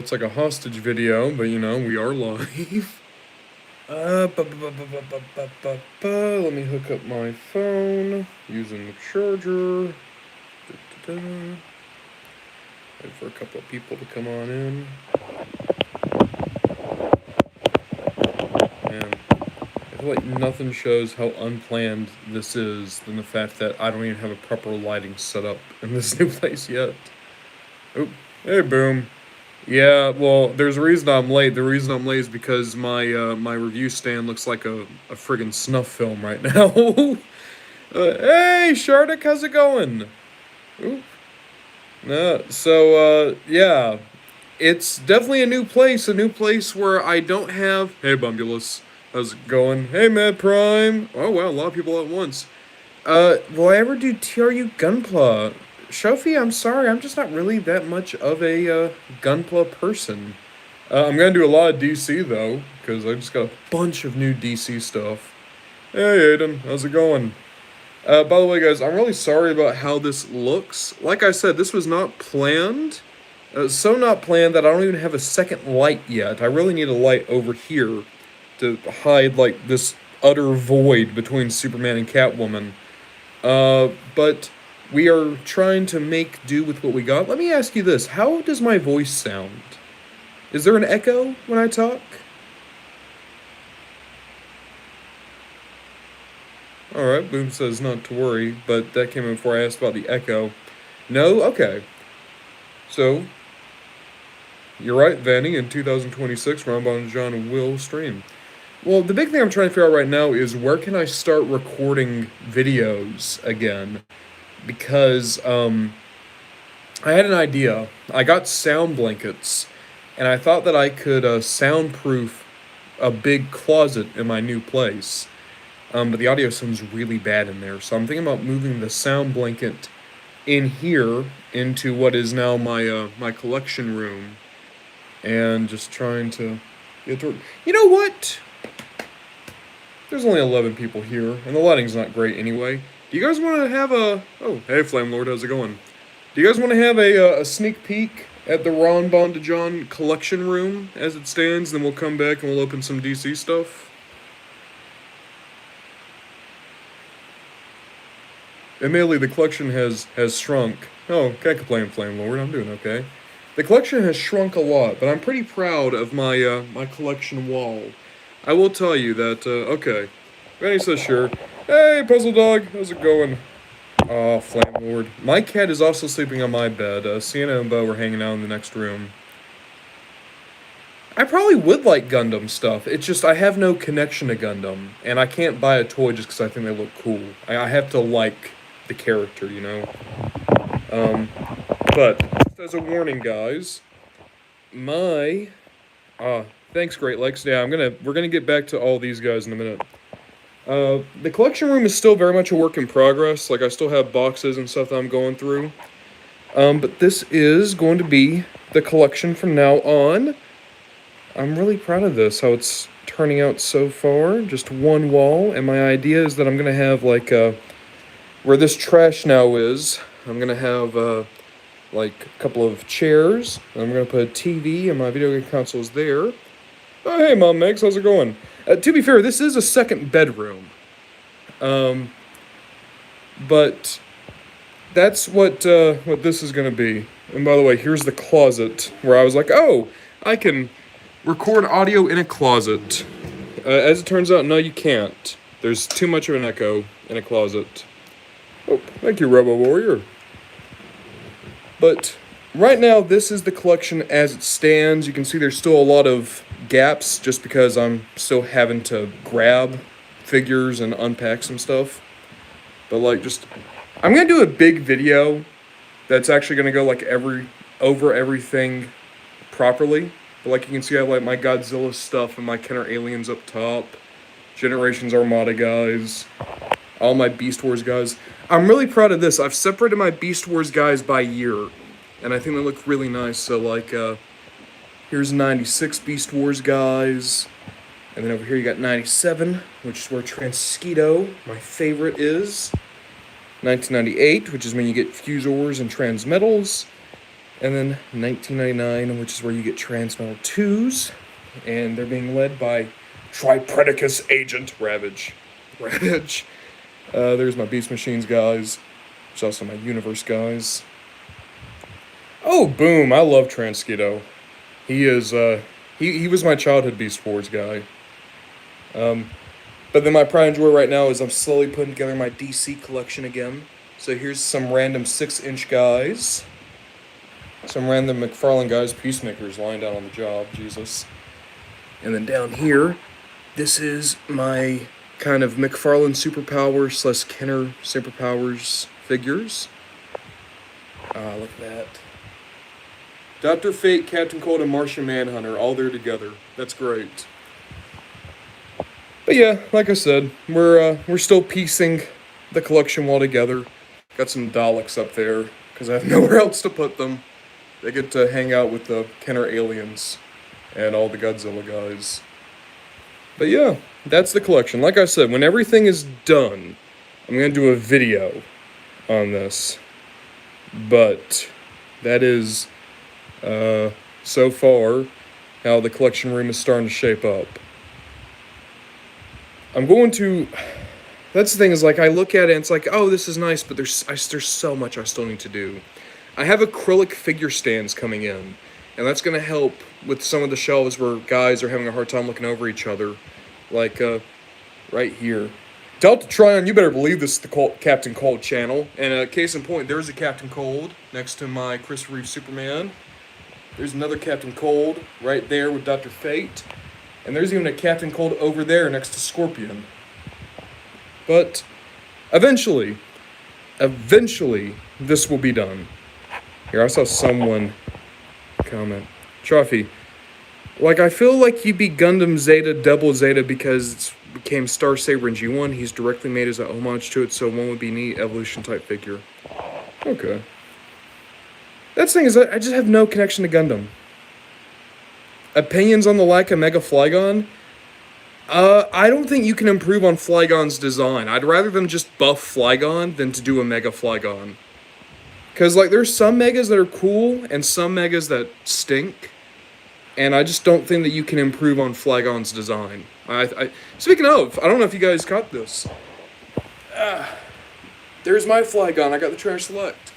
It's like a hostage video, but you know, we are live. Let me hook up my phone using the charger. Wait for a couple of people to come on in. Man, I feel like nothing shows how unplanned this is than the fact that I don't even have a proper lighting set up in this new place yet. Oh, hey, boom. Yeah, well, there's a reason I'm late. The reason I'm late is because my review stand looks like a friggin' snuff film right now. Hey, Shardik, how's it going? Ooh. No, so yeah, it's definitely a new place where I don't have. Hey, Bumbulus, how's it going? Hey, Mad Prime. Oh wow, a lot of people at once. Will I ever do TRU Gunpla? Shofi, I'm sorry, I'm just not really that much of a Gunpla person. I'm gonna do a lot of DC though, because I just got a bunch of new DC stuff. Hey Aiden, how's it going? By the way, guys, I'm really sorry about how this looks. Like I said, this was not planned. So not planned that I don't even have a second light yet. I really need a light over here to hide, like, this utter void between Superman and Catwoman. But we are trying to make do with what we got. Let me ask you this. How does my voice sound? Is there an echo when I talk? Alright, Boom says not to worry, but that came in before I asked about the echo. No? Okay. So, you're right, Vanny, in 2026, RonBonDujon will stream. Well, the big thing I'm trying to figure out right now is where can I start recording videos again? Because, I had an idea. I got sound blankets, and I thought that I could soundproof a big closet in my new place. But the audio sounds really bad in there, so I'm thinking about moving the sound blanket in here into what is now my collection room, and just trying to get through. You know what? There's only 11 people here, and the lighting's not great anyway. Do you guys want to have a... Oh, hey, Flame Lord, how's it going? Do you guys want to have a sneak peek at the RonBonDujon collection room as it stands? Then we'll come back and we'll open some DC stuff. Admittedly, the collection has shrunk. Oh, can't complain, Flame Lord. I'm doing okay. The collection has shrunk a lot, but I'm pretty proud of my my collection wall. I will tell you that, okay. Benny says sure. Hey, Puzzle Dog, how's it going? Oh, Flame Lord. My cat is also sleeping on my bed. Sienna and Bo were hanging out in the next room. I probably would like Gundam stuff. It's just I have no connection to Gundam, and I can't buy a toy just because I think they look cool. I have to like the character, you know? But, just as a warning, guys, thanks, Great Lex. Yeah, we're gonna get back to all these guys in a minute. The collection room is still very much a work in progress. Like, I still have boxes and stuff that I'm going through. But this is going to be the collection from now on. I'm really proud of this, how it's turning out so far. Just one wall, and my idea is that I'm gonna have, like, where this trash now is, I'm gonna have, like, a couple of chairs. I'm gonna put a TV and my video game consoles there. Oh, hey, Mom Megs, how's it going? To be fair, this is a second bedroom. But that's what this is gonna be. And by the way, here's the closet, where I was like, oh, I can record audio in a closet. As it turns out, no, you can't. There's too much of an echo in a closet. Oh, thank you, Rebel Warrior. But right now, this is the collection as it stands. You can see there's still a lot of gaps just because I'm still having to grab figures and unpack some stuff. But like, I'm gonna do a big video that's actually gonna go like over everything properly. But like you can see, I have like my Godzilla stuff and my Kenner Aliens up top, Generations Armada guys, all my Beast Wars guys. I'm really proud of this. I've separated my Beast Wars guys by year, and I think they look really nice. So like, here's 96 Beast Wars guys, and then over here you got 97, which is where Transketo, my favorite, is. 1998, which is when you get Fusors and Transmetals. And then 1999, which is where you get Transmetal 2s. And they're being led by Tripredicus Agent Ravage. Ravage. There's my Beast Machines guys. There's also my Universe guys. Oh, boom! I love Transketo. He is, he was my childhood Beast Wars guy. But then my pride and joy right now is I'm slowly putting together my DC collection again. So here's some random 6-inch guys. Some random McFarlane guys, Peacemakers lying down on the job, Jesus. And then down here, this is my kind of McFarlane Superpowers / Kenner Superpowers figures. Look at that. Dr. Fate, Captain Cold, and Martian Manhunter, all there together. That's great. But yeah, like I said, we're still piecing the collection all together. Got some Daleks up there, because I have nowhere else to put them. They get to hang out with the Kenner aliens and all the Godzilla guys. But yeah, that's the collection. Like I said, when everything is done, I'm going to do a video on this. But that is, so far, how the collection room is starting to shape up. I'm going to... That's the thing, is like, I look at it and it's like, oh, this is nice, but there's so much I still need to do. I have acrylic figure stands coming in, and that's going to help with some of the shelves where guys are having a hard time looking over each other. Like, right here. Delta Tryon, you better believe this is the Captain Cold channel. And case in point, there's a Captain Cold next to my Christopher Reeve Superman. There's another Captain Cold right there with Dr. Fate. And there's even a Captain Cold over there next to Scorpion. But eventually, this will be done. Here, I saw someone comment. Trophy. Like, I feel like he'd be Gundam Zeta, Double Zeta, because it became Star Saber in G1. He's directly made as a homage to it, so one would be neat evolution type figure. Okay. That's the thing, is I just have no connection to Gundam. Opinions on the lack of Mega Flygon? I don't think you can improve on Flygon's design. I'd rather them just buff Flygon than to do a Mega Flygon. Because, like, there's some Megas that are cool, and some Megas that stink. And I just don't think that you can improve on Flygon's design. Speaking of, I don't know if you guys caught this. There's my Flygon. I got the Trash Select.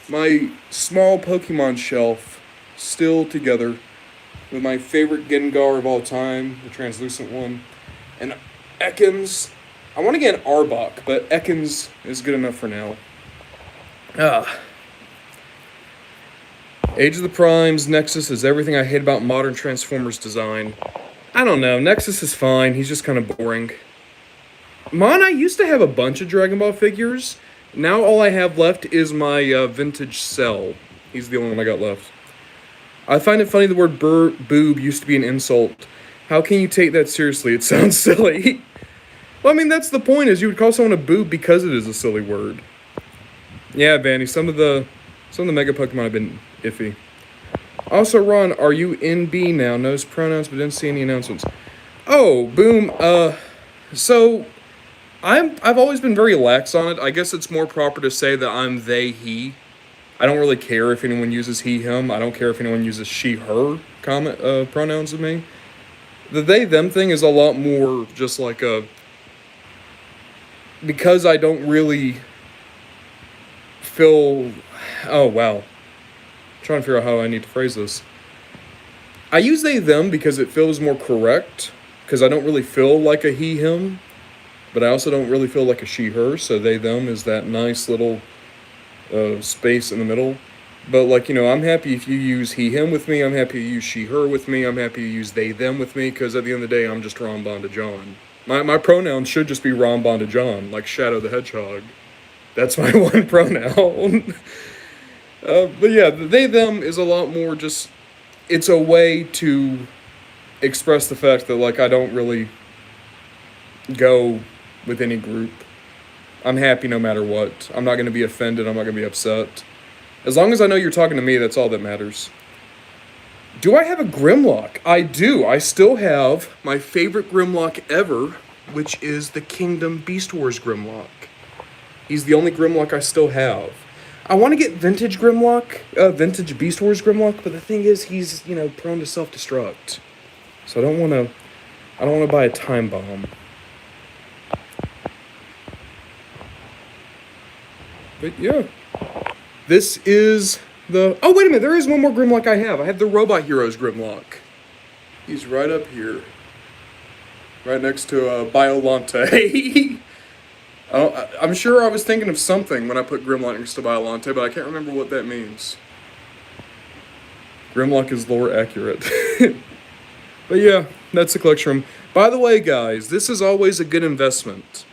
My small Pokemon shelf, still together, with my favorite Gengar of all time, the translucent one. And Ekans. I want to get an Arbok, but Ekans is good enough for now. Age of the Primes, Nexus is everything I hate about modern Transformers design. I don't know, Nexus is fine, he's just kind of boring. I used to have a bunch of Dragon Ball figures. Now all I have left is my vintage Cell. He's the only one I got left. I find it funny the word boob used to be an insult. How can you take that seriously? It sounds silly. Well, I mean, that's the point, is you would call someone a boob because it is a silly word. Yeah, Vanny, some of the Mega Pokemon have been iffy. Also, Ron, are you in B now? Knows pronouns, but didn't see any announcements. Oh, boom. So I've always been very lax on it. I guess it's more proper to say that I'm they, he. I don't really care if anyone uses he, him. I don't care if anyone uses she, her pronouns with me. The they, them thing is a lot more just like because I don't really feel... Oh, wow. I'm trying to figure out how I need to phrase this. I use they, them because it feels more correct, because I don't really feel like a he, him, but I also don't really feel like a she, her, so they, them is that nice little space in the middle. But, like, you know, I'm happy if you use he, him with me, I'm happy you use she, her with me, I'm happy you use they, them with me, because at the end of the day, I'm just RonBonDujon. My pronouns should just be RonBonDujon, like Shadow the Hedgehog. That's my one pronoun. But yeah, the they, them is a lot more just... It's a way to express the fact that, like, I don't really go with any group. I'm happy no matter what. I'm not going to be offended. I'm not going to be upset. As long as I know you're talking to me, that's all that matters. Do I have a Grimlock? I do. I still have my favorite Grimlock ever, which is the Kingdom Beast Wars Grimlock. He's the only Grimlock I still have. I want to get vintage Grimlock, vintage Beast Wars Grimlock, but the thing is, he's, prone to self-destruct. So I don't want to buy a time bomb. But yeah, this is the... Oh, wait a minute, there is one more Grimlock I have. I have the Robot Heroes Grimlock. He's right up here. Right next to Biolante. I'm sure I was thinking of something when I put Grimlock next to Biolante, but I can't remember what that means. Grimlock is lore accurate. But yeah, that's the collection room. By the way, guys, this is always a good investment.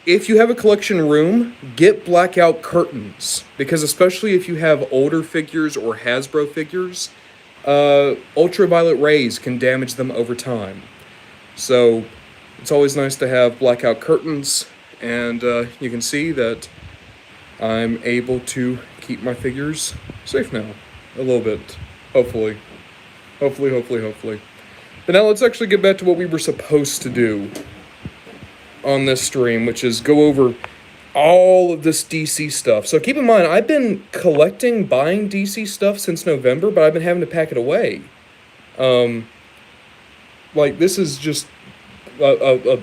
If you have a collection room, get blackout curtains. Because especially if you have older figures or Hasbro figures, ultraviolet rays can damage them over time. So it's always nice to have blackout curtains. And you can see that I'm able to keep my figures safe now. A little bit. Hopefully. Hopefully. But now let's actually get back to what we were supposed to do on this stream, which is go over all of this DC stuff. So keep in mind, I've been buying DC stuff since November, but I've been having to pack it away. This is just a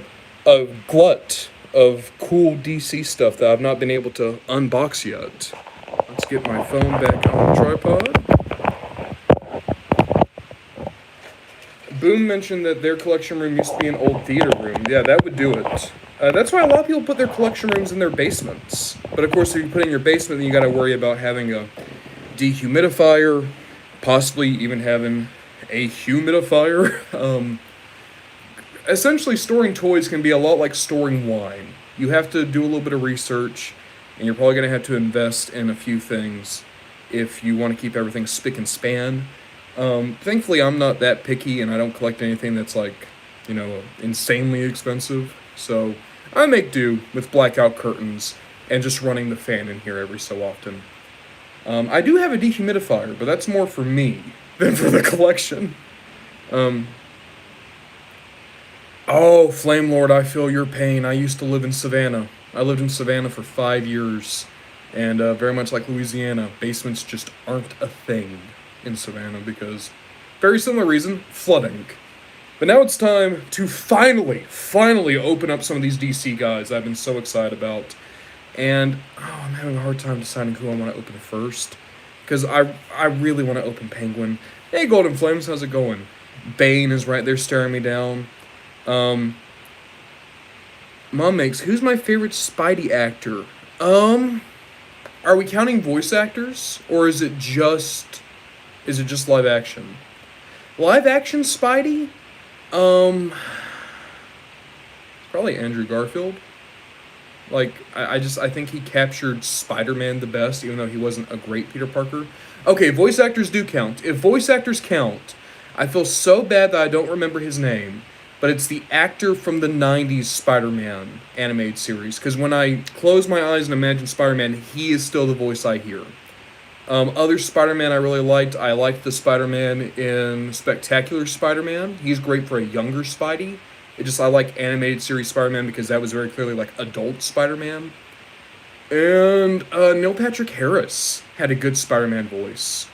glut of cool DC stuff that I've not been able to unbox yet. Let's get my phone back on the tripod. Boom mentioned that their collection room used to be an old theater room. Yeah, that would do it. That's why a lot of people put their collection rooms in their basements. But of course, if you put it in your basement, then you gotta worry about having a dehumidifier, possibly even having a humidifier. Essentially, storing toys can be a lot like storing wine. You have to do a little bit of research, and you're probably gonna have to invest in a few things if you want to keep everything spick and span. Thankfully, I'm not that picky, and I don't collect anything that's insanely expensive. So I make do with blackout curtains and just running the fan in here every so often. I do have a dehumidifier, but that's more for me than for the collection. Oh, Flame Lord, I feel your pain. I used to live in Savannah. I lived in Savannah for 5 years, and very much like Louisiana, basements just aren't a thing in Savannah because, very similar reason, flooding. But now it's time to finally open up some of these DC guys I've been so excited about. And, I'm having a hard time deciding who I want to open first. Because I really want to open Penguin. Hey, Golden Flames, how's it going? Bane is right there staring me down. Mom makes, who's my favorite Spidey actor? Are we counting voice actors? Or is it just live action? Live action Spidey? Probably Andrew Garfield. I think he captured Spider-Man the best, even though he wasn't a great Peter Parker. Okay, voice actors do count. If voice actors count, I feel so bad that I don't remember his name, but it's the actor from the 90s Spider-Man animated series, because when I close my eyes and imagine Spider-Man, he is still the voice I hear. Other Spider-Man I really liked. I liked the Spider-Man in Spectacular Spider-Man. He's great for a younger Spidey. I like animated series Spider-Man because that was very clearly adult Spider-Man. And Neil Patrick Harris had a good Spider-Man voice.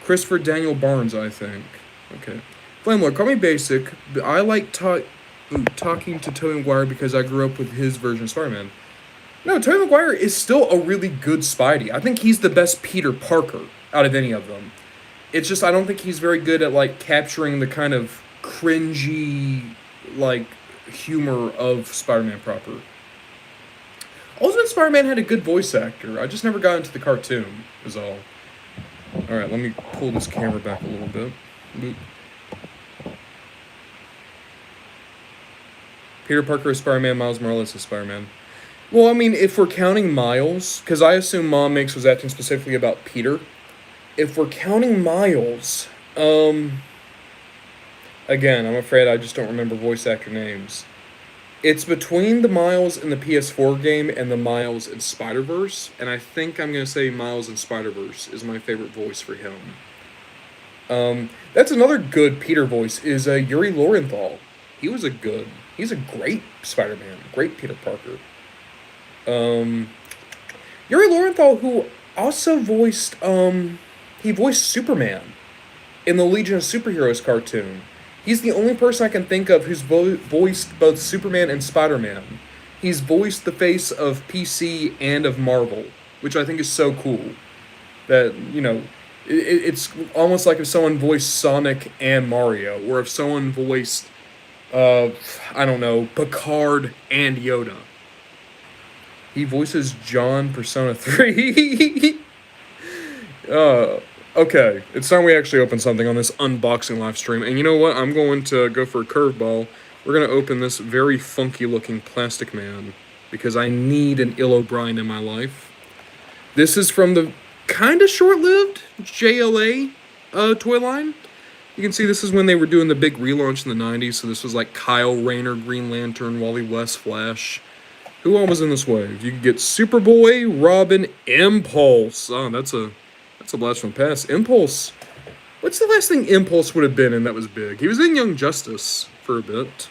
Christopher Daniel Barnes, I think. Okay. Flame Lord, call me basic, but I like talking to Tobey Maguire because I grew up with his version of Spider-Man. No, Tobey Maguire is still a really good Spidey. I think he's the best Peter Parker out of any of them. It's just I don't think he's very good at capturing the kind of cringy humor of Spider-Man proper. Ultimate Spider-Man had a good voice actor. I just never got into the cartoon, is all. Alright, let me pull this camera back a little bit. Boop. Peter Parker is Spider-Man, Miles Morales is Spider-Man. Well, I mean, if we're counting Miles, because I assume Mom Makes was acting specifically about Peter. If we're counting Miles, again, I'm afraid I just don't remember voice actor names. It's between the Miles in the PS4 game and the Miles in Spider-Verse, and I think I'm going to say Miles in Spider-Verse is my favorite voice for him. That's another good Peter voice, is Yuri Lowenthal. He's a great Spider-Man, great Peter Parker. Yuri Lowenthal, who also voiced, he voiced Superman in the Legion of Superheroes cartoon. He's the only person I can think of who's voiced both Superman and Spider-Man. He's voiced the face of PC and of Marvel, which I think is so cool. That, it's almost like if someone voiced Sonic and Mario, or if someone voiced, I don't know, Picard and Yoda. He voices John Persona 3. Okay, it's time we actually open something on this unboxing live stream. And you know what? I'm going to go for a curveball. We're going to open this very funky looking Plastic Man, because I need an Il O'Brien in my life. This is from the kind of short-lived JLA toy line. You can see this is when they were doing the big relaunch in the 90s, so this was like Kyle Rayner, Green Lantern, Wally West, Flash. Who all was in this wave? You could get Superboy, Robin, Impulse. Oh, that's a blast from the past. Impulse. What's the last thing Impulse would have been in that was big? He was in Young Justice for a bit.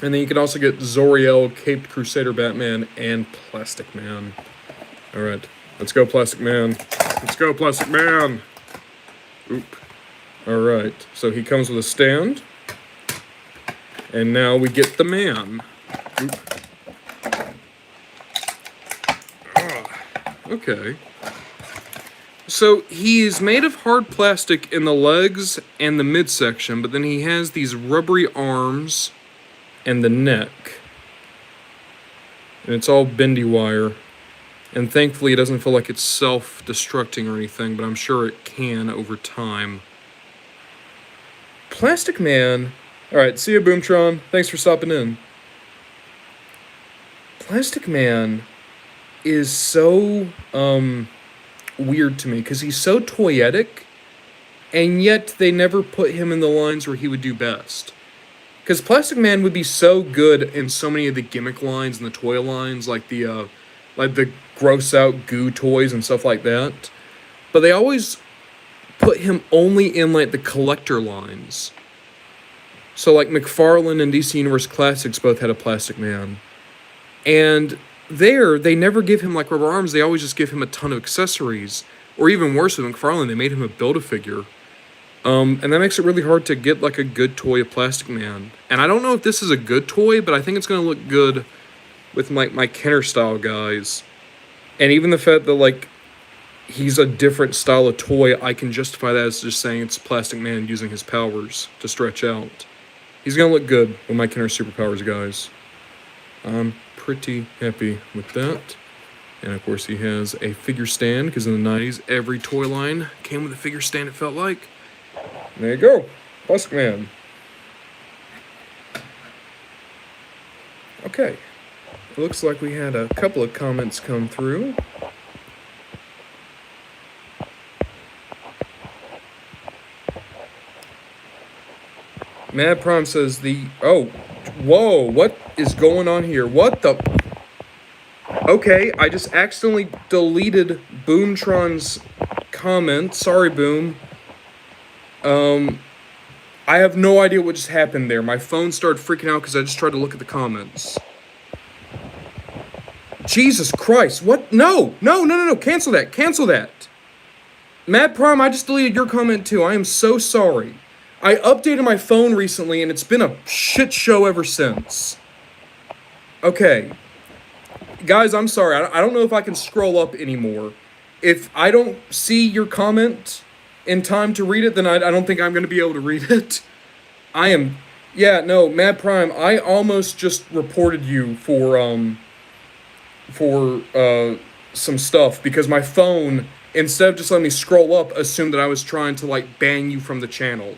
And then you could also get Zoriel, Caped Crusader Batman, and Plastic Man. Alright, let's go Plastic Man. Let's go Plastic Man! Oop. Alright, so he comes with a stand. And now we get the man. Oop. Okay. So he's made of hard plastic in the legs and the midsection, but then he has these rubbery arms and the neck. And it's all bendy wire. And thankfully it doesn't feel like it's self-destructing or anything, but I'm sure it can over time. Plastic Man. Alright, see ya, Boomtron. Thanks for stopping in. Plastic Man is so weird to me because he's so toyetic, and yet they never put him in the lines where he would do best. Because Plastic Man would be so good in so many of the gimmick lines and the toy lines, like the gross out goo toys and stuff like that. But they always put him only in like the collector lines. So like McFarlane and DC Universe Classics both had a Plastic Man. And there, they never give him like rubber arms, they always just give him a ton of accessories. Or even worse with McFarlane, they made him a Build-A-Figure. And that makes it really hard to get like a good toy of Plastic Man. And I don't know if this is a good toy, but I think it's going to look good with my Kenner style guys. And even the fact that like he's a different style of toy, I can justify that as just saying it's Plastic Man using his powers to stretch out. He's going to look good with my Kenner superpowers guys. I'm pretty happy with that. And of course he has a figure stand, because in the 90s every toy line came with a figure stand, it felt like. There you go, Plastic Man. Okay, it looks like we had a couple of comments come through. Mad Prime says whoa, what is going on here? What the? Okay, I just accidentally deleted Boomtron's comment. Sorry, Boom. I have no idea what just happened there. My phone started freaking out because I just tried to look at the comments. Jesus Christ, what? No, cancel that. Mad Prime, I just deleted your comment too. I am so sorry. I updated my phone recently and it's been a shit show ever since. Okay. Guys, I'm sorry. I don't know if I can scroll up anymore. If I don't see your comment in time to read it, then I don't think I'm going to be able to read it. Mad Prime, I almost just reported you for some stuff because my phone, instead of just letting me scroll up, assumed that I was trying to like ban you from the channel.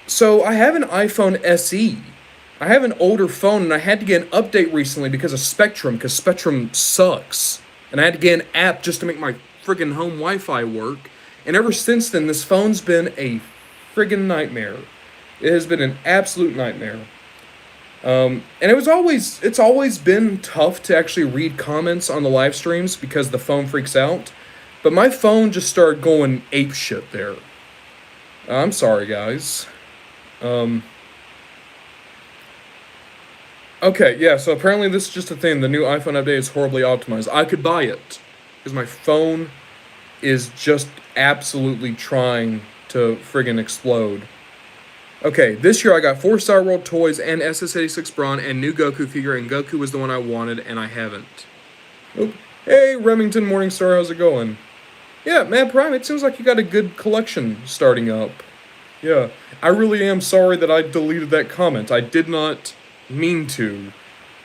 So I have an iPhone SE. I have an older phone and I had to get an update recently because of Spectrum, because Spectrum sucks. And I had to get an app just to make my friggin' home Wi-Fi work. And ever since then, this phone's been a friggin' nightmare. It has been an absolute nightmare. And it's always been tough to actually read comments on the live streams because the phone freaks out. But my phone just started going apeshit there. I'm sorry, guys. Okay, yeah, so apparently this is just a thing. The new iPhone update is horribly optimized. I could buy it because my phone is just absolutely trying to friggin' explode. Okay, this year I got 4 Star World toys and SS86 Brawn and new Goku figure, and Goku was the one I wanted, and I haven't. Oop. Hey, Remington Morningstar, how's it going? Yeah, Mad Prime, it seems like you got a good collection starting up. Yeah, I really am sorry that I deleted that comment. I did not mean to.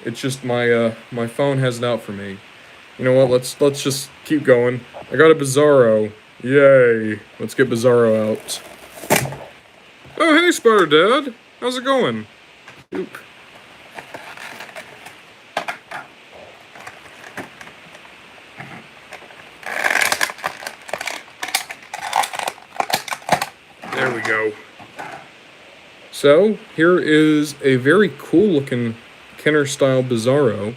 It's just my phone has it out for me. You know what? Let's just keep going. I got a Bizarro. Yay! Let's get Bizarro out. Oh hey, Spider Dad. How's it going? Oop. There we go. So, here is a very cool looking Kenner style Bizarro.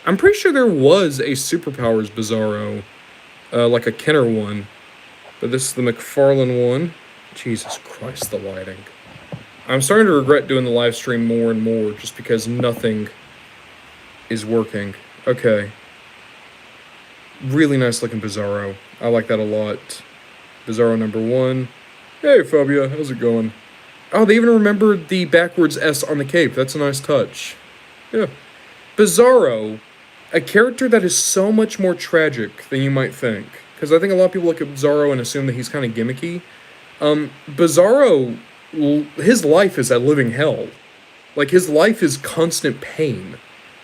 I'm pretty sure there was a Superpowers Bizarro, like a Kenner one. But this is the McFarlane one. Jesus Christ, the lighting. I'm starting to regret doing the live stream more and more just because nothing is working. Okay. Really nice looking Bizarro. I like that a lot. Bizarro number 1. Hey, Phobia, how's it going? Oh, they even remembered the backwards S on the cape. That's a nice touch. Yeah. Bizarro, a character that is so much more tragic than you might think. Because I think a lot of people look at Bizarro and assume that he's kind of gimmicky. Bizarro, his life is a living hell. Like, his life is constant pain.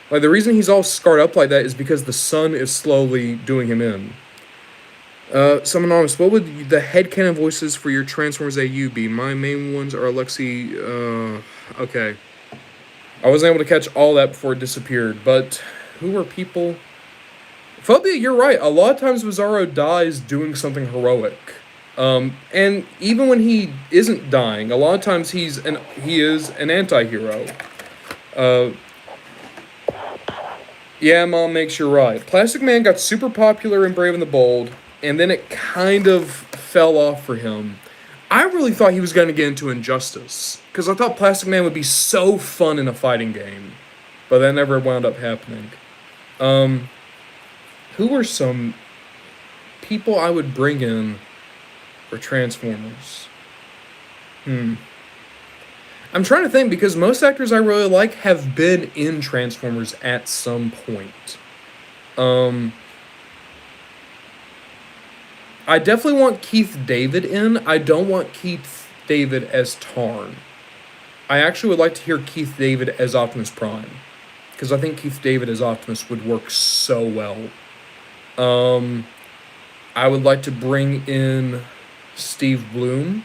Like, the reason he's all scarred up like that is because the sun is slowly doing him in. Some anonymous, what would the headcanon voices for your Transformers AU be? My main ones are Alexi, okay. I wasn't able to catch all that before it disappeared, but who are people? Phobia, you're right. A lot of times Bizarro dies doing something heroic. And even when he isn't dying, a lot of times he is an anti-hero. Yeah, Mom makes you right. Plastic Man got super popular in Brave and the Bold, and then it kind of fell off for him. I really thought he was going to get into Injustice, because I thought Plastic Man would be so fun in a fighting game, but that never wound up happening. Who are some people I would bring in for Transformers? I'm trying to think, because most actors I really like have been in Transformers at some point. I definitely want Keith David in. I don't want Keith David as Tarn. I actually would like to hear Keith David as Optimus Prime, because I think Keith David as Optimus would work so well. I would like to bring in Steve Bloom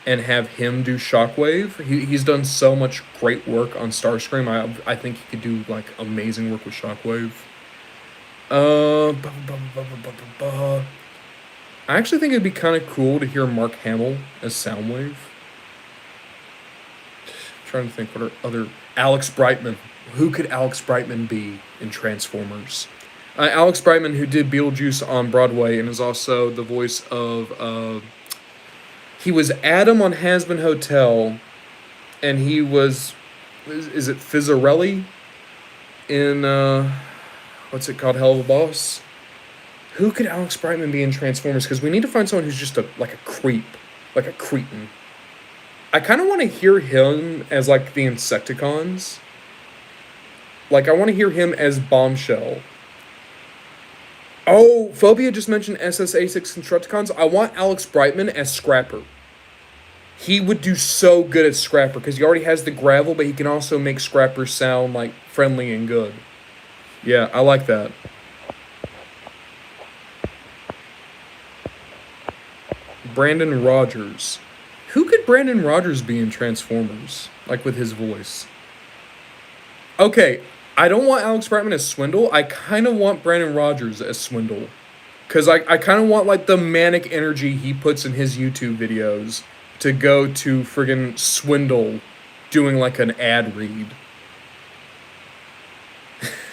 and have him do Shockwave. He's done so much great work on Starscream. I think he could do, like, amazing work with Shockwave. I actually think it'd be kind of cool to hear Mark Hamill as Soundwave. I'm trying to think what are other... Alex Brightman. Who could Alex Brightman be in Transformers? Alex Brightman, who did Beetlejuice on Broadway and is also the voice of... he was Adam on Hazbin Hotel, and he was... Is it Fizzarelli in... what's it called? Hell of a Boss? Who could Alex Brightman be in Transformers? Because we need to find someone who's just like a creep. Like a cretin. I kind of want to hear him as, like, the Insecticons. Like, I want to hear him as Bombshell. Oh, Phobia just mentioned SS86 Constructicons. I want Alex Brightman as Scrapper. He would do so good as Scrapper, because he already has the gravel, but he can also make Scrapper sound, like, friendly and good. Yeah, I like that. Brandon Rogers. Who could Brandon Rogers be in Transformers? Like, with his voice. Okay, I don't want Alex Brightman as Swindle. I kind of want Brandon Rogers as Swindle. Because I kind of want, like, the manic energy he puts in his YouTube videos to go to friggin' Swindle doing, like, an ad read.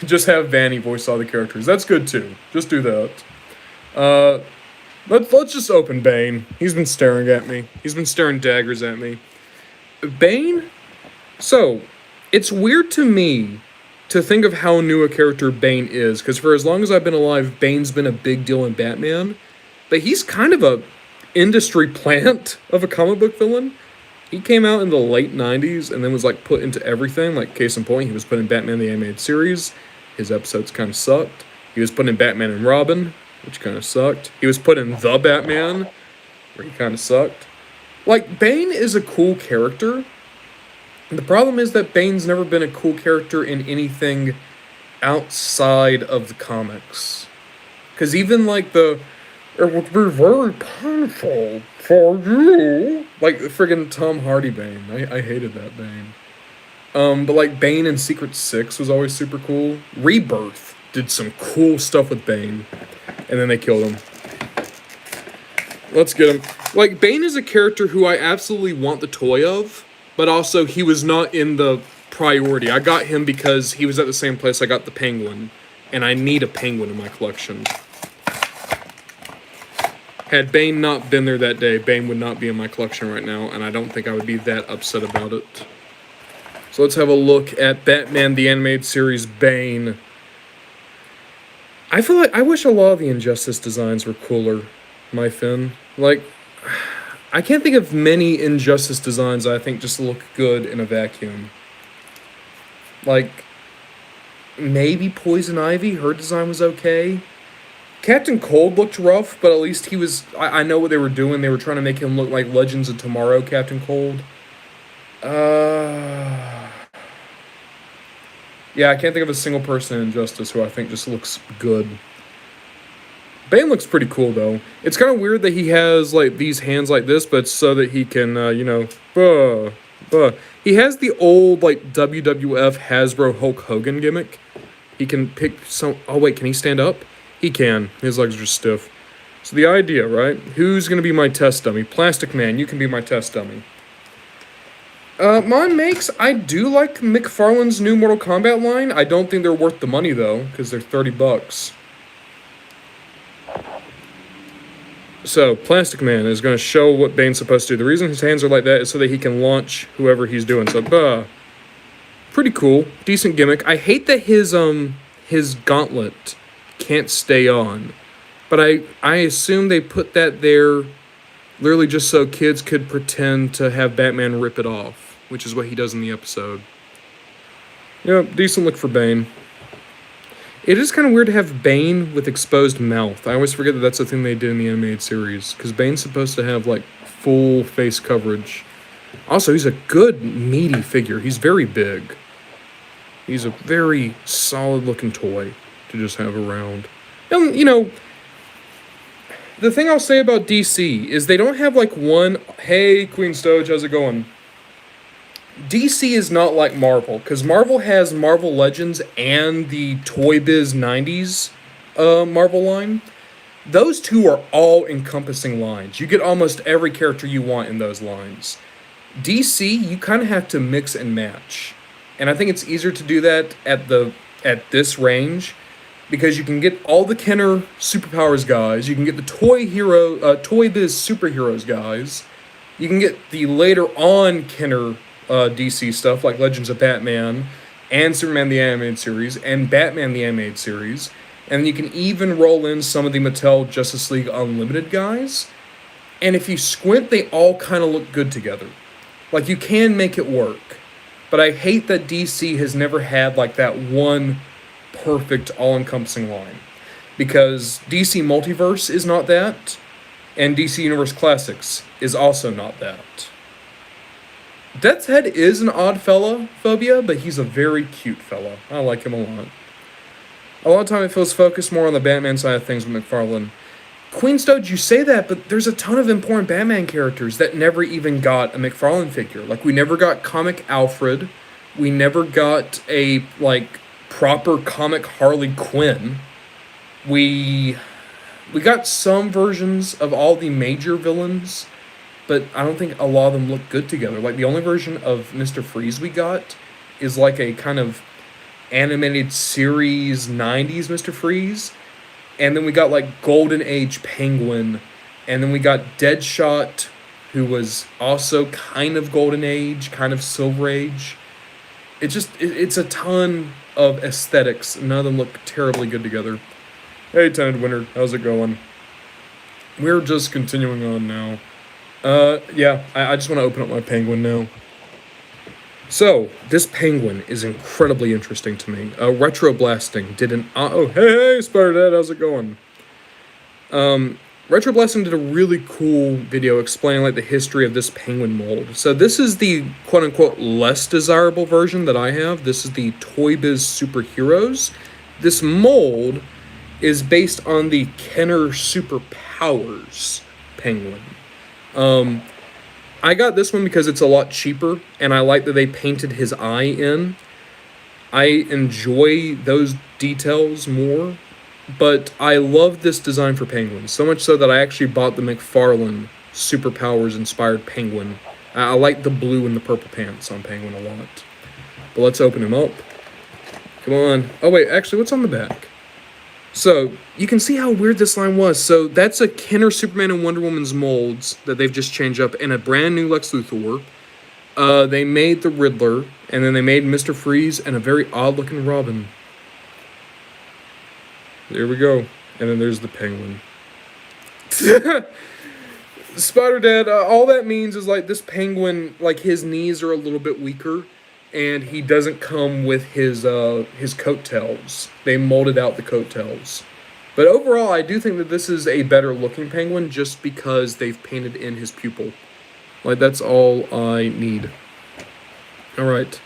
Just have Vanny voice all the characters. That's good, too. Just do that. Let's just open Bane. He's been staring at me. He's been staring daggers at me. Bane? So, It's weird to me to think of how new a character Bane is, because for as long as I've been alive, Bane's been a big deal in Batman, but he's kind of a industry plant of a comic book villain. He came out in the late 90s and then was like put into everything. Like, case in point, he was put in Batman the Animated Series. His episodes kind of sucked. He was put in Batman and Robin, which kind of sucked. He was put in The Batman, where he kind of sucked. Like, Bane is a cool character. The problem is that Bane's never been a cool character in anything outside of the comics. Because even like it would be very painful for you. Like friggin' Tom Hardy Bane. I hated that Bane. But like Bane in Secret Six was always super cool. Rebirth did some cool stuff with Bane. And then they killed him. Let's get him. Like, Bane is a character who I absolutely want the toy of, but also he was not in the priority. I got him because he was at the same place I got the Penguin, and I need a Penguin in my collection. Had Bane not been there that day, Bane would not be in my collection right now, and I don't think I would be that upset about it. So let's have a look at Batman the Animated Series Bane. I feel like I wish a lot of the Injustice designs were cooler, my Finn. Like, I can't think of many Injustice designs I think just look good in a vacuum. Like, maybe Poison Ivy, her design was okay. Captain Cold looked rough, but at least he was... I know what they were doing. They were trying to make him look like Legends of Tomorrow Captain Cold. Yeah, I can't think of a single person in Injustice who I think just looks good. Bane looks pretty cool, though. It's kind of weird that he has, like, these hands like this, but so that he can, He has the old, like, WWF Hasbro Hulk Hogan gimmick. He can pick some... Oh, wait, can he stand up? He can. His legs are stiff. So the idea, right? Who's going to be my test dummy? Plastic Man, you can be my test dummy. My makes, I do like McFarlane's new Mortal Kombat line. I don't think they're worth the money, though, because they're $30. So, Plastic Man is going to show what Bane's supposed to do. The reason his hands are like that is so that he can launch whoever he's doing. So, pretty cool. Decent gimmick. I hate that his gauntlet can't stay on. But I assume they put that there literally just so kids could pretend to have Batman rip it off, which is what he does in the episode. Yeah, decent look for Bane. It is kind of weird to have Bane with exposed mouth. I always forget that that's the thing they did in the animated series, because Bane's supposed to have, like, full face coverage. Also, he's a good, meaty figure. He's very big. He's a very solid-looking toy to just have around. And, you know, the thing I'll say about DC is they don't have, like, one, hey, Queen Stoge, how's it going? DC is not like Marvel, because Marvel has Marvel Legends and the Toy Biz 90s Marvel line. Those two are all-encompassing lines. You get almost every character you want in those lines. DC, you kind of have to mix and match. And I think it's easier to do that at this range, because you can get all the Kenner Superpowers guys, you can get the Toy Biz Superheroes guys, you can get the later on Kenner DC stuff like Legends of Batman and Superman the Animated Series and Batman the Animated Series, and you can even roll in some of the Mattel Justice League Unlimited guys, and if you squint, they all kind of look good together. Like, you can make it work, but I hate that DC has never had like that one perfect all-encompassing line, because DC Multiverse is not that, and DC Universe Classics is also not that. Death's Head is an odd fella, Phobia, but he's a very cute fella. I like him a lot. A lot of time it feels focused more on the Batman side of things with McFarlane. Queen Stoge, you say that, but there's a ton of important Batman characters that never even got a McFarlane figure. Like, we never got comic Alfred. We never got a, like, proper comic Harley Quinn. We got some versions of all the major villains, but I don't think a lot of them look good together. Like, the only version of Mr. Freeze we got is like a kind of animated series 90s Mr. Freeze. And then we got like Golden Age Penguin. And then we got Deadshot, who was also kind of Golden Age, kind of Silver Age. it's a ton of aesthetics. None of them look terribly good together. Hey, Tenant Winter, how's it going? We're just continuing on now. Yeah, I just want to open up my penguin now. So, this penguin is incredibly interesting to me. Retro Blasting did an... oh, hey, Spider Dad, how's it going? Retro Blasting did a really cool video explaining, like, the history of this penguin mold. So this is the quote-unquote less desirable version that I have. This is the Toy Biz Superheroes. This mold is based on the Kenner Superpowers penguin. I got this one because it's a lot cheaper, and I like that they painted his eye in. I enjoy those details more, but I love this design for penguins, so much so that I actually bought the McFarlane Superpowers-inspired penguin. I like the blue and the purple pants on penguin a lot. But let's open him up. Come on. Oh, wait, actually, what's on the back? So, you can see how weird this line was. So, that's a Kenner Superman and Wonder Woman's molds that they've just changed up in a brand new Lex Luthor. They made the Riddler, and then they made Mr. Freeze and a very odd-looking Robin. There we go. And then there's the penguin. Spider Dad, all that means is, like, this penguin, like, his knees are a little bit weaker, and he doesn't come with his coattails. They molded out the coattails. But overall, I do think that this is a better looking penguin just because they've painted in his pupil. Like, that's all I need. Alright.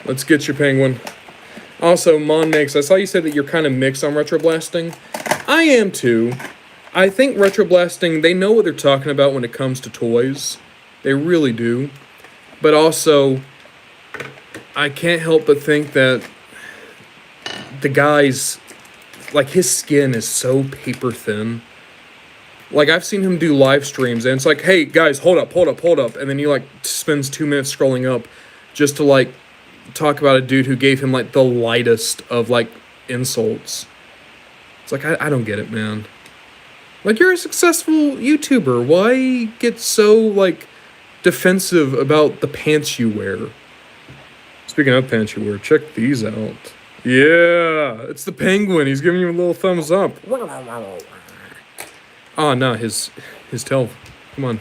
Let's get your penguin. Also, Monmix, I saw you said that you're kind of mixed on Retro Blasting. I am too. I think Retro Blasting, they know what they're talking about when it comes to toys. They really do. But also, I can't help but think that the guy's, like, his skin is so paper thin. Like, I've seen him do live streams, and it's like, hey, guys, hold up. And then he, like, spends 2 minutes scrolling up just to, like, talk about a dude who gave him, like, the lightest of, like, insults. It's like, I don't get it, man. Like, you're a successful YouTuber. Why get so, like, defensive about the pants you wear? Speaking of pants you wear, check these out. Yeah, it's the penguin. He's giving you a little thumbs up. Oh, no, his tail. Come on.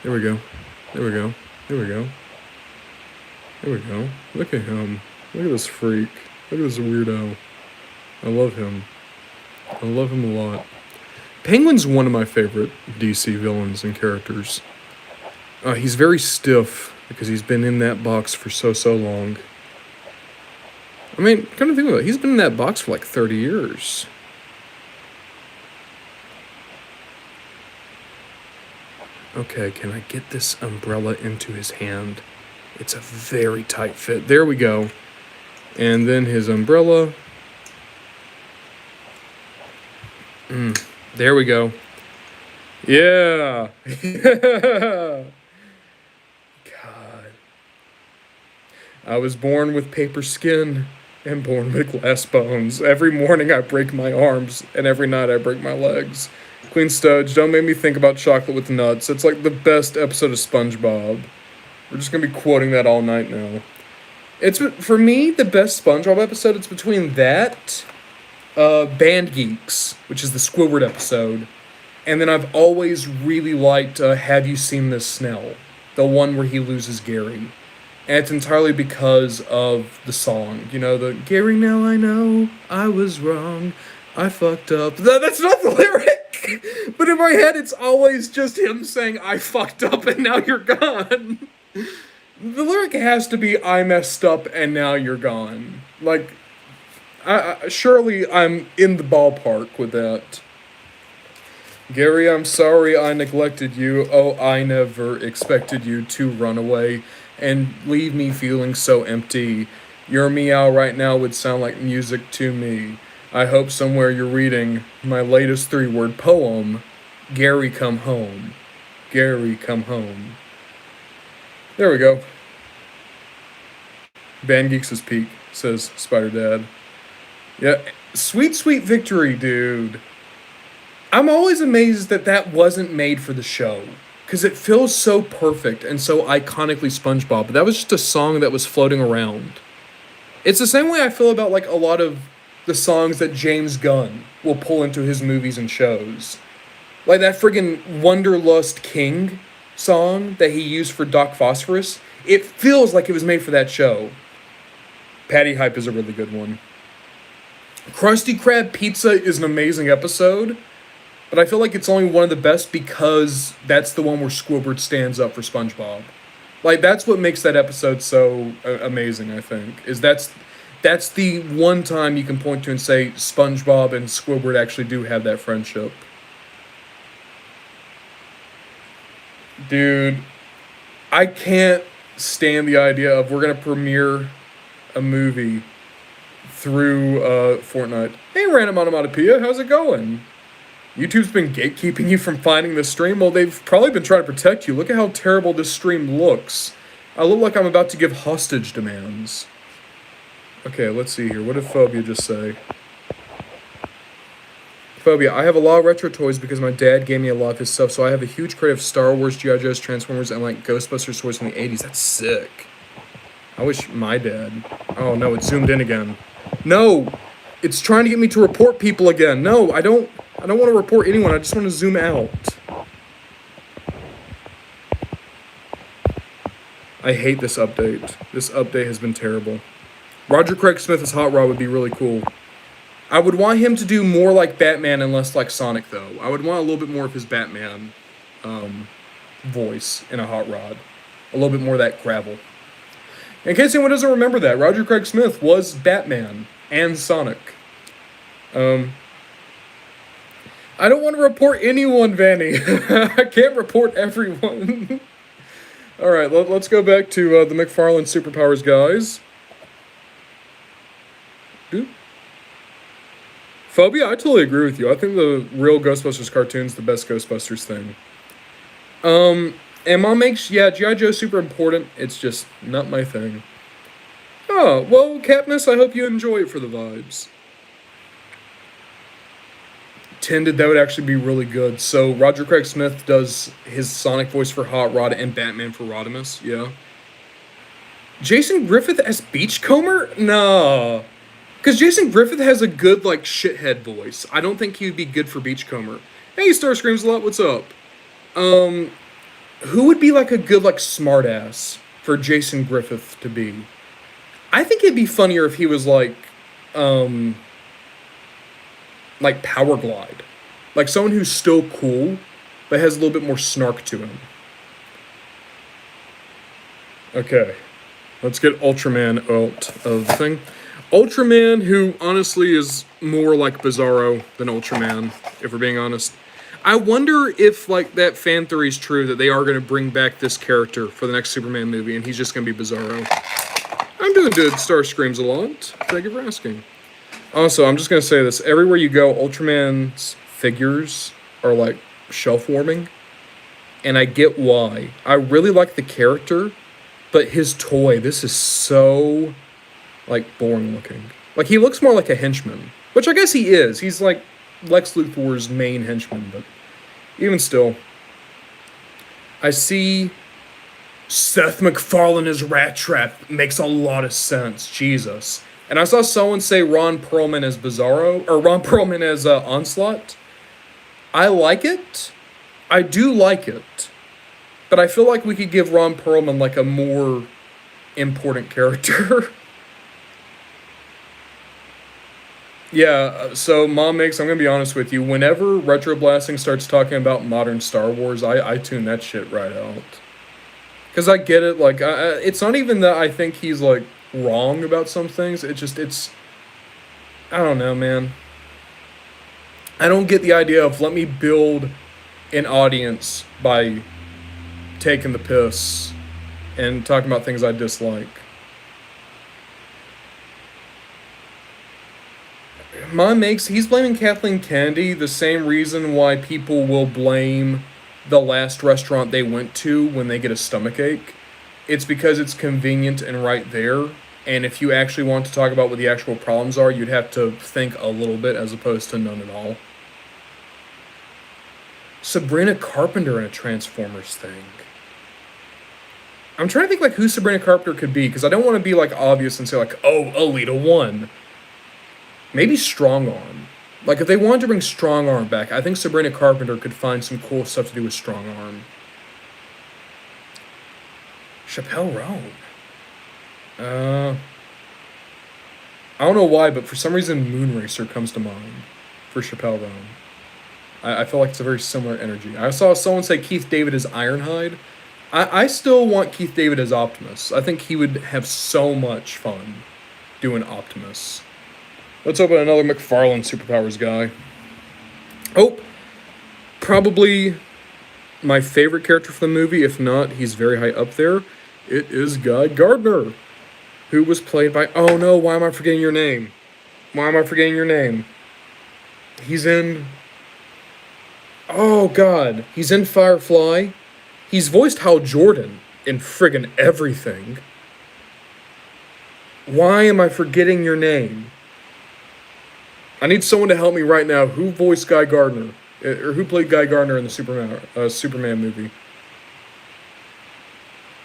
There we go. Look at him. Look at this freak. Look at this weirdo. I love him. I love him a lot. Penguin's one of my favorite DC villains and characters. He's very stiff because he's been in that box for so long. I mean, kind of think about it. He's been in that box for like 30 years. Okay, can I get this umbrella into his hand? It's a very tight fit. There we go. And then his umbrella. There we go. Yeah. God. I was born with paper skin and born with glass bones. Every morning I break my arms, and every night I break my legs. Queen Studge, don't make me think about chocolate with nuts. It's like the best episode of SpongeBob. We're just gonna be quoting that all night now. It's, for me, the best SpongeBob episode. It's between that, Band Geeks, which is the Squidward episode, and then I've always really liked Have You Seen This Snell? The one where he loses Gary. And it's entirely because of the song. You know, the Gary, now I know I was wrong. I fucked up. That's not the lyric! But in my head, it's always just him saying, I fucked up and now you're gone. The lyric has to be, I messed up and now you're gone. Like, surely I'm in the ballpark with that. Gary, I'm sorry I neglected you. Oh, I never expected you to run away and leave me feeling so empty. Your meow right now would sound like music to me. I hope somewhere you're reading my latest 3-word poem, Gary Come Home. Gary Come Home. There we go. Band Geeks is peak, says Spider Dad. Yeah, sweet victory, dude. I'm always amazed that that wasn't made for the show. because it feels so perfect and so iconically SpongeBob. But that was just a song that was floating around. It's the same way I feel about like a lot of the songs that James Gunn will pull into his movies and shows. Like that friggin' Wanderlust King song that he used for Doc Phosphorus. It feels like it was made for that show. Patty Hype is a really good one. Krusty Krab Pizza is an amazing episode, but I feel like it's only one of the best because that's the one where Squidward stands up for SpongeBob. Like that's what makes that episode so amazing. I think is that's the one time you can point to and say SpongeBob and Squidward actually do have that friendship. Dude, I can't stand the idea of we're gonna premiere a movie through Fortnite. Hey, random onomatopoeia, how's it going? YouTube's been gatekeeping you from finding this stream. Well, they've probably been trying to protect you. Look at how terrible this stream looks. I look like I'm about to give hostage demands. Okay, let's see here. What did Phobia just say? Phobia, I have a lot of retro toys because my dad gave me a lot of his stuff, so I have a huge crate of Star Wars, G.I. Joe's, Transformers, and like Ghostbusters toys from the 80s. That's sick. I wish my dad... Oh no, it zoomed in again. No! It's trying to get me to report people again. No, I don't want to report anyone. I just want to zoom out. I hate this update. This update has been terrible. Roger Craig Smith as Hot Rod would be really cool. I would want him to do more like Batman and less like Sonic, though. I would want a little bit more of his Batman voice in a Hot Rod. A little bit more of that gravel. In case anyone doesn't remember that, Roger Craig Smith was Batman and Sonic. I don't want to report anyone, Vanny. I can't report everyone. Alright, let's go back to the McFarlane Superpowers guys. Dude. Phobia, I totally agree with you. I think the real Ghostbusters cartoon's the best Ghostbusters thing. And Mom makes, yeah, G.I. Joe's super important. It's just not my thing. Oh, well, Katniss, I hope you enjoy it for the vibes. Tended that would actually be really good. So Roger Craig Smith does his Sonic voice for Hot Rod and Batman for Rodimus, yeah. Jason Griffith as Beachcomber? No. Because Jason Griffith has a good, like, shithead voice. I don't think he would be good for Beachcomber. Hey, Star Screams a lot, what's up? Who would be, like, a good, like, smartass for Jason Griffith to be? I think it'd be funnier if he was, like Power Glide. Like, someone who's still cool, but has a little bit more snark to him. Okay. Let's get Ultraman out of the thing. Ultraman, who honestly is more like Bizarro than Ultraman, if we're being honest. I wonder if, like, that fan theory is true, that they are going to bring back this character for the next Superman movie, and he's just going to be Bizarro. I'm doing good, Star Screams a lot. Thank you for asking. Also, I'm just going to say this. Everywhere you go, Ultraman's figures are, like, shelf-warming. And I get why. I really like the character, but his toy, this is so, like, boring-looking. Like, he looks more like a henchman. Which I guess he is. He's, like, Lex Luthor's main henchman, but even still. I see Seth MacFarlane as Rat Trap. Makes a lot of sense. Jesus. And I saw someone say Ron Perlman as Bizarro, or Ron Perlman as Onslaught. I like it. I do like it. But I feel like we could give Ron Perlman, like, a more important character. Yeah, so Mom Makes, I'm going to be honest with you, whenever Retro Blasting starts talking about modern Star Wars, I tune that shit right out. Because I get it, like, it's not even that I think he's, like, wrong about some things, it's, I don't know, man. I don't get the idea of let me build an audience by taking the piss and talking about things I dislike. Mom Makes, he's blaming Kathleen Kennedy the same reason why people will blame the last restaurant they went to when they get a stomachache. It's because it's convenient and right there. And if you actually want to talk about what the actual problems are, you'd have to think a little bit as opposed to none at all. Sabrina Carpenter in a Transformers thing. I'm trying to think like who Sabrina Carpenter could be, because I don't want to be like obvious and say like, oh, Alita 1. Maybe Strong Arm. Like if they wanted to bring Strong Arm back, I think Sabrina Carpenter could find some cool stuff to do with Strong Arm. Chappelle Roan. I don't know why, but for some reason Moonracer comes to mind for Chappelle Roan. I feel like it's a very similar energy. I saw someone say Keith David as Ironhide. I still want Keith David as Optimus. I think he would have so much fun doing Optimus. Let's open another McFarlane Superpowers guy. Oh, probably my favorite character from the movie. If not, he's very high up there. It is Guy Gardner, who was played by... Oh no, why am I forgetting your name? Why am I forgetting your name? He's in... Oh god, he's in Firefly. He's voiced Hal Jordan in friggin' everything. Why am I forgetting your name? I need someone to help me right now. Who voiced Guy Gardner? Or who played Guy Gardner in the Superman movie?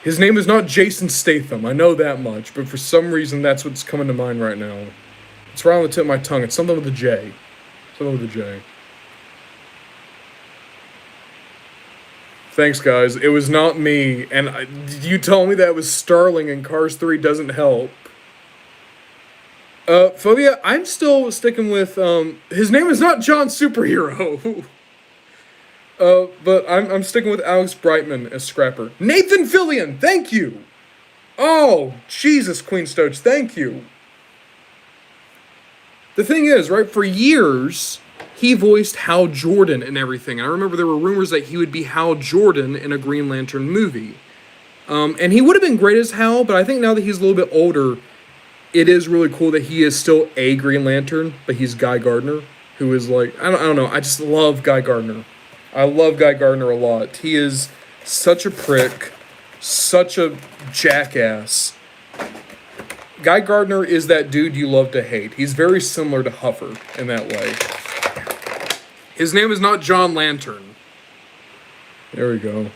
His name is not Jason Statham, I know that much, but for some reason that's what's coming to mind right now. It's right on the tip of my tongue. It's something with a J. Something with a J. Thanks, guys. It was not me, and you told me that was Starling and Cars 3 doesn't help. Phobia, I'm still sticking with, his name is not John Superhero. But I'm sticking with Alex Brightman as Scrapper. Nathan Fillion, thank you! Oh, Jesus, Queen Stoach, thank you. The thing is, right, for years... he voiced Hal Jordan and everything. And I remember there were rumors that he would be Hal Jordan in a Green Lantern movie. And he would have been great as Hal, but I think now that he's a little bit older, it is really cool that he is still a Green Lantern, but he's Guy Gardner, who is like, I don't know, I just love Guy Gardner. I love Guy Gardner a lot. He is such a prick, such a jackass. Guy Gardner is that dude you love to hate. He's very similar to Huffer in that way. His name is not John Lantern. There we go.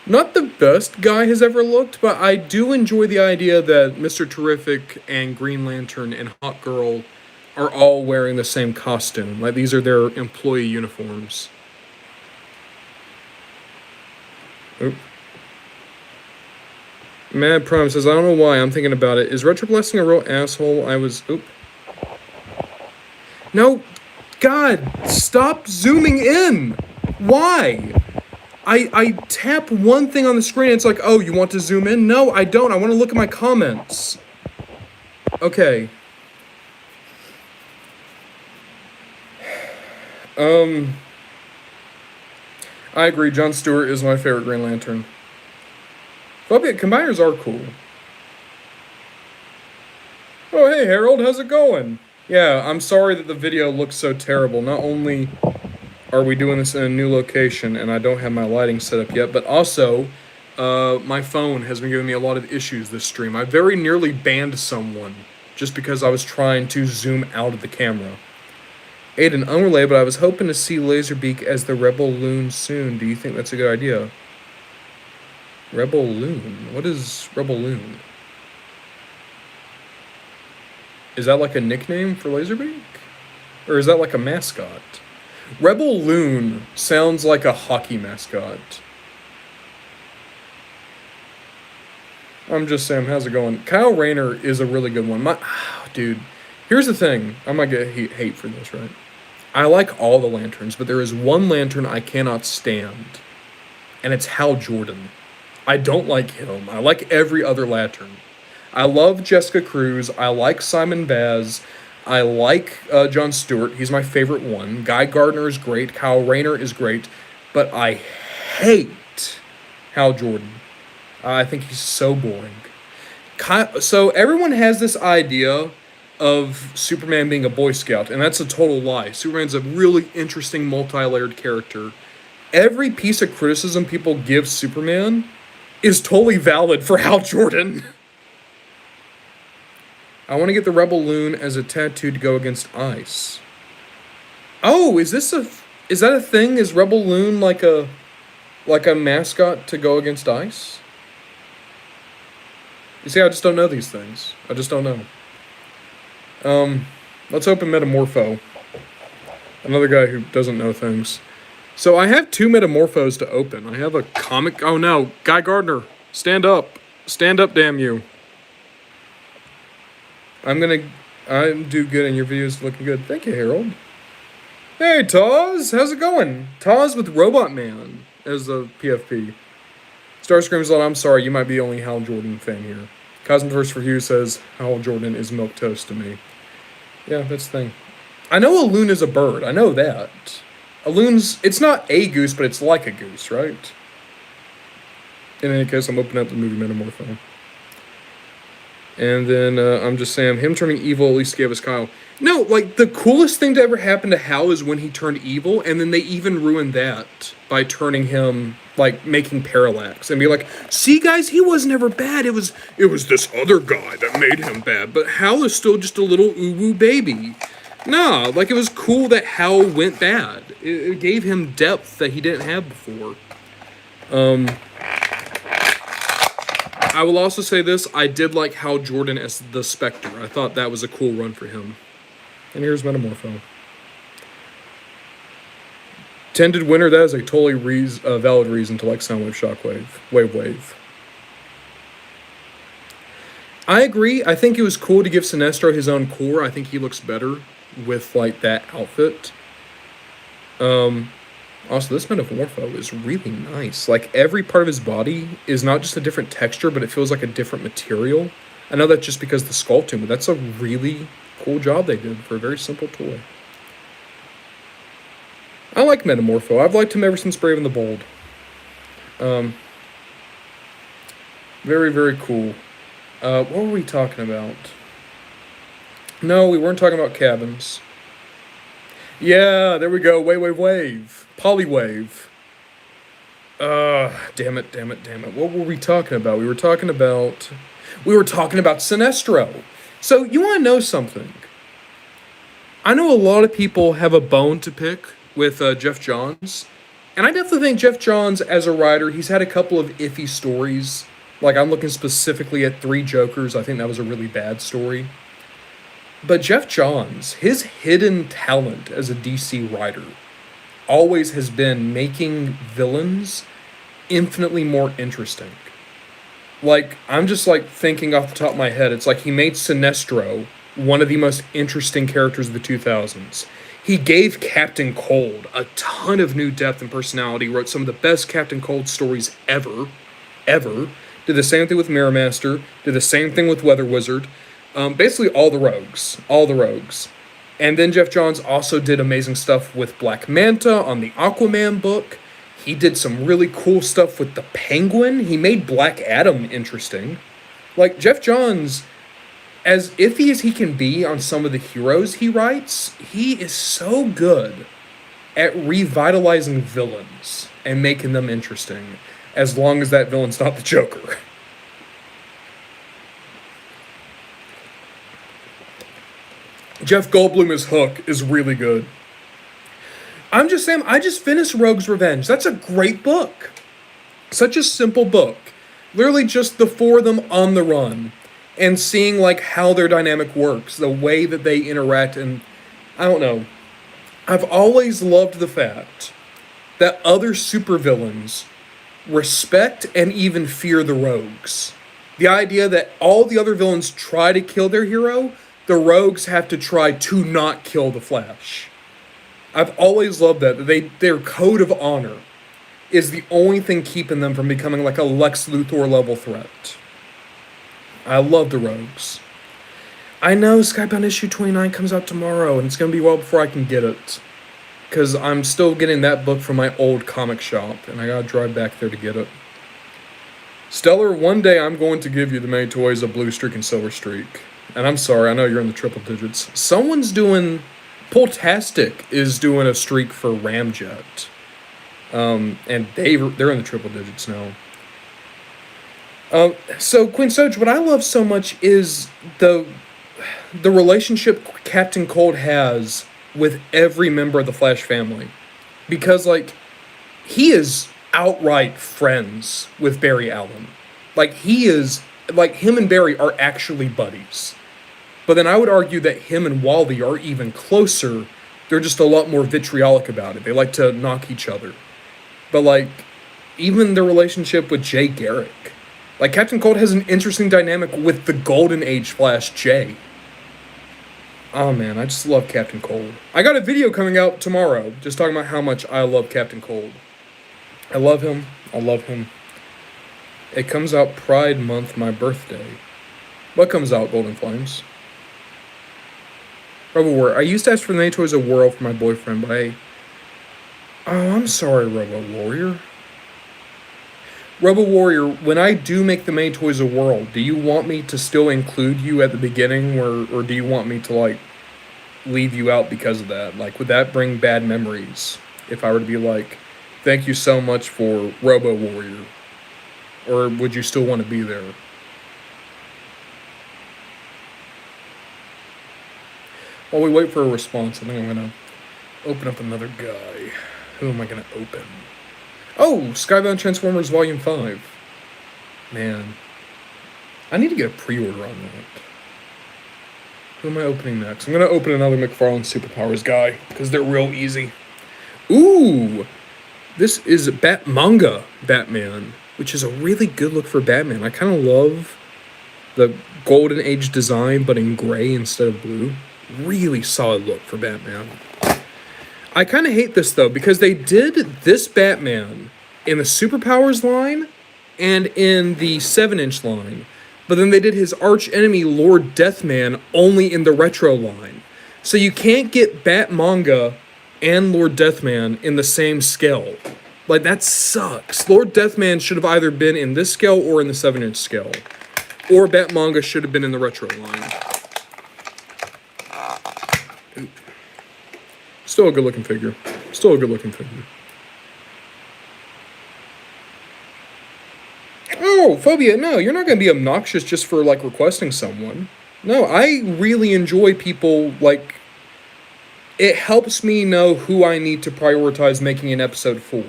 Not the best Guy has ever looked, but I do enjoy the idea that Mr. Terrific and Green Lantern and Hawkgirl are all wearing the same costume. Like, these are their employee uniforms. Oop. Mad Prime says, I don't know why, I'm thinking about it. Is Retro Blessing a real asshole? Oop. No, God, stop zooming in. Why? I tap one thing on the screen, it's like, oh, you want to zoom in? No, I don't. I want to look at my comments. Okay. I agree, Jon Stewart is my favorite Green Lantern. But combiners are cool. Oh, hey, Harold, how's it going? Yeah, I'm sorry that the video looks so terrible. Not only are we doing this in a new location and I don't have my lighting set up yet, but also, my phone has been giving me a lot of issues this stream. I very nearly banned someone just because I was trying to zoom out of the camera. Aiden, unrelated, but I was hoping to see Laserbeak as the Rebel Loon soon. Do you think that's a good idea? Rebel Loon? What is Rebel Loon? Is that like a nickname for Laserbeak? Or is that like a mascot? Rebel Loon sounds like a hockey mascot. I'm just saying, how's it going? Kyle Rayner is a really good one. Dude, here's the thing. I might get hate for this, right? I like all the Lanterns, but there is one Lantern I cannot stand. And it's Hal Jordan. I don't like him. I like every other Lantern. I love Jessica Cruz. I like Simon Baz. I like Jon Stewart. He's my favorite one. Guy Gardner is great. Kyle Rayner is great. But I hate Hal Jordan. I think he's so boring. So everyone has this idea of Superman being a Boy Scout, and that's a total lie. Superman's a really interesting, multi-layered character. Every piece of criticism people give Superman is totally valid for Hal Jordan. I want to get the Rebel Loon as a tattoo to go against ice. Oh, is that a thing? Is Rebel Loon like a mascot to go against Ice? You see, I just don't know these things. I just don't know. Let's open Metamorpho. Another guy who doesn't know things. So I have two Metamorphos to open. I have a comic. Oh no, Guy Gardner, stand up, damn you! I'm do good, and your video's looking good. Thank you, Harold. Hey, Taz, how's it going? Taz with Robot Man as the PFP. Starscream's like, I'm sorry, you might be the only Hal Jordan fan here. Cosmoverse for Hugh says Hal Jordan is milquetoast to me. Yeah, that's the thing. I know a loon is a bird. I know that. A loon's... It's not a goose, but it's like a goose, right? In any case, I'm opening up the movie Metamorpho. And then I'm just saying, him turning evil at least gave us Kyle. No, like, the coolest thing to ever happen to Hal is when he turned evil, and then they even ruined that by turning him, like, making Parallax. And be like, see, guys, he wasn't ever bad. It was this other guy that made him bad. But Hal is still just a little uwu baby. Nah, like, it was cool that Hal went bad. It gave him depth that he didn't have before. I will also say this, I did like Hal Jordan as the Spectre. I thought that was a cool run for him. And here's Metamorpho. Tended winner, that is a totally valid reason to like Soundwave Shockwave. Wave. I agree, I think it was cool to give Sinestro his own core. I think he looks better with like that outfit. Also, this Metamorpho is really nice. Like, every part of his body is not just a different texture, but it feels like a different material. I know that's just because of the sculpting, but that's a really cool job they did for a very simple toy. I like Metamorpho. I've liked him ever since Brave and the Bold. Very, very cool. What were we talking about? No, we weren't talking about cabins. Yeah, there we go. Wave. Polywave. Damn it. What were we talking about? We were talking about Sinestro. So, you want to know something? I know a lot of people have a bone to pick with Jeff Johns. And I definitely think Jeff Johns, as a writer, he's had a couple of iffy stories. Like, I'm looking specifically at Three Jokers. I think that was a really bad story. But Jeff Johns, his hidden talent as a DC writer always has been making villains infinitely more interesting. Like, I'm just like thinking off the top of my head, it's like he made Sinestro one of the most interesting characters of the 2000s. He gave Captain Cold a ton of new depth and personality, wrote some of the best Captain Cold stories ever. Did the same thing with Mirror Master, did the same thing with Weather Wizard. Basically all the rogues. And then Jeff Johns also did amazing stuff with Black Manta on the Aquaman book. He did some really cool stuff with the Penguin. He made Black Adam interesting. Like, Jeff Johns, as iffy as he can be on some of the heroes he writes, he is so good at revitalizing villains and making them interesting, as long as that villain's not the Joker. Jeff Goldblum as Hook is really good. I'm just saying, I just finished Rogue's Revenge. That's a great book. Such a simple book. Literally just the four of them on the run. And seeing, like, how their dynamic works. The way that they interact. And, I don't know. I've always loved the fact that other supervillains respect and even fear the rogues. The idea that all the other villains try to kill their hero, the rogues have to try to not kill the Flash. I've always loved that. Their code of honor is the only thing keeping them from becoming like a Lex Luthor level threat. I love the rogues. I know Skybound issue 29 comes out tomorrow, and it's going to be well before I can get it. Because I'm still getting that book from my old comic shop, and I gotta drive back there to get it. Stellar, one day I'm going to give you the many toys of Blue Streak and Silver Streak. And I'm sorry, I know you're in the triple digits. Someone's doing... Poltastic is doing a streak for Ramjet. And they're in the triple digits now. So, Queen Soj, what I love so much is the relationship Captain Cold has with every member of the Flash family. Because, like, he is outright friends with Barry Allen. Like, he is, like, him and Barry are actually buddies. But then I would argue that him and Wally are even closer. They're just a lot more vitriolic about it. They like to knock each other. But, like, even their relationship with Jay Garrick. Like, Captain Cold has an interesting dynamic with the Golden Age Flash Jay. Oh, man, I just love Captain Cold. I got a video coming out tomorrow just talking about how much I love Captain Cold. I love him. I love him. It comes out Pride Month, my birthday. What comes out, Golden Flames? Robo Warrior. I used to ask for the many toys of World for my boyfriend, but Oh, I'm sorry, Robo Warrior. Robo Warrior, when I do make the many toys of World, do you want me to still include you at the beginning, or do you want me to, like, leave you out because of that? Like, would that bring bad memories if I were to be like, thank you so much for Robo Warrior? Or would you still want to be there? While we wait for a response, I think I'm going to open up another guy. Who am I going to open? Oh, Skybound Transformers Volume 5. Man. I need to get a pre-order on that. Who am I opening next? I'm going to open another McFarlane Superpowers guy, because they're real easy. Ooh! This is Manga Batman, which is a really good look for Batman. I kind of love the Golden Age design, but in gray instead of blue. Really solid look for Batman. I kind of hate this, though, because they did this Batman in the Superpowers line and in the 7-inch line. But then they did his arch enemy, Lord Deathman, only in the retro line. So you can't get Batmanga and Lord Deathman in the same scale. Like, that sucks. Lord Deathman should have either been in this scale or in the 7-inch scale. Or Batmanga should have been in the retro line. Still a good-looking figure. Still a good-looking figure. Oh, Phobia, no, you're not going to be obnoxious just for, like, requesting someone. No, I really enjoy people, like... It helps me know who I need to prioritize making an episode for.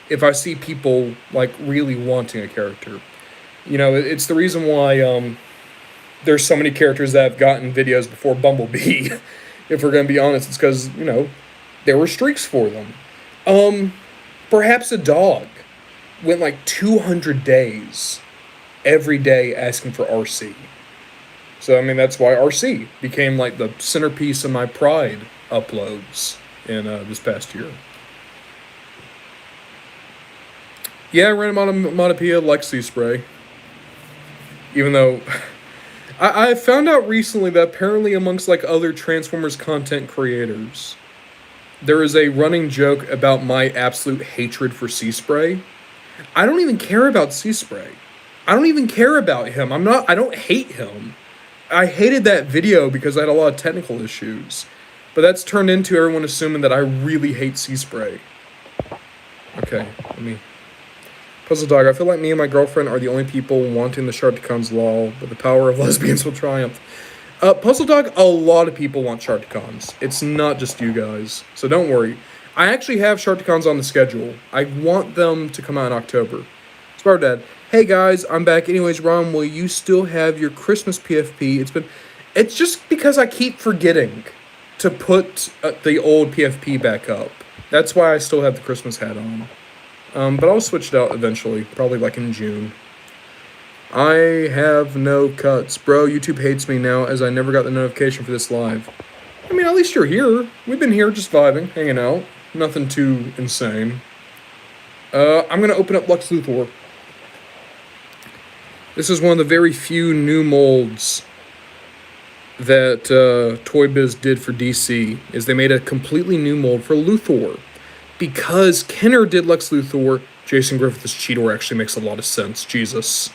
If I see people, like, really wanting a character. You know, it's the reason why, there's so many characters that have gotten videos before Bumblebee. If we're going to be honest, it's because, you know, there were streaks for them. Perhaps a dog went like 200 days every day asking for RC. So, I mean, that's why RC became like the centerpiece of my Pride uploads in this past year. Yeah, Random Onomatopoeia likes Sea Spray. Even though... I found out recently that apparently amongst like other Transformers content creators, there is a running joke about my absolute hatred for Sea Spray. I don't even care about Sea Spray. I don't even care about him. I don't hate him. I hated that video because I had a lot of technical issues. But that's turned into everyone assuming that I really hate Sea Spray. Okay, let me... Puzzle Dog, I feel like me and my girlfriend are the only people wanting the Sharkticons lol, but the power of lesbians will triumph. Puzzle Dog, a lot of people want Sharkticons. It's not just you guys, so don't worry. I actually have Sharkticons on the schedule. I want them to come out in October. Smart Dad, hey guys, I'm back. Anyways, Ron, will you still have your Christmas PFP? It's just because I keep forgetting to put the old PFP back up. That's why I still have the Christmas hat on. But I'll switch it out eventually, probably like in June. I have no cuts. Bro, YouTube hates me now as I never got the notification for this live. I mean, at least you're here. We've been here just vibing, hanging out. Nothing too insane. I'm going to open up Lex Luthor. This is one of the very few new molds that Toy Biz did for DC, is they made a completely new mold for Luthor. Because Kenner did Lex Luthor, Jason Griffith's Cheetor actually makes a lot of sense. Jesus.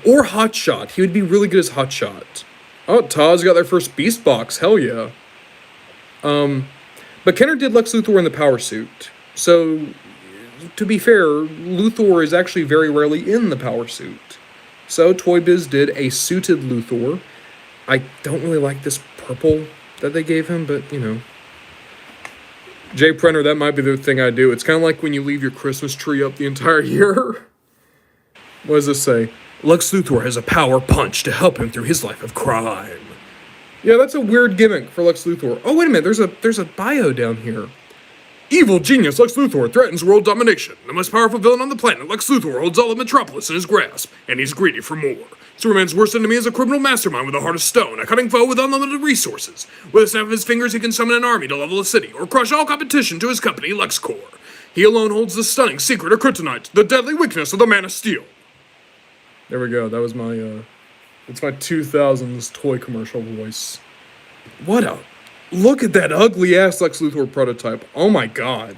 Or Hotshot. He would be really good as Hotshot. Oh, Taz got their first Beast Box. Hell yeah. But Kenner did Lex Luthor in the power suit. So, to be fair, Luthor is actually very rarely in the power suit. So, Toy Biz did a suited Luthor. I don't really like this purple that they gave him, but, you know. Jay Prenner, that might be the thing I do. It's kind of like when you leave your Christmas tree up the entire year. What does this say? Lex Luthor has a power punch to help him through his life of crime. Yeah, that's a weird gimmick for Lex Luthor. Oh, wait a minute, there's a bio down here. Evil genius Lex Luthor threatens world domination. The most powerful villain on the planet, Lex Luthor holds all of Metropolis in his grasp, and he's greedy for more. Superman's worst enemy is a criminal mastermind with a heart of stone, a cunning foe with unlimited resources. With a snap of his fingers, he can summon an army to level a city, or crush all competition to his company, LexCorp. He alone holds the stunning secret of kryptonite, the deadly weakness of the Man of Steel. There we go, that was my, it's my 2000s toy commercial voice. Look at that ugly-ass Lex Luthor prototype. Oh my god.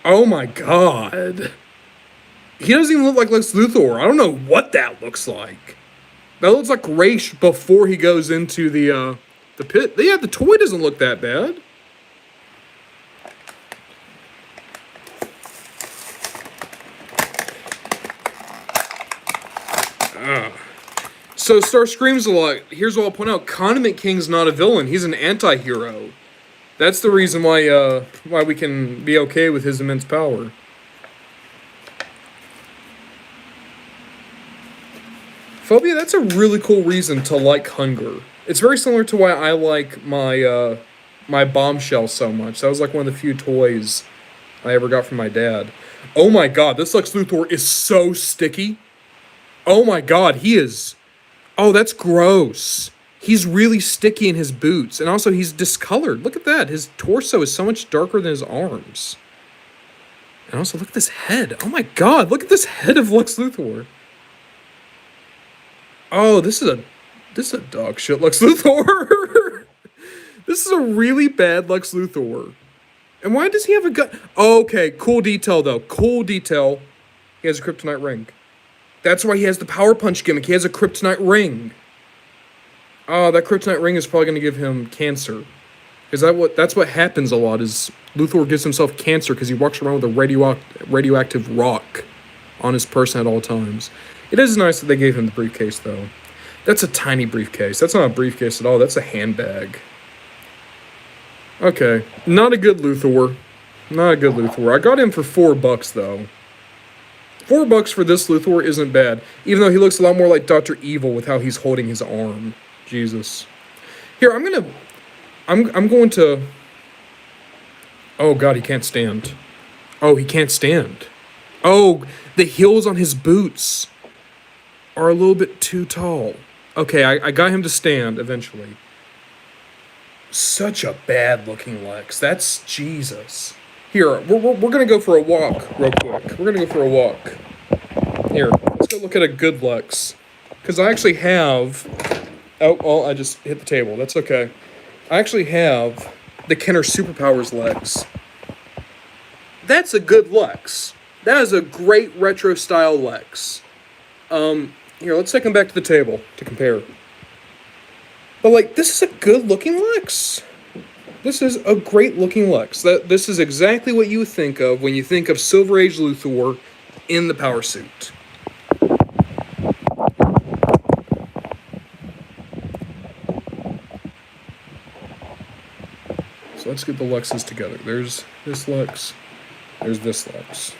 Oh my god. He doesn't even look like Lex Luthor. I don't know what that looks like. That looks like Raish before he goes into the pit. Yeah, the toy doesn't look that bad. So Starscream's a lot. Here's what I'll point out. Condiment King's not a villain. He's an anti-hero. That's the reason why we can be okay with his immense power. Phobia, that's a really cool reason to like Hunger. It's very similar to why I like my my Bombshell so much. That was like one of the few toys I ever got from my dad. Oh my god, this Lex Luthor is so sticky. Oh my god, he is... Oh, that's gross. He's really sticky in his boots. And also, he's discolored. Look at that. His torso is so much darker than his arms. And also, look at this head. Oh my god, look at this head of Lex Luthor. Oh, this is a dog shit Lex Luthor. This is a really bad Lex Luthor. And why does he have a gun? Oh, okay, cool detail, though. Cool detail. He has a kryptonite ring. That's why he has the power punch gimmick. He has a kryptonite ring. Oh, that kryptonite ring is probably going to give him cancer. That's what happens a lot, is Luthor gives himself cancer because he walks around with a radioactive rock on his person at all times. It is nice that they gave him the briefcase, though. That's a tiny briefcase. That's not a briefcase at all. That's a handbag. Okay. Not a good Luthor. Not a good Luthor. I got him for $4, though. $4 for this Luthor isn't bad, even though he looks a lot more like Dr. Evil with how he's holding his arm. Jesus. Here, I'm going to... Oh god, he can't stand. Oh, he can't stand. Oh, the heels on his boots are a little bit too tall. Okay, I got him to stand eventually. Such a bad looking Lex. That's Jesus. Here, we're gonna go for a walk real quick. We're gonna go for a walk. Here, let's go look at a good Lex. Because I actually have... Oh, well, I just hit the table. That's okay. I actually have the Kenner Superpowers Lex. That's a good Lex. That is a great retro-style Lex. Here, let's take him back to the table to compare. But, like, this is a good-looking Lex. This is a great-looking Lex. This is exactly what you think of when you think of Silver Age Luthor in the power suit. So let's get the Lexes together. There's this Lex. There's this Lex.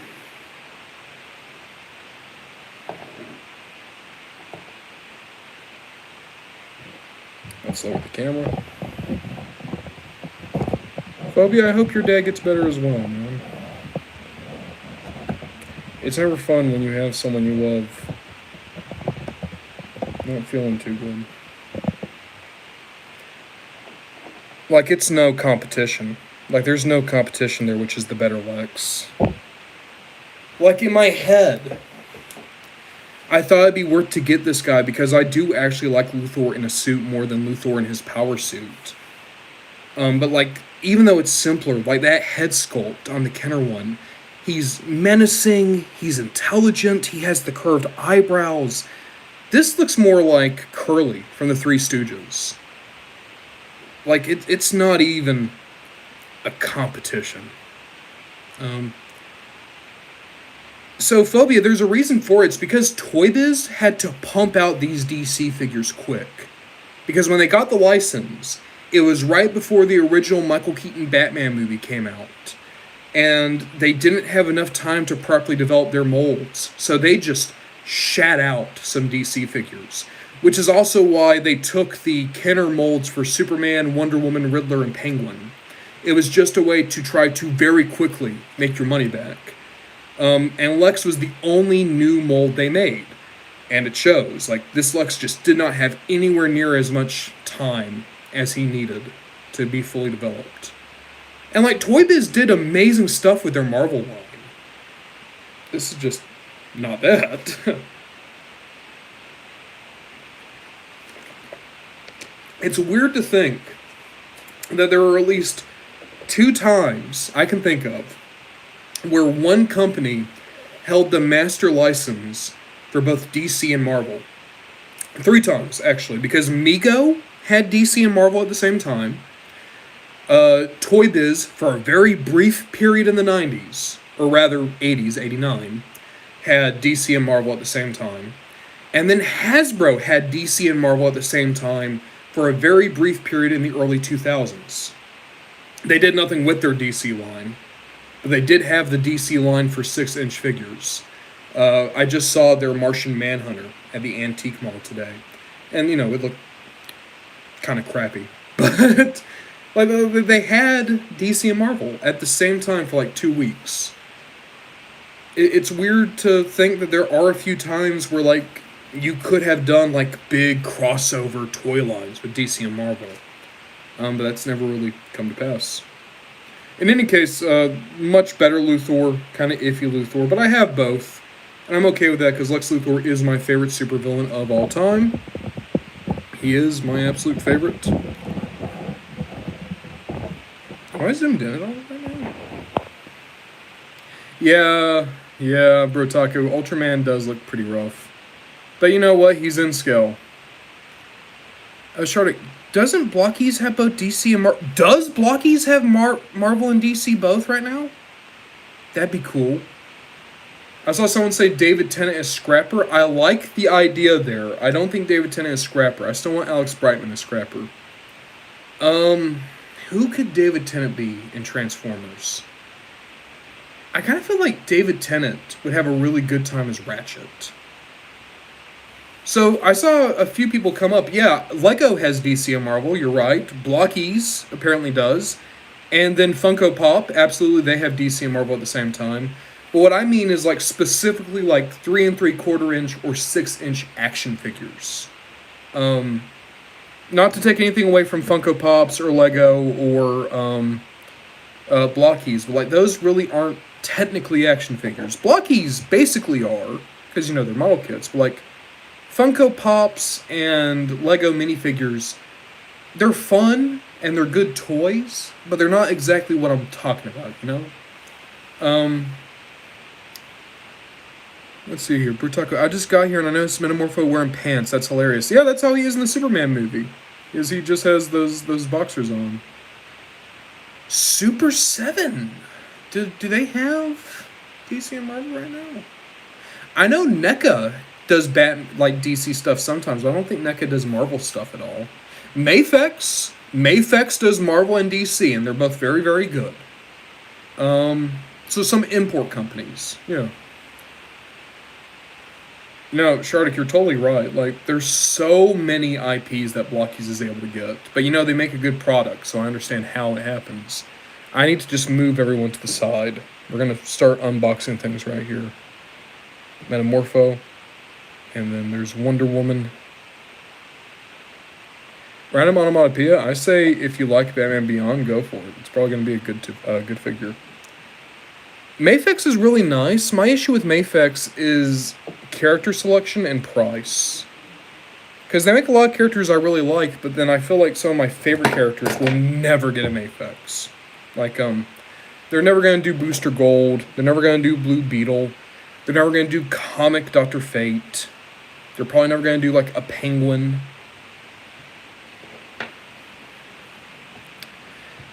Let's lower the camera. Phobia, I hope your dad gets better as well, man. It's never fun when you have someone you love not feeling too good. Like, it's no competition. Like, there's no competition there, which is the better Lex. Like, in my head, I thought it'd be worth to get this guy because I do actually like Luthor in a suit more than Luthor in his power suit. But, like, even though it's simpler, like that head sculpt on the Kenner one, he's menacing, he's intelligent, he has the curved eyebrows. This looks more like Curly from the Three Stooges. Like, it's not even a competition. So, Phobia, there's a reason for it. It's because Toy Biz had to pump out these DC figures quick. Because when they got the license, It was right before the original Michael Keaton Batman movie came out. And they didn't have enough time to properly develop their molds. So they just shat out some DC figures. Which is also why they took the Kenner molds for Superman, Wonder Woman, Riddler, and Penguin. It was just a way to try to very quickly make your money back. And Lex was the only new mold they made. And it shows. Like, this Lex just did not have anywhere near as much time as he needed to be fully developed. And, like, Toy Biz did amazing stuff with their Marvel line. This is just not that. It's weird to think that there are at least 2 times I can think of where one company held the master license for both DC and Marvel. 3 times, actually, because Mego had DC and Marvel at the same time. Toy Biz, for a very brief period in the 90s, or rather 80s, 89, had DC and Marvel at the same time. And then Hasbro had DC and Marvel at the same time for a very brief period in the early 2000s. They did nothing with their DC line, but they did have the DC line for 6-inch figures. I just saw their Martian Manhunter at the Antique Mall today. And, you know, it looked kind of crappy. But like, they had DC and Marvel at the same time for like 2 weeks. It's weird to think that there are a few times where, like, you could have done, like, big crossover toy lines with DC and Marvel. But that's never really come to pass. In any case, much better Luthor, kind of iffy Luthor, but I have both. And I'm okay with that because Lex Luthor is my favorite supervillain of all time. He is my absolute favorite. Why is him doing it all right now? Yeah, Brotaku. Ultraman does look pretty rough. But you know what? He's in scale. Doesn't Blockies have both DC and Marvel? Does Blockies have Marvel and DC both right now? That'd be cool. I saw someone say David Tennant as Scrapper. I like the idea there. I don't think David Tennant is Scrapper. I still want Alex Brightman as Scrapper. Who could David Tennant be in Transformers? I kind of feel like David Tennant would have a really good time as Ratchet. So I saw a few people come up. Yeah, Lego has DC and Marvel, you're right. Blockies apparently does. And then Funko Pop, absolutely, they have DC and Marvel at the same time. But what I mean is, like, specifically like 3 3/4 inch or 6-inch action figures. Not to take anything away from Funko Pops or Lego or Blockies, but like those really aren't technically action figures. Blockies basically are, because you know they're model kits, but like Funko Pops and Lego minifigures, they're fun and they're good toys, but they're not exactly what I'm talking about, you know? Let's see here. Brutaco. I just got here and I noticed Metamorpho wearing pants. That's hilarious. Yeah, that's how he is in the Superman movie. Is he just has those boxers on. Super 7. Do they have DC and Marvel right now? I know NECA does DC stuff sometimes, but I don't think NECA does Marvel stuff at all. Mafex does Marvel and DC, and they're both very, very good. So some import companies, yeah. No, Shardik, you're totally right. Like, there's so many IPs that Blockies is able to get. But, you know, they make a good product, so I understand how it happens. I need to just move everyone to the side. We're going to start unboxing things right here. Metamorpho. And then there's Wonder Woman. Random Onomatopoeia, I say if you like Batman Beyond, go for it. It's probably going to be a good figure. Mafex is really nice. My issue with Mafex is character selection and price. Because they make a lot of characters I really like, but then I feel like some of my favorite characters will never get a Mafex. Like, they're never going to do Booster Gold. They're never going to do Blue Beetle. They're never going to do Comic Dr. Fate. They're probably never going to do, like, a Penguin.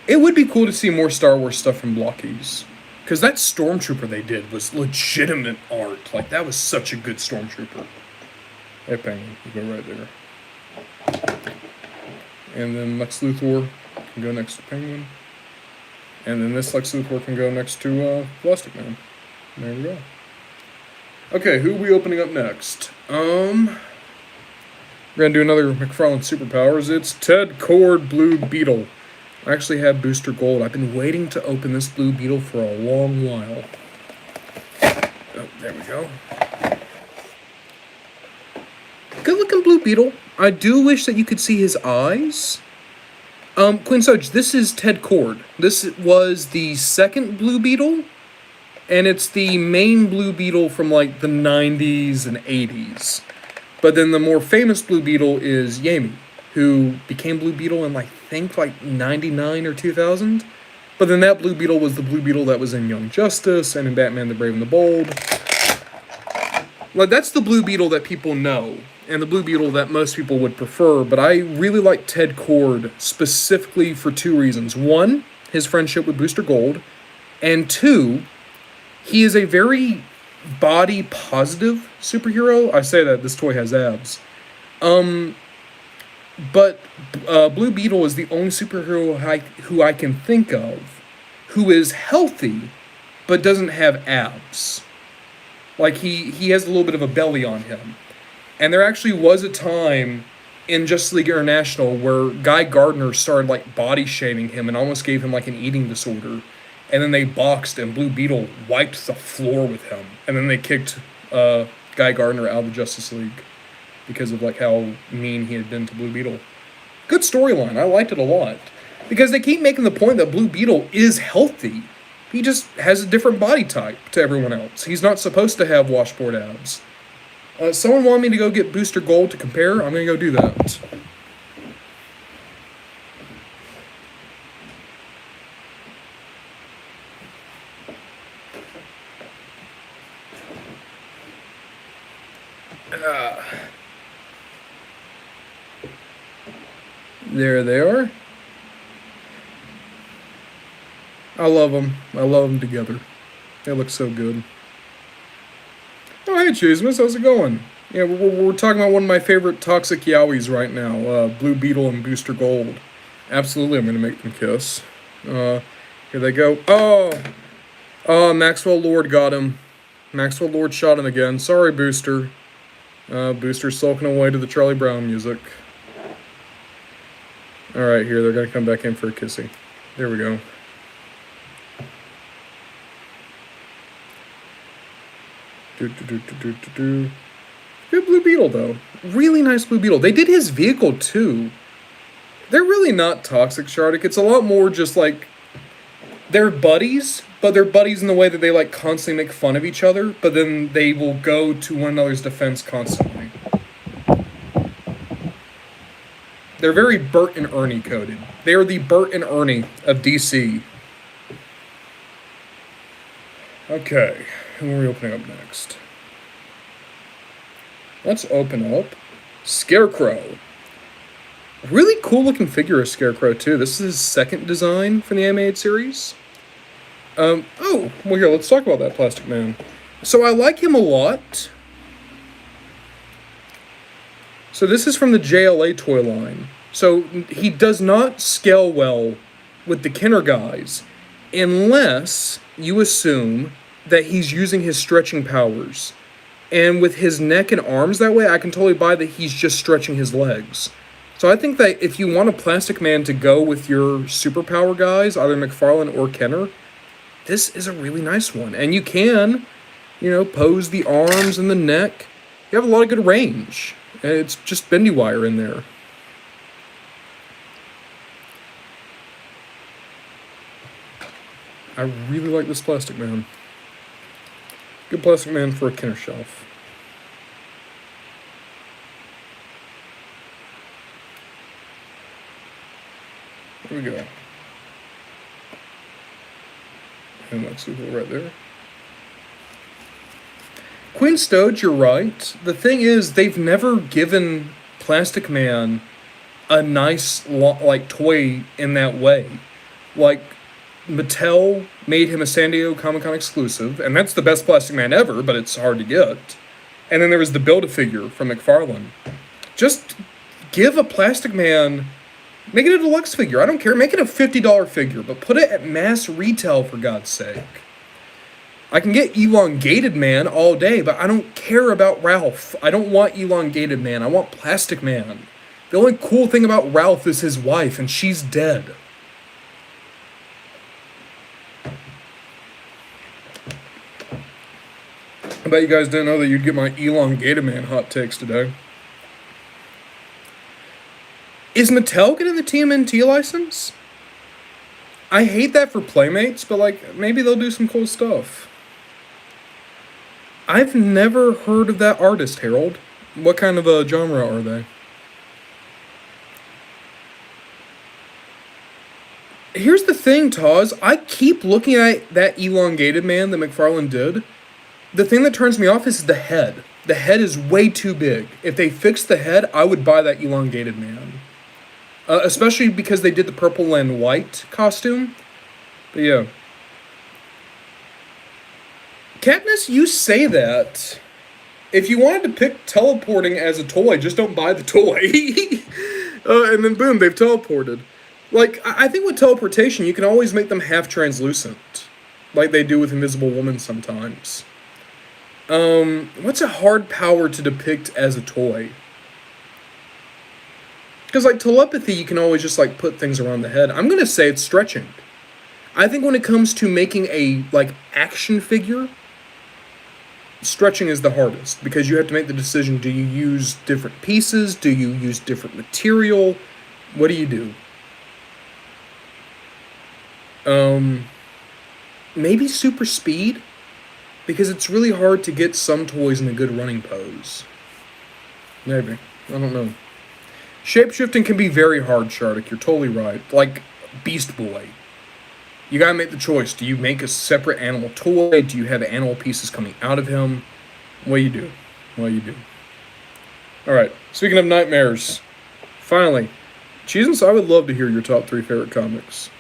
It would be cool to see more Star Wars stuff from Blockies. Because that Stormtrooper they did was legitimate art. Like, that was such a good Stormtrooper. Hey, Penguin, you go right there. And then Lex Luthor can go next to Penguin. And then this Lex Luthor can go next to Plastic Man. There we go. Okay, who are we opening up next? We're gonna do another McFarlane Superpowers. It's Ted Kord Blue Beetle. I actually have Booster Gold. I've been waiting to open this Blue Beetle for a long while. Oh, there we go. Good looking Blue Beetle. I do wish that you could see his eyes. Queen Soj, this is Ted Kord. This was the second Blue Beetle, and it's the main Blue Beetle from like the 90s and 80s. But then the more famous Blue Beetle is Yami, who became Blue Beetle in, I think, like 99 or 2000. But then that Blue Beetle was the Blue Beetle that was in Young Justice and in Batman the Brave and the Bold. Like, that's the Blue Beetle that people know, and the Blue Beetle that most people would prefer, but I really like Ted Kord specifically for two reasons. One, his friendship with Booster Gold, and two, he is a very body-positive superhero. I say that, this toy has abs. But Blue Beetle is the only superhero who I can think of who is healthy, but doesn't have abs. Like, he has a little bit of a belly on him. And there actually was a time in Justice League International where Guy Gardner started, like, body shaming him and almost gave him, like, an eating disorder. And then they boxed, and Blue Beetle wiped the floor with him. And then they kicked Guy Gardner out of the Justice League because of, like, how mean he had been to Blue Beetle. Good storyline. I liked it a lot. Because they keep making the point that Blue Beetle is healthy. He just has a different body type to everyone else. He's not supposed to have washboard abs. Someone wanted me to go get Booster Gold to compare. I'm going to go do that. There they are. I love them. I love them together. They look so good. Oh, hey, Cheesemas. How's it going? Yeah, we're talking about one of my favorite toxic Yowies right now, Blue Beetle and Booster Gold. Absolutely, I'm going to make them kiss. Here they go. Oh, Maxwell Lord got him. Maxwell Lord shot him again. Sorry, Booster. Booster's sulking away to the Charlie Brown music. Alright, here, they're going to come back in for a kissy. There we go. Good Blue Beetle, though. Really nice Blue Beetle. They did his vehicle, too. They're really not toxic, Shardik. It's a lot more just, like, they're buddies, but they're buddies in the way that they, like, constantly make fun of each other, but then they will go to one another's defense constantly. They're very Bert and Ernie coded. They are the Bert and Ernie of DC. Okay, who are we opening up next? Let's open up Scarecrow. Really cool looking figure of Scarecrow, too. This is his second design for the animated series. Well, here, let's talk about that Plastic Man. So I like him a lot. So this is from the JLA toy line. So he does not scale well with the Kenner guys unless you assume that he's using his stretching powers. And with his neck and arms that way, I can totally buy that he's just stretching his legs. So I think that if you want a Plastic Man to go with your superpower guys, either McFarlane or Kenner, this is a really nice one. And you can, pose the arms and the neck. You have a lot of good range. And it's just bendy wire in there. I really like this Plastic Man. Good Plastic Man for a Kenner shelf. Here we go. And let's see right there. Queen Stoj, you're right. The thing is, they've never given Plastic Man a nice, toy in that way. Like, Mattel made him a San Diego Comic-Con exclusive, and that's the best Plastic Man ever, but it's hard to get. And then there was the Build-A-Figure from McFarlane. Just give a Plastic Man Make it a deluxe figure. I don't care. Make it a $50 figure, but put it at mass retail, for God's sake. I can get Elongated Man all day, but I don't care about Ralph. I don't want Elongated Man. I want Plastic Man. The only cool thing about Ralph is his wife, and she's dead. I bet you guys didn't know that you'd get my Elongated Man hot takes today. Is Mattel getting the TMNT license? I hate that for Playmates, but like maybe they'll do some cool stuff. I've never heard of that artist, Harold. What kind of a genre are they? Here's the thing, Taz. I keep looking at that Elongated Man that McFarlane did. The thing that turns me off is the head. The head is way too big. If they fixed the head, I would buy that Elongated Man. Especially because they did the purple and white costume. But yeah. Katniss, you say that. If you wanted to pick teleporting as a toy, just don't buy the toy. And then boom, they've teleported. Like, I think with teleportation, you can always make them half translucent. Like they do with Invisible Woman sometimes. What's a hard power to depict as a toy? Because, like, telepathy, you can always just, like, put things around the head. I'm going to say it's stretching. I think when it comes to making a, like, action figure, stretching is the hardest. Because you have to make the decision, do you use different pieces? Do you use different material? What do you do? Maybe super speed? Because it's really hard to get some toys in a good running pose. Maybe. I don't know. Shapeshifting can be very hard, Shardik. You're totally right. Like Beast Boy. You gotta make the choice. Do you make a separate animal toy? Do you have animal pieces coming out of him? What do you do? What do you do? Alright, speaking of nightmares. Finally. Jesus, I would love to hear your top 3 favorite comics.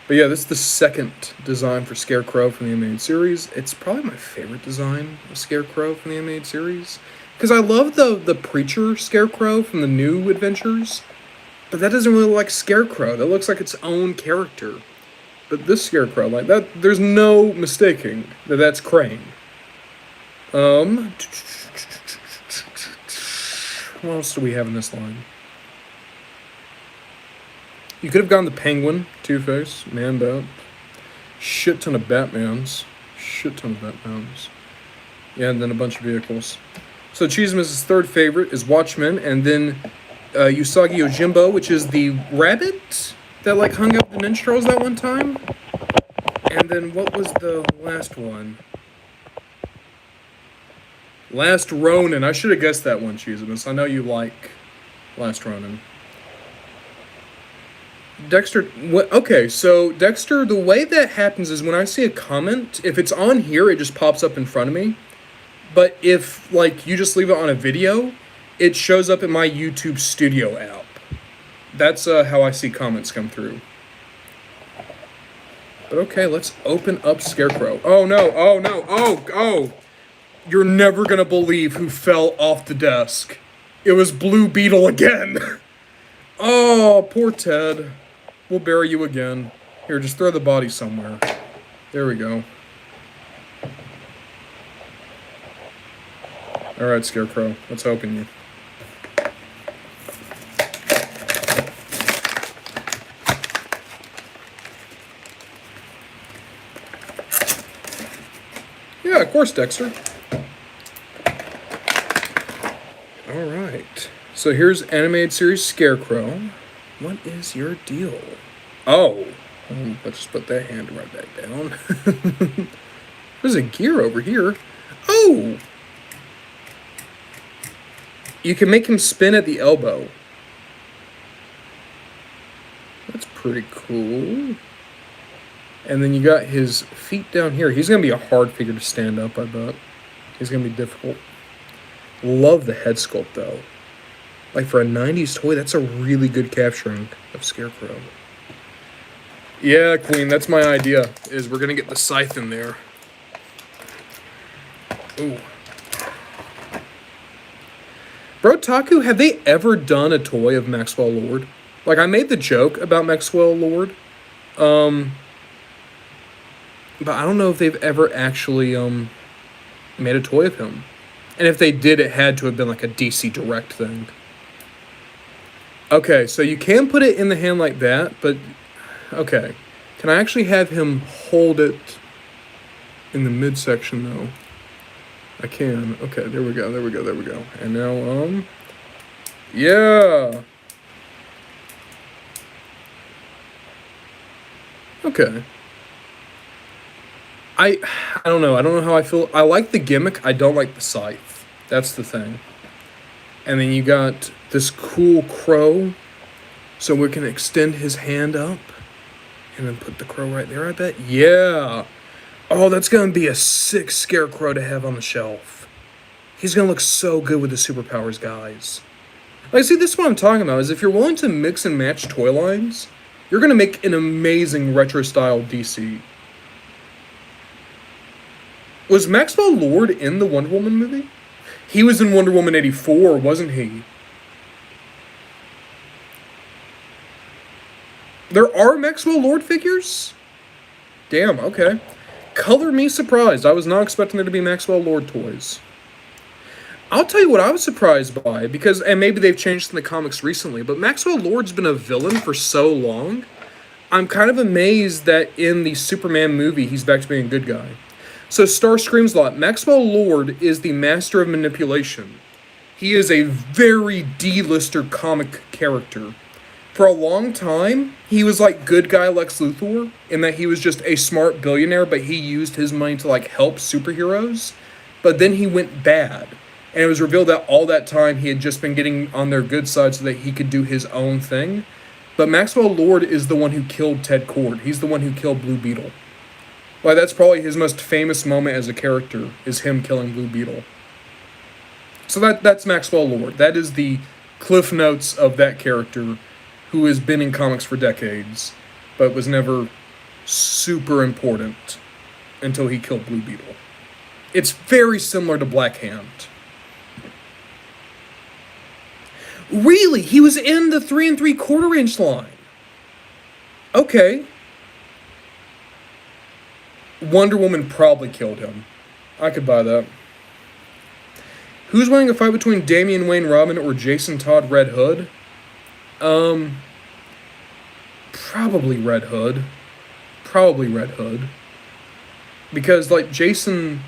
But yeah, this is the second design for Scarecrow from the animated series. It's probably my favorite design of Scarecrow from the animated series. Because I love the Preacher Scarecrow from the New Adventures. But that doesn't really look like Scarecrow. That looks like its own character. But this Scarecrow, like that, there's no mistaking that that's Crane. What else do we have in this line? You could have gone the Penguin, Two-Face, Man-Bat. Shit ton of Batmans. Yeah, and then a bunch of vehicles. So Cheeseman's third favorite is Watchmen, and then Usagi Yojimbo, which is the rabbit that like hung up the Ninja Turtles that one time. And then what was the last one? Last Ronin. I should have guessed that one, Cheeseman. I know you like Last Ronin. Dexter, okay, so Dexter, the way that happens is when I see a comment, if it's on here, it just pops up in front of me. But if, like, you just leave it on a video, it shows up in my YouTube Studio app. That's how I see comments come through. But okay, let's open up Scarecrow. Oh no, oh! You're never gonna believe who fell off the desk. It was Blue Beetle again. Oh, poor Ted. We'll bury you again. Here, just throw the body somewhere. There we go. Alright, Scarecrow. Let's open you. Yeah, of course, Dexter. Alright. So here's animated series Scarecrow. What is your deal? Oh. Let's just put that hand right back down. There's a gear over here. Oh! You can make him spin at the elbow. That's pretty cool. And then you got his feet down here. He's going to be a hard figure to stand up, I bet. He's going to be difficult. Love the head sculpt, though. Like, for a 90s toy, that's a really good capturing of Scarecrow. Yeah, Queen, that's my idea, is we're going to get the scythe in there. Ooh. Bro, Taku, have they ever done a toy of Maxwell Lord? Like, I made the joke about Maxwell Lord, um, but I don't know if they've ever actually made a toy of him. And if they did, it had to have been like a DC Direct thing. Okay, so you can put it in the hand like that, but okay. Can I actually have him hold it in the midsection though? I can. Okay, there we go. There we go. There we go. And now yeah. Okay. I don't know. I don't know how I feel. I like the gimmick. I don't like the scythe. That's the thing. And then you got this cool crow, so we can extend his hand up, and then put the crow right there. I bet. Yeah. Oh, that's gonna be a sick scarecrow to have on the shelf. He's gonna look so good with the superpowers, guys. Like, see, this is what I'm talking about. Is if you're willing to mix and match toy lines, you're gonna make an amazing retro style DC. Was Maxwell Lord in the Wonder Woman movie? He was in Wonder Woman 84, wasn't he? There are Maxwell Lord figures? Damn, okay. Color me surprised. I was not expecting there to be Maxwell Lord toys. I'll tell you what I was surprised by, because, and maybe they've changed in the comics recently, but Maxwell Lord's been a villain for so long. I'm kind of amazed that in the Superman movie, he's back to being a good guy. So Starscream's lot. Maxwell Lord is the master of manipulation. He is a very D-lister comic character. For a long time, he was like good guy Lex Luthor, in that he was just a smart billionaire, but he used his money to like help superheroes. But then he went bad. And it was revealed that all that time he had just been getting on their good side so that he could do his own thing. But Maxwell Lord is the one who killed Ted Kord. He's the one who killed Blue Beetle. Like, that's probably his most famous moment as a character, is him killing Blue Beetle. So that's Maxwell Lord. That is the Cliff Notes of that character, who has been in comics for decades, but was never super important until he killed Blue Beetle. It's very similar to Black Hand. Really? He was in the 3 3/4 inch line. Okay. Wonder Woman probably killed him. I could buy that. Who's winning a fight between Damian Wayne Robin or Jason Todd Red Hood? Probably Red Hood. Probably Red Hood. Because, like, Jason,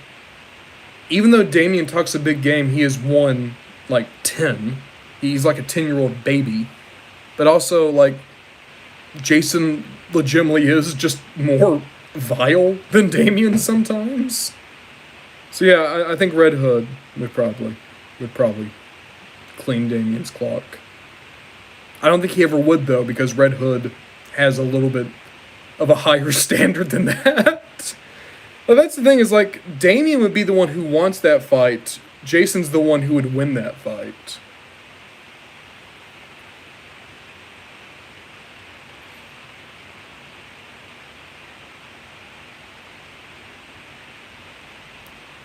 even though Damian talks a big game, he has won, like, 10. He's like a 10-year-old baby. But also, like, Jason legitimately is just more vile than Damian sometimes. So yeah, I think Red Hood would probably clean Damian's clock. I don't think he ever would, though, because Red Hood has a little bit of a higher standard than that. But that's the thing, is like, Damian would be the one who wants that fight. Jason's the one who would win that fight.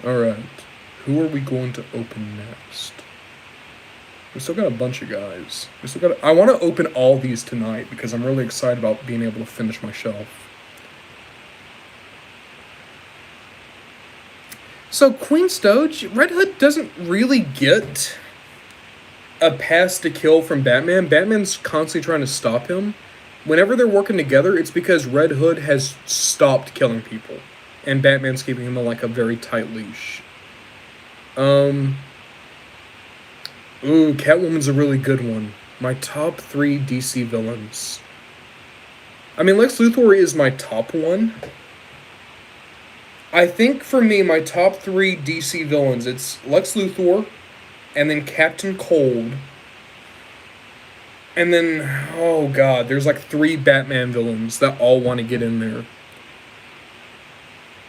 Alright, who are we going to open next? We still got a bunch of guys. I want to open all these tonight because I'm really excited about being able to finish my shelf. So Queen's Doge, Red Hood doesn't really get a pass to kill from Batman. Batman's constantly trying to stop him. Whenever they're working together, it's because Red Hood has stopped killing people. And Batman's keeping him on, like, a very tight leash. Ooh, Catwoman's a really good one. My top 3 DC villains. I mean, Lex Luthor is my top one. I think, for me, my top 3 DC villains, it's Lex Luthor, and then Captain Cold, and then, oh god, there's like 3 Batman villains that all want to get in there.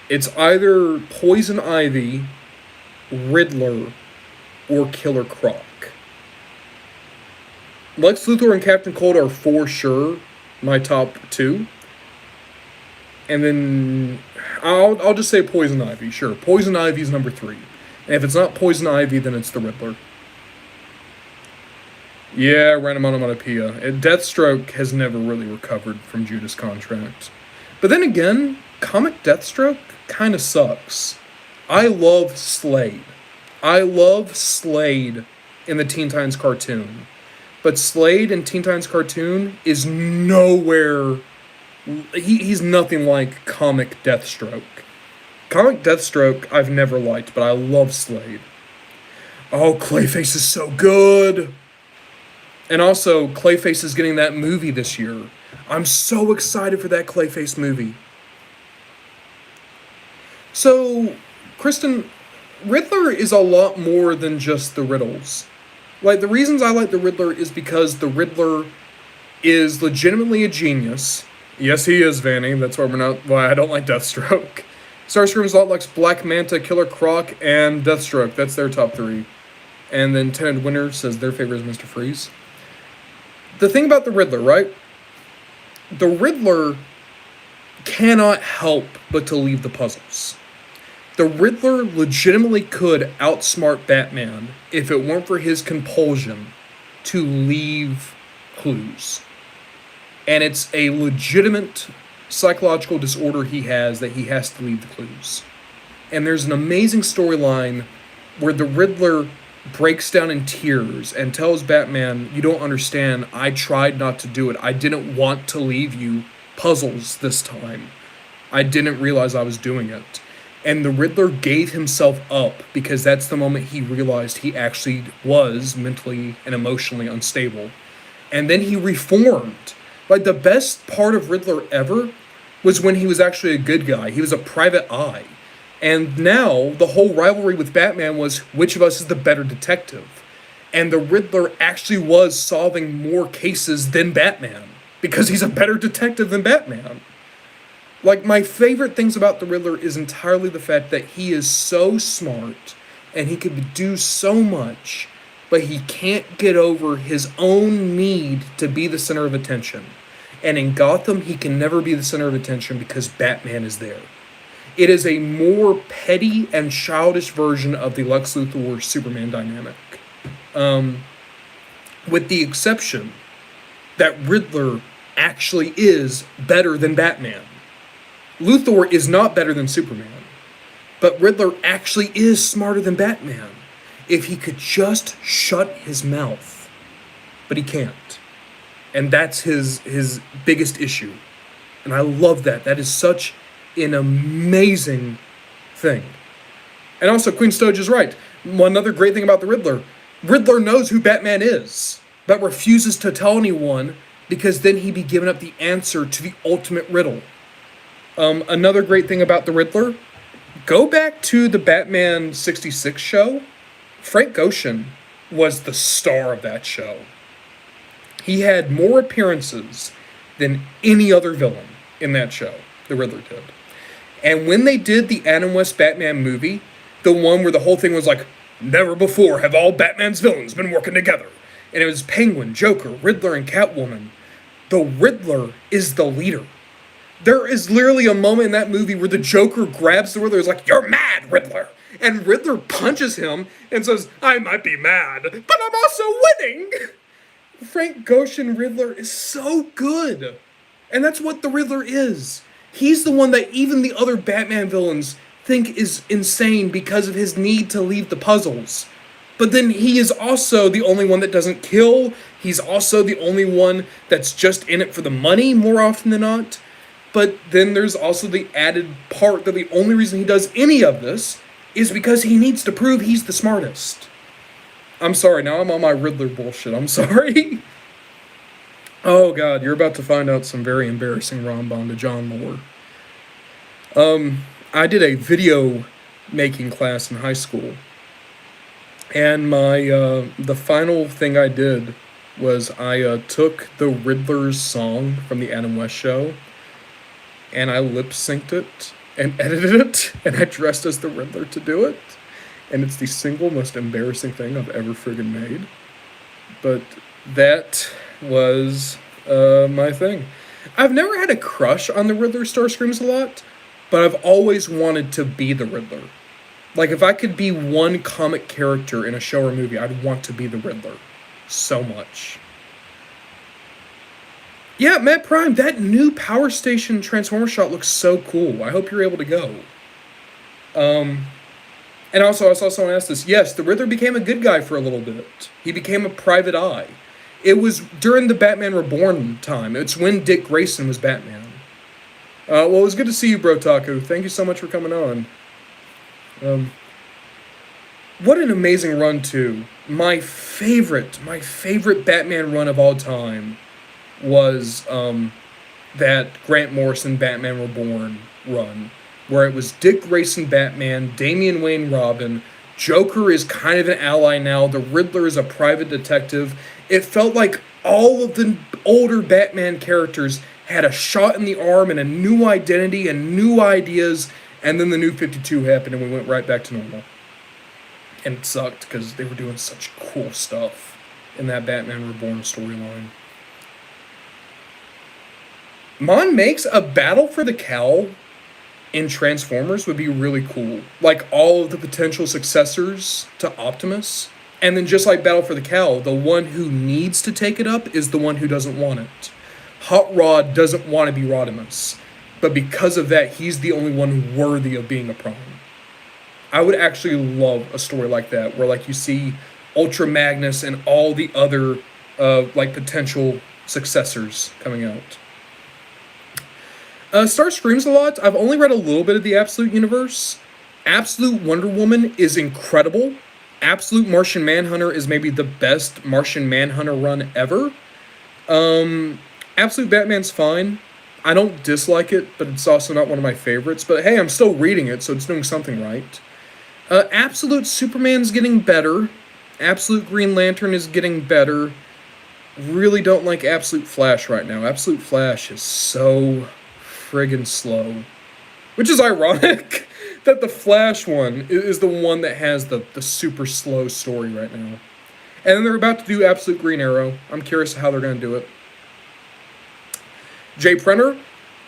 It's either Poison Ivy, Riddler, or Killer Croc. Lex Luthor and Captain Cold are for sure my top 2. And then I'll just say Poison Ivy, sure. Poison Ivy's number 3. And if it's not Poison Ivy, then it's the Riddler. Yeah, random onomatopoeia. Deathstroke has never really recovered from Judas' contract. But then again, comic Deathstroke kind of sucks. I love Slade. I love Slade in the Teen Titans cartoon. But Slade in Teen Titans cartoon is nowhere. He's nothing like comic Deathstroke. Comic Deathstroke I've never liked, but I love Slade. Oh, Clayface is so good! And also, Clayface is getting that movie this year. I'm so excited for that Clayface movie. So, Kristen, Riddler is a lot more than just the riddles. Like, the reasons I like the Riddler is because the Riddler is legitimately a genius. Yes, he is, Vanny. That's why I don't like Deathstroke. Starscream's lot likes Black Manta, Killer Croc, and Deathstroke. That's their top three. And then Tenant Winter says their favorite is Mr. Freeze. The thing about the Riddler, right? The Riddler cannot help but to leave the puzzles. The Riddler legitimately could outsmart Batman if it weren't for his compulsion to leave clues. And it's a legitimate psychological disorder he has that he has to leave the clues. And there's an amazing storyline where the Riddler breaks down in tears and tells Batman, "You don't understand, I tried not to do it. I didn't want to leave you puzzles this time. I didn't realize I was doing it." And the Riddler gave himself up because that's the moment he realized he actually was mentally and emotionally unstable. And then he reformed. Like, the best part of Riddler ever was when he was actually a good guy. He was a private eye. And now, the whole rivalry with Batman was which of us is the better detective. And the Riddler actually was solving more cases than Batman, because he's a better detective than Batman. Like, my favorite things about the Riddler is entirely the fact that he is so smart, and he could do so much, but he can't get over his own need to be the center of attention. And in Gotham, he can never be the center of attention because Batman is there. It is a more petty and childish version of the Lex Luthor Superman dynamic. With the exception that Riddler actually is better than Batman. Luthor is not better than Superman, but Riddler actually is smarter than Batman if he could just shut his mouth. But he can't. And that's his biggest issue. And I love that. That is such an amazing thing. And also, Queen Stoge is right. One other great thing about the Riddler, Riddler knows who Batman is, but refuses to tell anyone because then he'd be giving up the answer to the ultimate riddle. Another great thing about the Riddler, go back to the Batman 66 show. Frank Gorshin was the star of that show. He had more appearances than any other villain in that show, the Riddler did. And when they did the Adam West Batman movie, the one where the whole thing was like, never before have all Batman's villains been working together. And it was Penguin, Joker, Riddler, and Catwoman. The Riddler is the leader. There is literally a moment in that movie where the Joker grabs the Riddler and is like, "You're mad, Riddler!" And Riddler punches him and says, "I might be mad, but I'm also winning!" Frank Gorshin Riddler is so good. And that's what the Riddler is. He's the one that even the other Batman villains think is insane because of his need to leave the puzzles. But then he is also the only one that doesn't kill. He's also the only one that's just in it for the money more often than not. But then there's also the added part that the only reason he does any of this is because he needs to prove he's the smartest. I'm sorry, now I'm on my Riddler bullshit. I'm sorry. Oh god, you're about to find out some very embarrassing RonBonDujon lore. I did a video making class in high school. And the final thing I did was I took the Riddler's song from the Adam West show, and I lip-synced it, and edited it, and I dressed as the Riddler to do it. And it's the single most embarrassing thing I've ever friggin' made. But that was my thing. I've never had a crush on the Riddler Starscreams a lot, but I've always wanted to be the Riddler. Like, if I could be one comic character in a show or movie, I'd want to be the Riddler. so much. Yeah, Matt Prime, that new Power Station Transformer shot looks so cool. I hope you're able to go. Um, and also, I saw someone ask this. Yes, the Riddler became a good guy for a little bit. He became a private eye. It was during the Batman Reborn time. It's when Dick Grayson was Batman. Well, it was good to see you, Bro Taku. Thank you so much for coming on. Um, what an amazing run, too. My favorite Batman run of all time was that Grant Morrison Batman Reborn run, where it was Dick Grayson Batman, Damian Wayne Robin, Joker is kind of an ally now, the Riddler is a private detective. It felt like all of the older Batman characters had a shot in the arm and a new identity and new ideas, and then the new 52 happened and we went right back to normal. And it sucked because they were doing such cool stuff in that Batman Reborn storyline. Mon makes a battle for the cowl in Transformers would be really cool. Like all of the potential successors to Optimus. And then just like Battle for the Cowl, the one who needs to take it up is the one who doesn't want it. Hot Rod doesn't want to be Rodimus. But because of that, he's the only one worthy of being a Prime. I would actually love a story like that, where like you see Ultra Magnus and all the other like potential successors coming out. Star screams a lot. I've only read a little bit of the Absolute Universe. Absolute Wonder Woman is incredible. Absolute Martian Manhunter is maybe the best Martian Manhunter run ever. Absolute Batman's fine. I don't dislike it, but it's also not one of my favorites. But hey, I'm still reading it, so it's doing something right. Absolute Superman's getting better. Absolute Green Lantern is getting better. Really don't like Absolute Flash right now. Absolute Flash is so friggin' slow. Which is ironic that the Flash one is the one that has the super slow story right now. And then they're about to do Absolute Green Arrow. I'm curious how they're going to do it. Jay Prenner,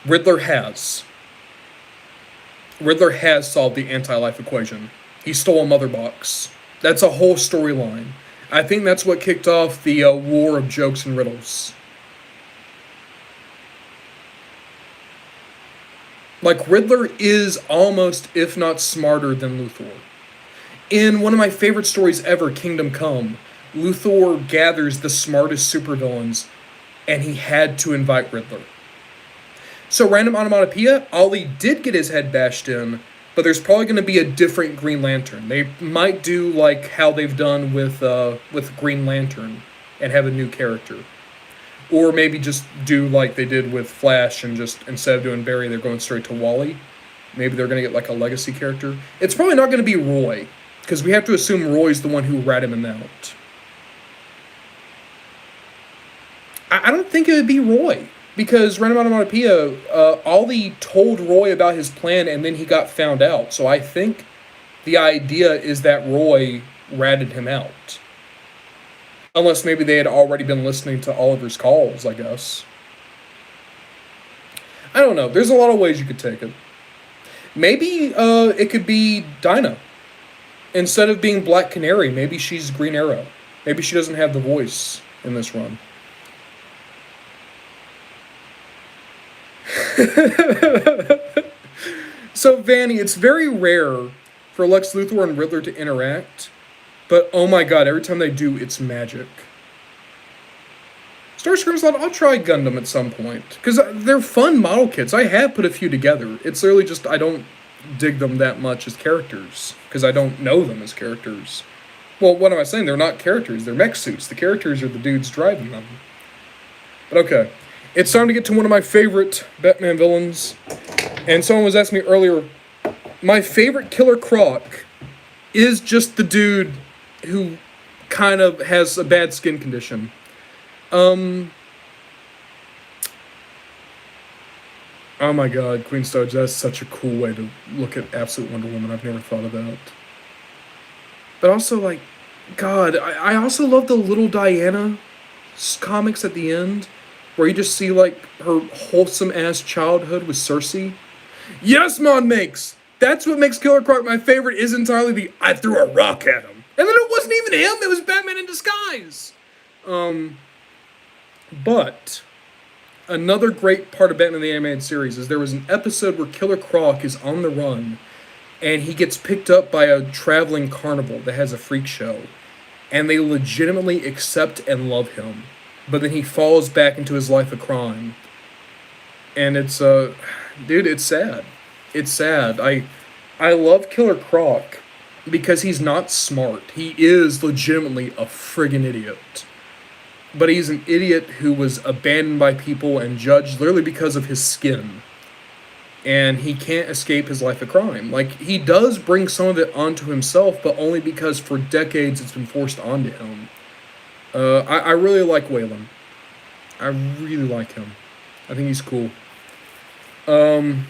Riddler has solved the anti-life equation. He stole a mother box. That's a whole storyline. I think that's what kicked off the war of jokes and riddles. Like, Riddler is almost, if not smarter than Luthor. In one of my favorite stories ever, Kingdom Come, Luthor gathers the smartest supervillains, and he had to invite Riddler. So, random onomatopoeia, Ollie did get his head bashed in, but there's probably going to be a different Green Lantern. They might do like how they've done with Green Lantern and have a new character. Or maybe just do like they did with Flash and just, instead of doing Barry, they're going straight to Wally. Maybe they're going to get like a legacy character. It's probably not going to be Roy, because we have to assume Roy's the one who ratted him out. I don't think it would be Roy, because random onomatopoeia, Ollie told Roy about his plan and then he got found out. So I think the idea is that Roy ratted him out. Unless maybe they had already been listening to Oliver's calls, I guess. I don't know. There's a lot of ways you could take it. Maybe it could be Dinah. Instead of being Black Canary, maybe she's Green Arrow. Maybe she doesn't have the voice in this run. So, Vanny, it's very rare for Lex Luthor and Riddler to interact. But, oh my god, every time they do, it's magic. Starscream's a lot. I'll try Gundam at some point. Because they're fun model kits. I have put a few together. It's literally just I don't dig them that much as characters. Because I don't know them as characters. Well, what am I saying? They're not characters. They're mech suits. The characters are the dudes driving them. But okay. It's time to get to one of my favorite Batman villains. And someone was asking me earlier, my favorite Killer Croc is just the dude who kind of has a bad skin condition. Oh my god, Queen Stodge, that's such a cool way to look at Absolute Wonder Woman. I've never thought of that. But also, like, god, I also love the Little Diana comics at the end, where you just see, like, her wholesome-ass childhood with Cersei. Yes, Mon makes! That's what makes Killer Croc my favorite, is entirely the I threw a rock at him. And then it wasn't even him, it was Batman in disguise. But another great part of Batman the Animated Series is there was an episode where Killer Croc is on the run and he gets picked up by a traveling carnival that has a freak show. And they legitimately accept and love him. But then he falls back into his life of crime. And it's, dude, it's sad. It's sad. I love Killer Croc because he's not smart. He is legitimately a friggin' idiot. But he's an idiot who was abandoned by people and judged literally because of his skin. And he can't escape his life of crime. Like, he does bring some of it onto himself, but only because for decades it's been forced onto him. I really like Waylon. I really like him. I think he's cool. I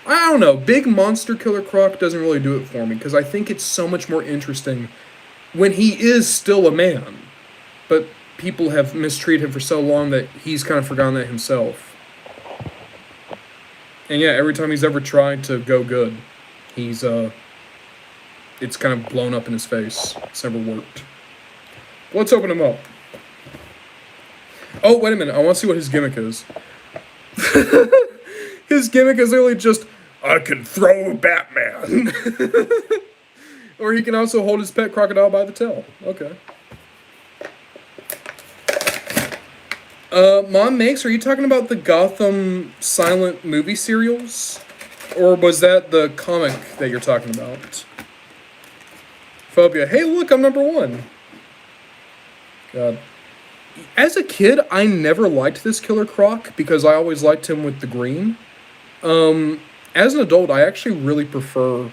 don't know. Big monster Killer Croc doesn't really do it for me, because I think it's so much more interesting when he is still a man. But people have mistreated him for so long that he's kind of forgotten that himself. And yeah, every time he's ever tried to go good, he's, it's kind of blown up in his face. It's never worked. Let's open him up. Oh, wait a minute. I want to see what his gimmick is. His gimmick is literally just, I can throw Batman. Or he can also hold his pet crocodile by the tail. Okay. Mom Makes, are you talking about the Gotham silent movie serials? Or was that the comic that you're talking about? Phobia. Hey, look, I'm number 1. God. As a kid, I never liked this Killer Croc because I always liked him with the green. As an adult, I actually really prefer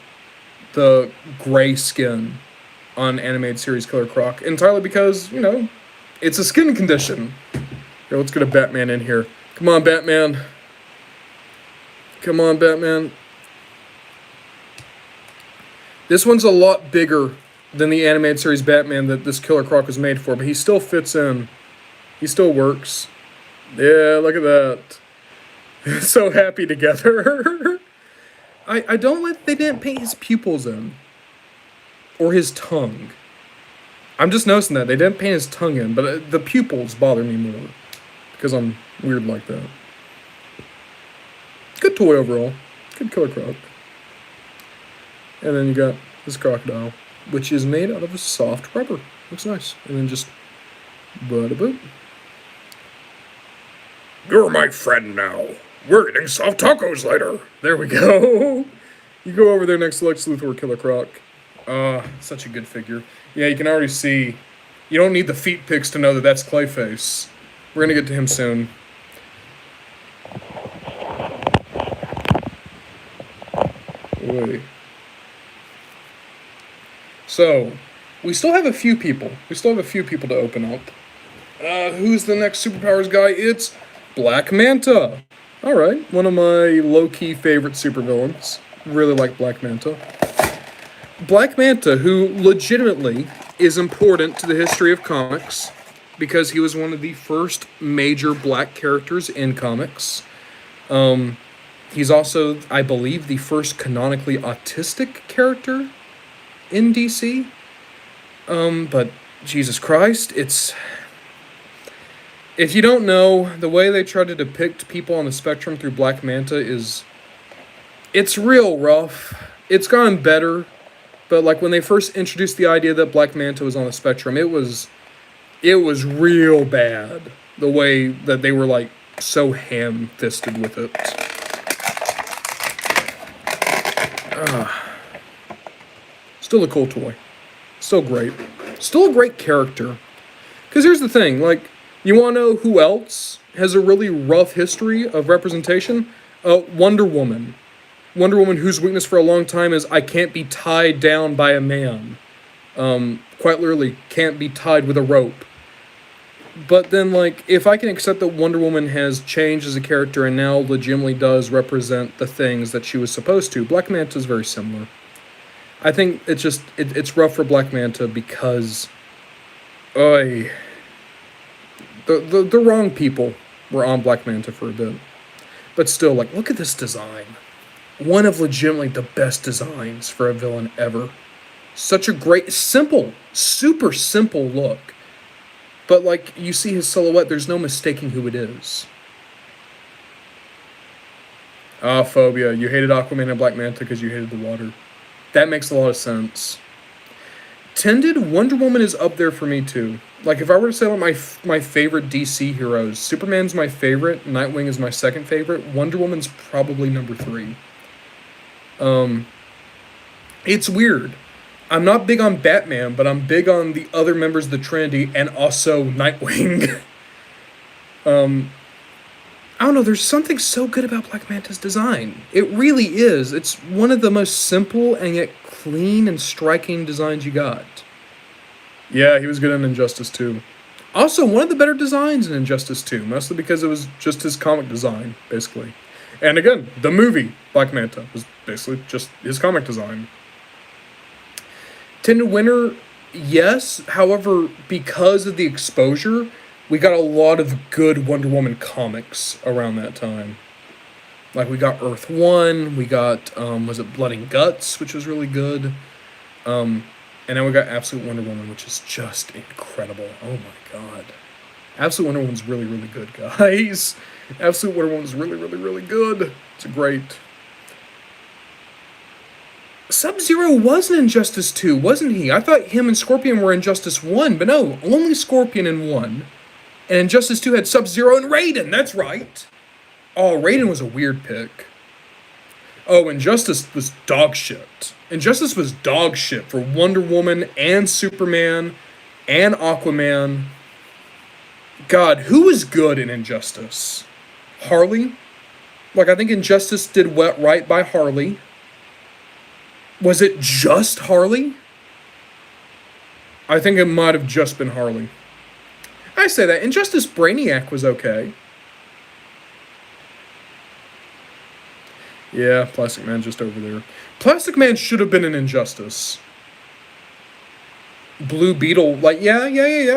the gray skin on animated series Killer Croc. Entirely because, you know, it's a skin condition. Here, let's get a Batman in here. Come on, Batman. Come on, Batman. This one's a lot bigger than the animated series Batman that this Killer Croc was made for, but he still fits in. He still works. Yeah, look at that. So happy together. I don't like they didn't paint his pupils in. Or his tongue. I'm just noticing that. They didn't paint his tongue in, but the pupils bother me more. Because I'm weird like that. Good toy overall. Good Killer Croc. And then you got this crocodile, which is made out of a soft rubber. Looks nice. And then just bada-boop. You're my friend now. We're eating soft tacos later. There we go. You go over there next to Lex Luthor Killer Croc. Such a good figure. Yeah, you can already see. You don't need the feet pics to know that that's Clayface. We're going to get to him soon. Wait. So, we still have a few people. We still have a few people to open up. Who's the next superpowers guy? It's Black Manta. Alright, one of my low-key favorite supervillains. Really like Black Manta. Black Manta, who legitimately is important to the history of comics, because he was one of the first major black characters in comics. He's also, I believe, the first canonically autistic character in DC. But Jesus Christ, it's... If you don't know, the way they try to depict people on the spectrum through Black Manta is... It's real rough. It's gotten better. But, like, when they first introduced the idea that Black Manta was on the spectrum, it was real bad. The way that they were, like, so ham-fisted with it. Still a cool toy. Still great. Still a great character. Because here's the thing, like, you want to know who else has a really rough history of representation? Wonder Woman. Wonder Woman, whose weakness for a long time is, I can't be tied down by a man. Quite literally, can't be tied with a rope. But then, like, if I can accept that Wonder Woman has changed as a character and now legitimately does represent the things that she was supposed to, Black Manta is very similar. I think it's just, it's rough for Black Manta because, the wrong people were on Black Manta for a bit. But still, like, look at this design. One of legitimately the best designs for a villain ever. Such a great, simple, super simple look. But, like, you see his silhouette, there's no mistaking who it is. Ah, Phobia. You hated Aquaman and Black Manta because you hated the water. That makes a lot of sense. Tended, Wonder Woman is up there for me, too. Like, if I were to say like my favorite DC heroes, Superman's my favorite, Nightwing is my second favorite, Wonder Woman's probably number 3. It's weird. I'm not big on Batman, but I'm big on the other members of the Trinity and also Nightwing. I don't know, there's something so good about Black Manta's design. It really is. It's one of the most simple and yet clean and striking designs you got. Yeah, he was good in Injustice 2. Also, one of the better designs in Injustice 2, mostly because it was just his comic design, basically. And again, the movie, Black Manta, was basically just his comic design. Tended winner, yes. However, because of the exposure, we got a lot of good Wonder Woman comics around that time. Like, we got Earth 1, we got, was it Blood and Guts, which was really good. And then we got Absolute Wonder Woman, which is just incredible. Oh my god. Absolute Wonder Woman's really, really good, guys. Absolute Wonder Woman's really, really, really good. It's great. Sub-Zero was in Injustice 2, wasn't he? I thought him and Scorpion were in Injustice 1, but no, only Scorpion in 1. And Injustice 2 had Sub-Zero and Raiden, that's right. Oh, Raiden was a weird pick. Oh, Injustice was dog shit. Injustice was dog shit for Wonder Woman and Superman and Aquaman. God, who was good in Injustice? Harley? Like, I think Injustice did right by Harley. Was it just Harley? I think it might have just been Harley. I say that. Injustice Brainiac was okay. Yeah, Plastic Man just over there. Plastic Man should have been an Injustice. Blue Beetle, like, yeah.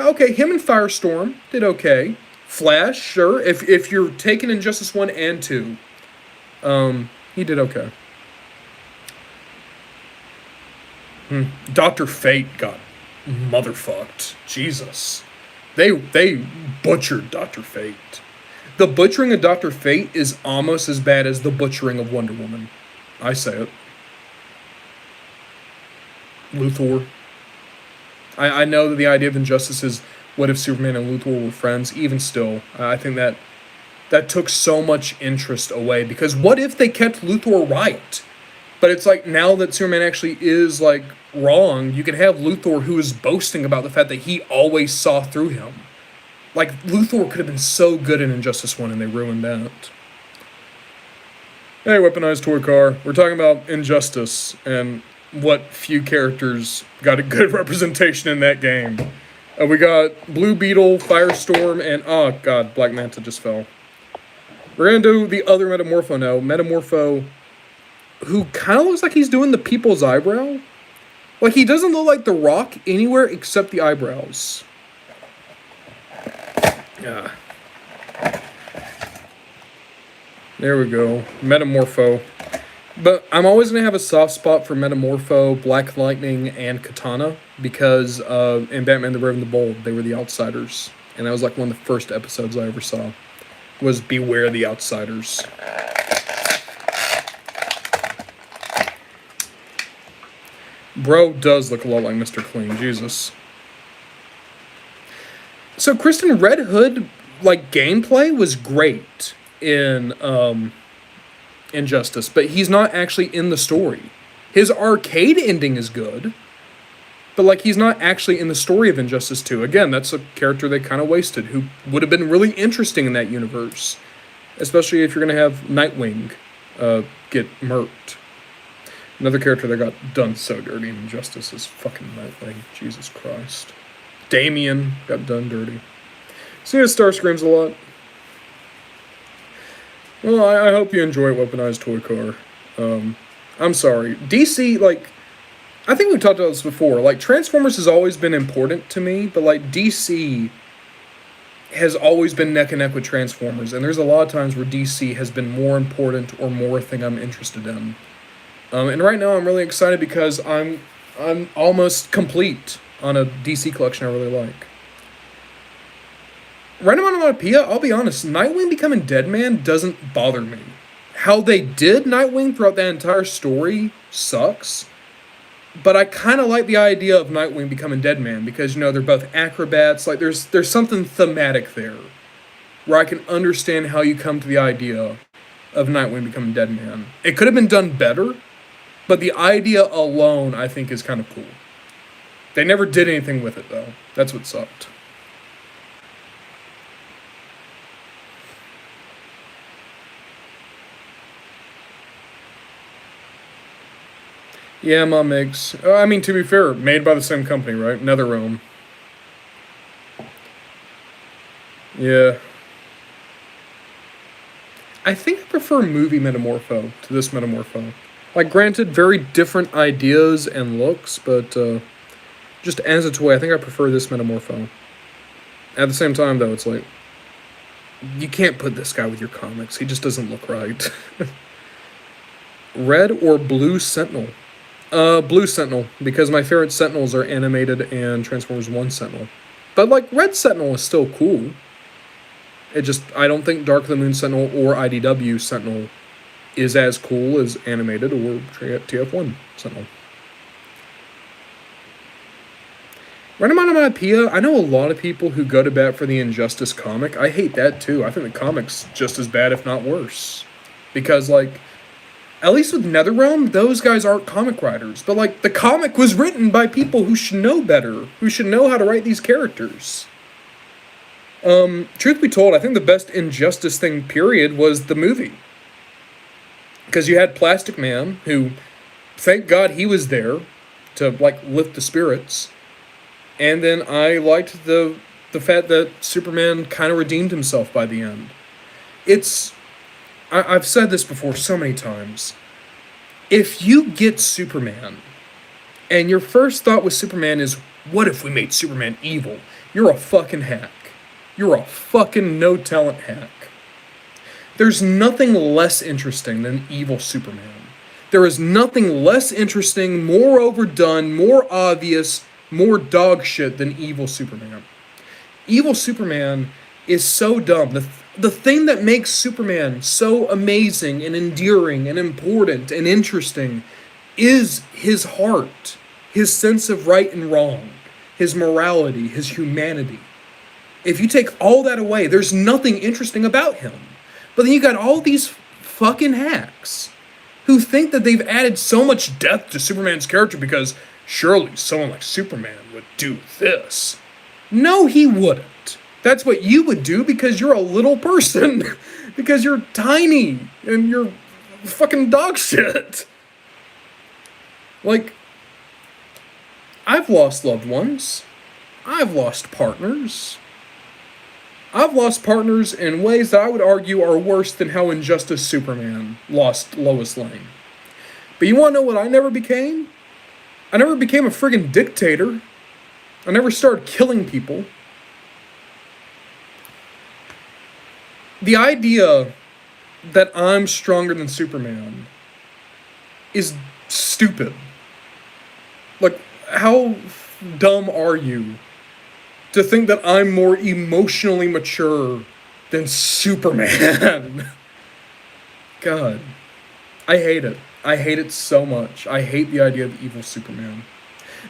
Okay, him and Firestorm did okay. Flash, sure. If you're taking Injustice 1 and 2, he did okay. Dr. Fate got motherfucked. Jesus. They butchered Dr. Fate. The butchering of Dr. Fate is almost as bad as the butchering of Wonder Woman. I say it. Luthor. I know that the idea of Injustice is, what if Superman and Luthor were friends? Even still, I think that took so much interest away. Because what if they kept Luthor right? But it's like, now that Superman actually is, like, wrong, you can have Luthor who is boasting about the fact that he always saw through him. Like, Luthor could have been so good in Injustice 1, and they ruined that. Hey, Weaponized Toy Car. We're talking about Injustice, and what few characters got a good representation in that game. We got Blue Beetle, Firestorm, and, oh god, Black Manta just fell. We're gonna do the other Metamorpho now. Metamorpho, who kind of looks like he's doing the people's eyebrow. Like, he doesn't look like The Rock anywhere except the eyebrows. Yeah. There we go. Metamorpho. But I'm always going to have a soft spot for Metamorpho, Black Lightning, and Katana. Because in Batman the Brave and the Bold, they were the Outsiders. And that was like one of the first episodes I ever saw. Was Beware the Outsiders. Bro does look a lot like Mr. Clean. Jesus. So Kristen Red Hood, like, gameplay was great in Injustice, but he's not actually in the story. His arcade ending is good, but, like, he's not actually in the story of Injustice 2. Again, that's a character they kind of wasted, who would have been really interesting in that universe, especially if you're going to have Nightwing get murked. Another character that got done so dirty in Injustice is fucking Nightwing. Jesus Christ. Damian got done dirty. See, Starscream's a lot. Well, I hope you enjoy Weaponized Toy Car. I'm sorry. DC, like, I think we've talked about this before. Like, Transformers has always been important to me, but, like, DC has always been neck and neck with Transformers, and there's a lot of times where DC has been more important or more a thing I'm interested in. And right now I'm really excited because I'm almost complete on a DC collection I really like. Onomatopoeia, I'll be honest, Nightwing becoming Deadman doesn't bother me. How they did Nightwing throughout that entire story sucks. But I kind of like the idea of Nightwing becoming Deadman because, they're both acrobats. Like, there's something thematic there where I can understand how you come to the idea of Nightwing becoming Deadman. It could have been done better, but the idea alone, I think, is kind of cool. They never did anything with it, though. That's what sucked. Yeah, Mom makes. I mean, to be fair, made by the same company, right? NetherRealm. Yeah. I think I prefer movie Metamorpho to this Metamorpho. Like, granted, very different ideas and looks, but just as a toy, I think I prefer this Metamorpho. At the same time, though, it's like, you can't put this guy with your comics. He just doesn't look right. Red or Blue Sentinel? Blue Sentinel, because my favorite Sentinels are animated and Transformers 1 Sentinel. But, like, Red Sentinel is still cool. I don't think Dark of the Moon Sentinel or IDW Sentinel is as cool as animated or TF1 Sentinel. Onomatopoeia, I know a lot of people who go to bat for the Injustice comic. I hate that too. I think the comic's just as bad, if not worse. Because, like, at least with NetherRealm, those guys aren't comic writers. But, like, the comic was written by people who should know better, who should know how to write these characters. Truth be told, I think the best Injustice thing, period, was the movie. Because you had Plastic Man, who, thank God he was there to, like, lift the spirits. And then I liked the fact that Superman kind of redeemed himself by the end. I've said this before so many times. If you get Superman, and your first thought with Superman is, what if we made Superman evil? You're a fucking hack. You're a fucking no-talent hack. There's nothing less interesting than evil Superman. There is nothing less interesting, more overdone, more obvious, more dog shit than evil Superman. Evil Superman is so dumb. The thing that makes Superman so amazing and endearing and important and interesting is his heart, his sense of right and wrong, his morality, his humanity. If you take all that away, there's nothing interesting about him. But then you got all these fucking hacks who think that they've added so much depth to Superman's character because surely someone like Superman would do this. No, he wouldn't. That's what you would do because you're a little person. Because you're tiny and you're fucking dog shit. Like, I've lost loved ones. I've lost partners. I've lost partners in ways that I would argue are worse than how Injustice Superman lost Lois Lane. But you want to know what I never became? I never became a friggin' dictator. I never started killing people. The idea that I'm stronger than Superman is stupid. Like, how dumb are you to think that I'm more emotionally mature than Superman? God. I hate it. I hate it so much. I hate the idea of evil Superman.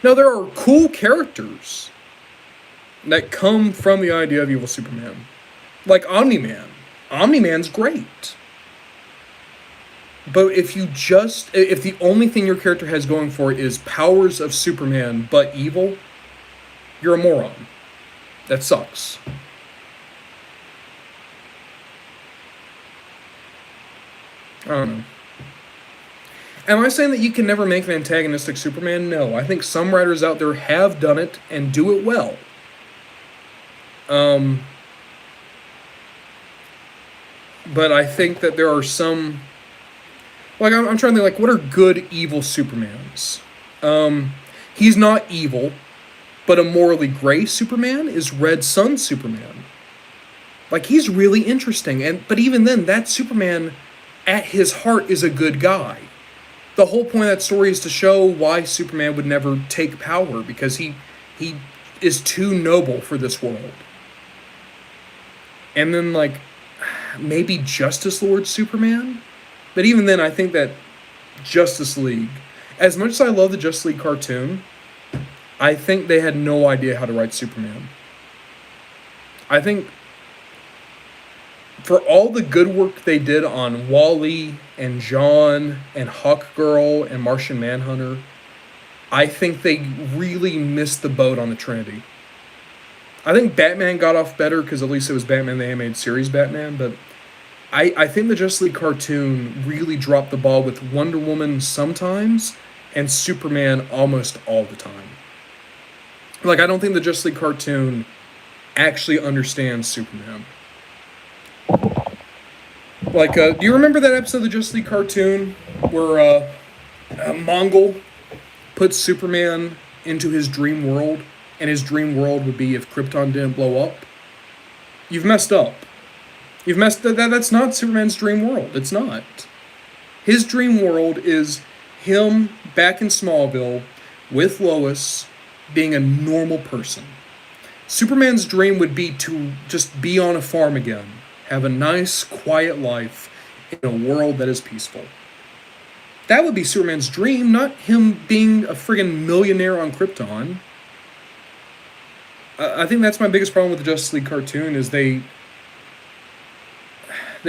Now, there are cool characters that come from the idea of evil Superman. Like Omni-Man. Omni-Man's great. But if the only thing your character has going for it is powers of Superman but evil, you're a moron. That sucks. I don't know. Am I saying that you can never make an antagonistic Superman? No. I think some writers out there have done it and do it well. But I think that there are some... Like, I'm trying to think, like, what are good evil Supermans? He's not evil, but a morally gray Superman is Red Sun Superman. Like, he's really interesting. But even then, that Superman, at his heart, is a good guy. The whole point of that story is to show why Superman would never take power, because he is too noble for this world. and then like maybe Justice Lord Superman. But even then, I think that Justice League, as much as I love the Justice League cartoon, I think they had no idea how to write Superman. I think for all the good work they did on Wally and John and Hawkgirl and Martian Manhunter, I think they really missed the boat on the Trinity. I think Batman got off better because at least it was Batman the animated series Batman, but I think the Justice League cartoon really dropped the ball with Wonder Woman sometimes and Superman almost all the time. Like, I don't think the Justice League cartoon actually understands Superman. Like, do you remember that episode of the Justice League cartoon where Mongol puts Superman into his dream world, and his dream world would be if Krypton didn't blow up? You've messed up. You've messed that. That's not Superman's dream world. It's not. His dream world is him back in Smallville with Lois being a normal person. Superman's dream would be to just be on a farm again, have a nice, quiet life in a world that is peaceful. That would be Superman's dream, not him being a friggin' millionaire on Krypton. I think that's my biggest problem with the Justice League cartoon is they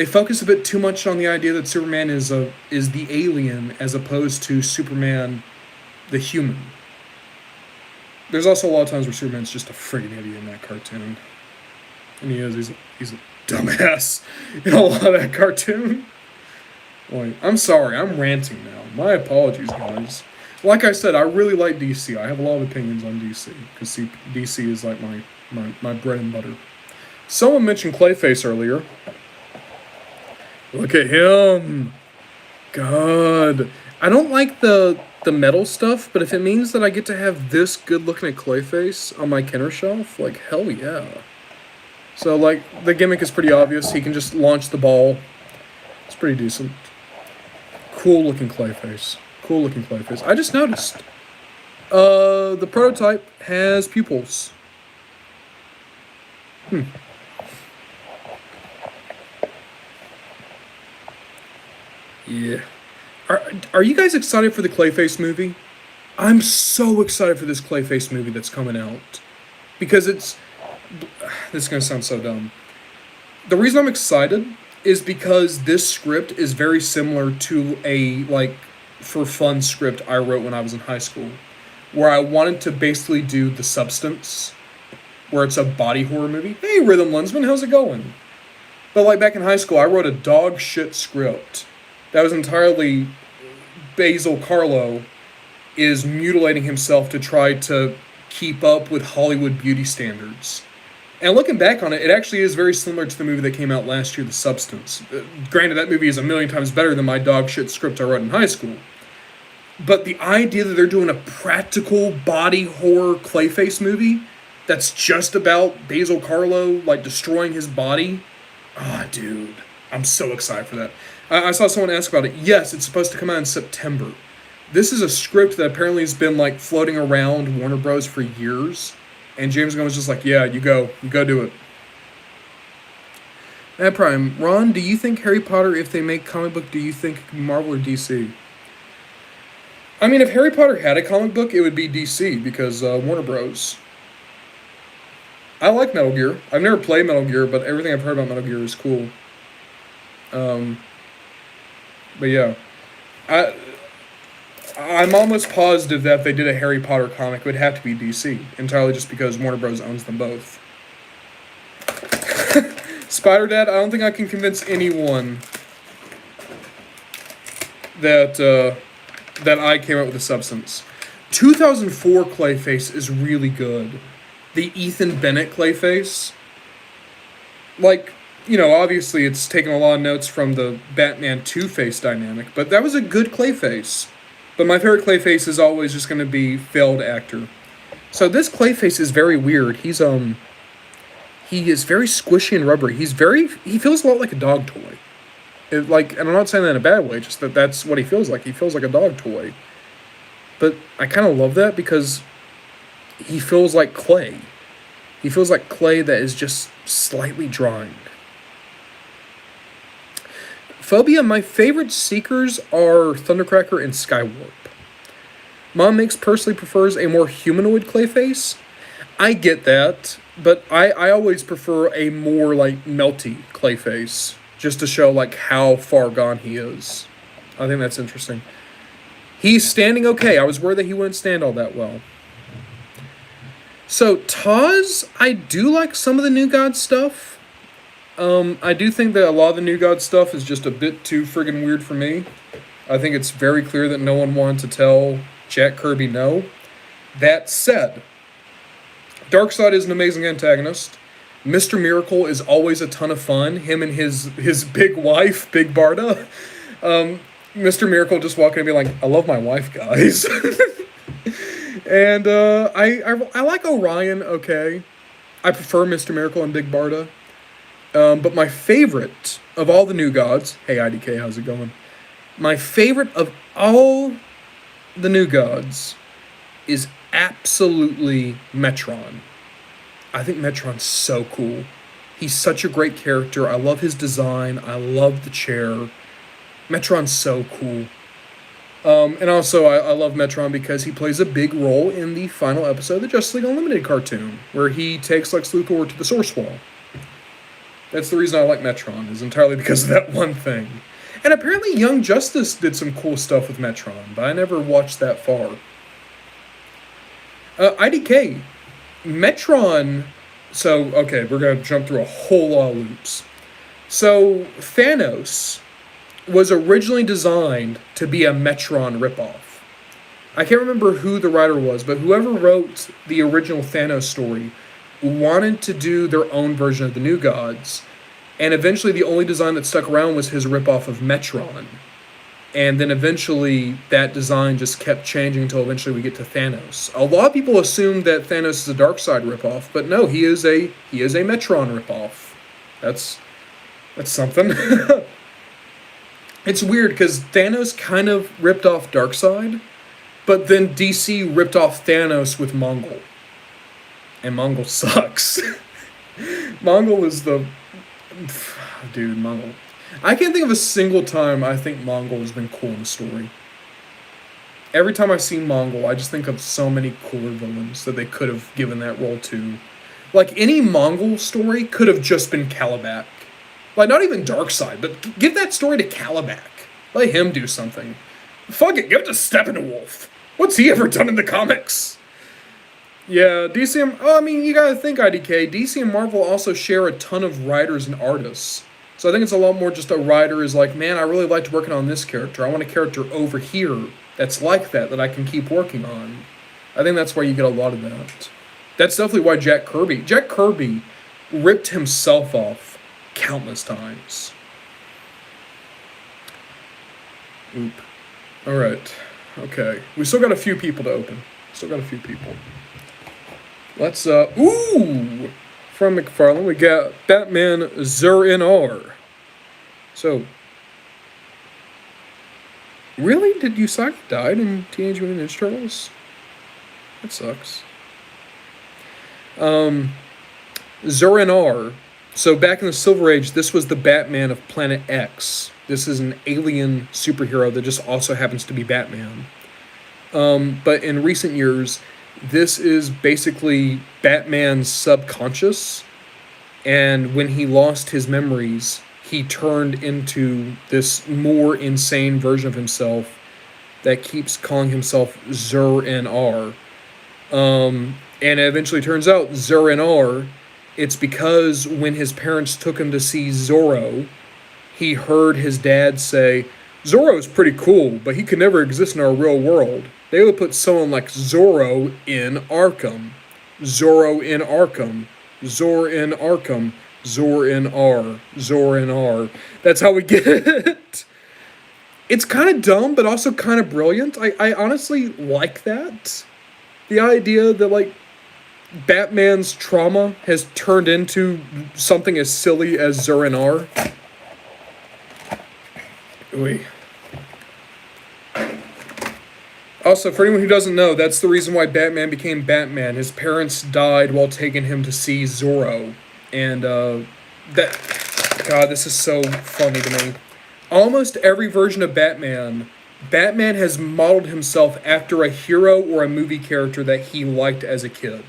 focus a bit too much on the idea that Superman is the alien as opposed to Superman the human. There's also a lot of times where Superman's just a friggin' idiot in that cartoon. And he is. He's a dumbass in a lot of that cartoon. Boy, I'm sorry. I'm ranting now. My apologies, guys. Like I said, I really like DC. I have a lot of opinions on DC. Because DC is like my bread and butter. Someone mentioned Clayface earlier. Look at him. God. I don't like the metal stuff, but if it means that I get to have this good looking at Clayface on my Kenner shelf, like, hell yeah. So, like, the gimmick is pretty obvious. He can just launch the ball. It's pretty decent. Cool looking Clayface. Cool looking Clayface. I just noticed. The prototype has pupils. Yeah. Are you guys excited for the Clayface movie? I'm so excited for this Clayface movie that's coming out. Because this is going to sound so dumb. The reason I'm excited is because this script is very similar to a, like, for fun script I wrote when I was in high school. Where I wanted to basically do The Substance. Where it's a body horror movie. Hey, Rhythm Lensman, how's it going? But, like, back in high school, I wrote a dog shit script that was entirely Basil Carlo is mutilating himself to try to keep up with Hollywood beauty standards. And looking back on it, it actually is very similar to the movie that came out last year, The Substance. Granted, that movie is a million times better than my dog shit script I wrote in high school. But the idea that they're doing a practical body horror Clayface movie that's just about Basil Carlo, like, destroying his body. Ah, dude. I'm so excited for that. I saw someone ask about it. Yes, it's supposed to come out in September. This is a script that apparently has been, like, floating around Warner Bros. For years. And James Gunn was just like, yeah, you go do it. At Prime, Ron, do you think Harry Potter, if they make comic book, do you think it could be Marvel or DC? I mean, if Harry Potter had a comic book, it would be DC, because Warner Bros. I like Metal Gear. I've never played Metal Gear, but everything I've heard about Metal Gear is cool. But yeah. I'm almost positive that if they did a Harry Potter comic, it would have to be DC, entirely just because Warner Bros. Owns them both. Spider-Dad, I don't think I can convince anyone that I came up with The Substance. 2004 Clayface is really good. The Ethan Bennett Clayface. Like, you know, obviously it's taken a lot of notes from the Batman Two-Face dynamic, but that was a good Clayface. But my favorite Clayface is always just going to be failed actor. So this Clayface is very weird. He is very squishy and rubbery. He feels a lot like a dog toy. And I'm not saying that in a bad way, just that that's what he feels like. He feels like a dog toy. But I kind of love that because he feels like clay. He feels like clay that is just slightly drying. Phobia, my favorite Seekers are Thundercracker and Skywarp. Mom Mix personally prefers a more humanoid Clayface. I get that, but I always prefer a more, like, melty Clayface, just to show, like, how far gone he is. I think that's interesting. He's standing okay. I was worried that he wouldn't stand all that well. So, Taz, I do like some of the New God stuff. I do think that a lot of the New God stuff is just a bit too friggin' weird for me. I think it's very clear that no one wanted to tell Jack Kirby no. That said, Darkseid is an amazing antagonist. Mr. Miracle is always a ton of fun. Him and his big wife, Big Barda. Mr. Miracle just walking and be like, I love my wife, guys. And I like Orion, okay. I prefer Mr. Miracle and Big Barda. But my favorite of all the New Gods, hey IDK, how's it going? My favorite of all the New Gods is absolutely Metron. I think Metron's so cool. He's such a great character. I love his design. I love the chair. Metron's so cool. And also, I love Metron because he plays a big role in the final episode of the Justice League Unlimited cartoon, where he takes Lex Luthor to the Source Wall. That's the reason I like Metron, is entirely because of that one thing. And apparently Young Justice did some cool stuff with Metron, but I never watched that far. IDK, Metron... So, okay, we're going to jump through a whole lot of loops. So, Thanos was originally designed to be a Metron ripoff. I can't remember who the writer was, but whoever wrote the original Thanos story wanted to do their own version of the New Gods, and eventually the only design that stuck around was his ripoff of Metron. And then eventually that design just kept changing until eventually we get to Thanos. A lot of people assume that Thanos is a Darkseid ripoff, but no, he is a Metron ripoff. That's something. It's weird because Thanos kind of ripped off Darkseid, but then DC ripped off Thanos with Mongol. And Mongol sucks. Mongol is the... Dude, Mongol. I can't think of a single time I think Mongol has been cool in the story. Every time I've seen Mongol, I just think of so many cooler villains that they could have given that role to. Like, any Mongol story could have just been Kalibak. Like, not even Darkseid, but give that story to Kalibak. Let him do something. Fuck it, give it to Steppenwolf. What's he ever done in the comics? Yeah, DC and... Oh, I mean, you gotta think, IDK. DC and Marvel also share a ton of writers and artists. So I think it's a lot more just a writer is like, man, I really liked working on this character. I want a character over here that's like that I can keep working on. I think that's why you get a lot of that. That's definitely why Jack Kirby ripped himself off countless times. Oop. Alright. Okay. We still got a few people to open. Let's, ooh! From McFarlane, we got Batman Zur-In-R. So, really? Did Usagi died in Teenage Mutant Ninja Turtles? That sucks. Zur-In-R. So back in the Silver Age, this was the Batman of Planet X. This is an alien superhero that just also happens to be Batman. But in recent years, this is basically Batman's subconscious. And when he lost his memories, he turned into this more insane version of himself that keeps calling himself Zur-In-R. And it eventually turns out Zur-In-R, it's because when his parents took him to see Zorro, he heard his dad say, Zorro's pretty cool, but he could never exist in our real world. They would put someone like Zorro in Arkham. Zorro in Arkham. Zor in Arkham. Zur-In-R. Zur-In-R. That's how we get it. It's kind of dumb, but also kind of brilliant. I honestly like that. The idea that, like, Batman's trauma has turned into something as silly as Zur-In-R. Ooh. Also, for anyone who doesn't know, that's the reason why Batman became Batman. His parents died while taking him to see Zorro. And, God, this is so funny to me. almost every version of Batman, Batman has modeled himself after a hero or a movie character that he liked as a kid.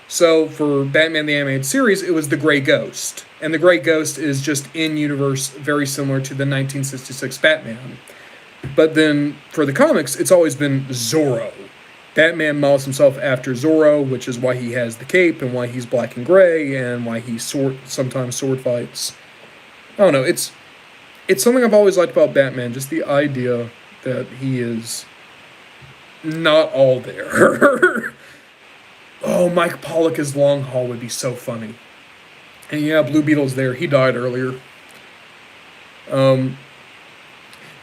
So for Batman the Animated Series, it was the Gray Ghost. And the Gray Ghost is just in universe very similar to the 1966 Batman. But then for the comics, it's always been Zorro. Batman models himself after Zorro, which is why he has the cape and why he's black and gray and why he sometimes sword fights. I don't know. It's something I've always liked about Batman, just the idea that he is not all there. Oh, Mike Pollock as Long Haul would be so funny. And yeah, Blue Beetle's there. He died earlier.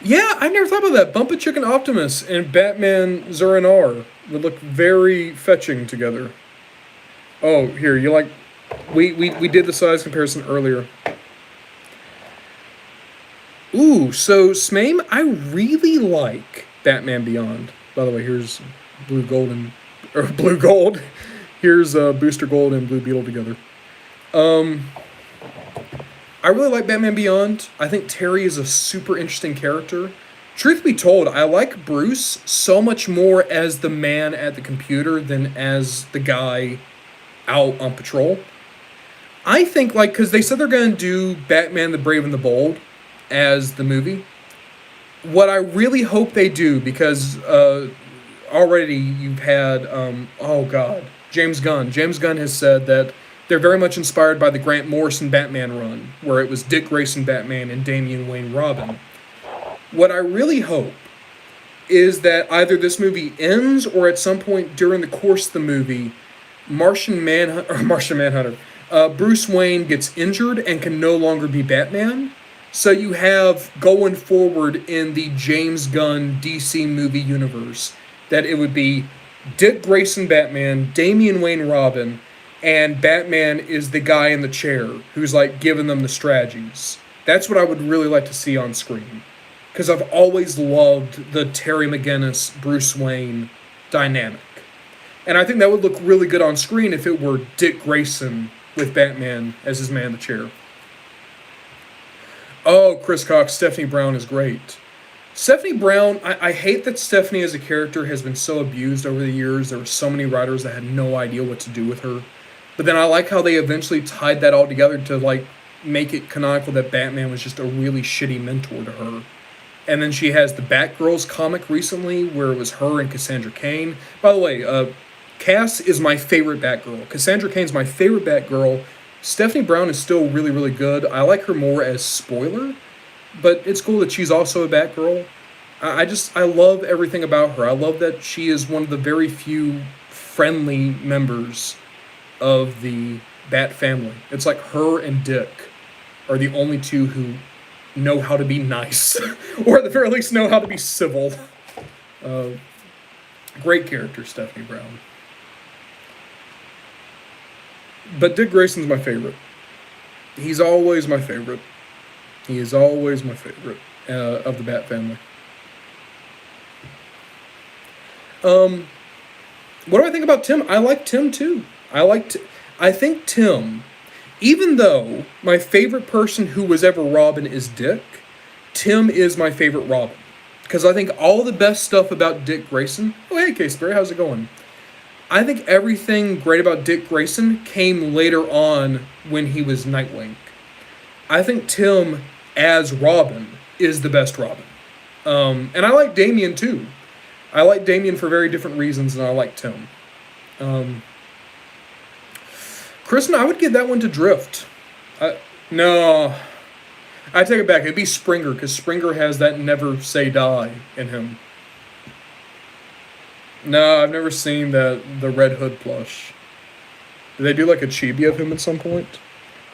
Yeah, I never thought about that. Bumpa Chicken Optimus and Batman Zur-En-Arrh would look very fetching together. Oh, here, you like... We did the size comparison earlier. Ooh, so Smame, I really like Batman Beyond. By the way, here's Blue Gold. Here's Booster Gold and Blue Beetle together. I really like Batman Beyond. I think Terry is a super interesting character. Truth be told, I like Bruce so much more as the man at the computer than as the guy out on patrol. I think, like, because they said they're going to do Batman the Brave and the Bold as the movie. What I really hope they do, because already you've had, James Gunn. James Gunn has said that they're very much inspired by the Grant Morrison Batman run, where it was Dick Grayson Batman and Damian Wayne Robin. What I really hope is that either this movie ends or at some point during the course of the movie, Bruce Wayne gets injured and can no longer be Batman. So you have going forward in the James Gunn DC movie universe that it would be Dick Grayson Batman, Damian Wayne Robin, and Batman is the guy in the chair who's like giving them the strategies. That's what I would really like to see on screen. Because I've always loved the Terry McGinnis, Bruce Wayne dynamic. And I think that would look really good on screen if it were Dick Grayson with Batman as his man in the chair. Oh, Chris Cox, Stephanie Brown is great. Stephanie Brown, I hate that Stephanie as a character has been so abused over the years. There were so many writers that had no idea what to do with her. But then I like how they eventually tied that all together to like make it canonical that Batman was just a really shitty mentor to her. And then she has the Batgirls comic recently where it was her and Cassandra Cain. By the way, Cass is my favorite Batgirl. Cassandra Cain's my favorite Batgirl. Stephanie Brown is still really, really good. I like her more as Spoiler, but it's cool that she's also a Batgirl. I love everything about her. I love that she is one of the very few friendly members of the Bat family. It's like her and Dick are the only two who know how to be nice, or at the very least know how to be civil. Great character, Stephanie Brown. But Dick Grayson's my favorite. He's always my favorite. He is always my favorite of the Bat family. What do I think about Tim? I like Tim too. I think Tim, even though my favorite person who was ever Robin is Dick, Tim is my favorite Robin. Because I think all the best stuff about Dick Grayson... Oh, hey, K-Sperry, how's it going? I think everything great about Dick Grayson came later on when he was Nightwing. I think Tim, as Robin, is the best Robin. And I like Damian, too. I like Damian for very different reasons than I like Tim. Kristen, I would give that one to Drift. No, I take it back. It'd be Springer, because Springer has that never say die in him. No, I've never seen the Red Hood plush. Did they do like a chibi of him at some point?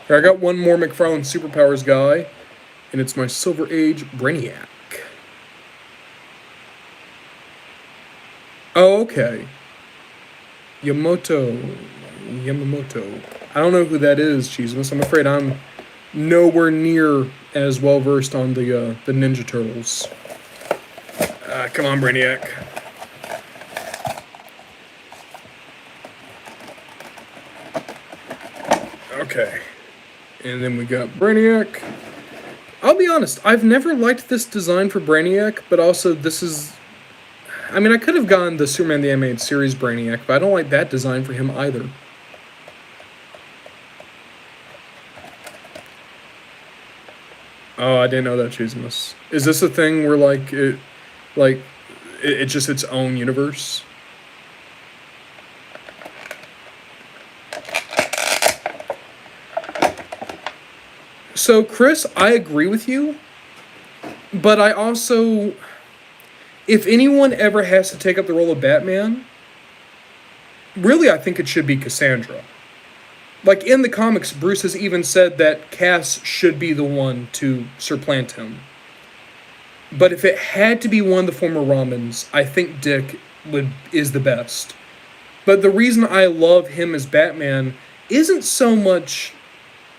Here, I got one more McFarlane Superpowers guy, and it's my Silver Age Brainiac. Oh, okay. Yamamoto. I don't know who that is, Cheesemas. I'm afraid I'm nowhere near as well versed on the Ninja Turtles. Come on, Brainiac. Okay. And then we got Brainiac. I'll be honest, I've never liked this design for Brainiac, but also this is. I mean, I could have gone the Superman the Animated Series Brainiac, but I don't like that design for him either. Oh, I didn't know that choosing this. Is this a thing where like, it's just its own universe? So, Chris, I agree with you, but I also, if anyone ever has to take up the role of Batman, really, I think it should be Cassandra. Like in the comics, Bruce has even said that Cass should be the one to supplant him. But if it had to be one of the former Romans, I think Dick would is the best. But the reason I love him as Batman isn't so much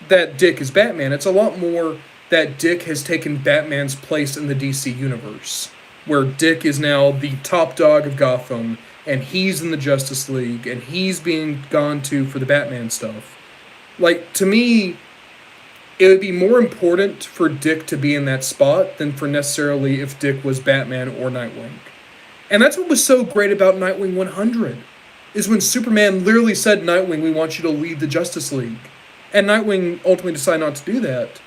that Dick is Batman. It's a lot more that Dick has taken Batman's place in the DC universe, where Dick is now the top dog of Gotham, and he's in the Justice League, and he's being gone to for the Batman stuff. Like, to me, it would be more important for Dick to be in that spot than for necessarily if Dick was Batman or Nightwing. And that's what was so great about Nightwing 100, is when Superman literally said, Nightwing, we want you to lead the Justice League. And Nightwing ultimately decided not to do that.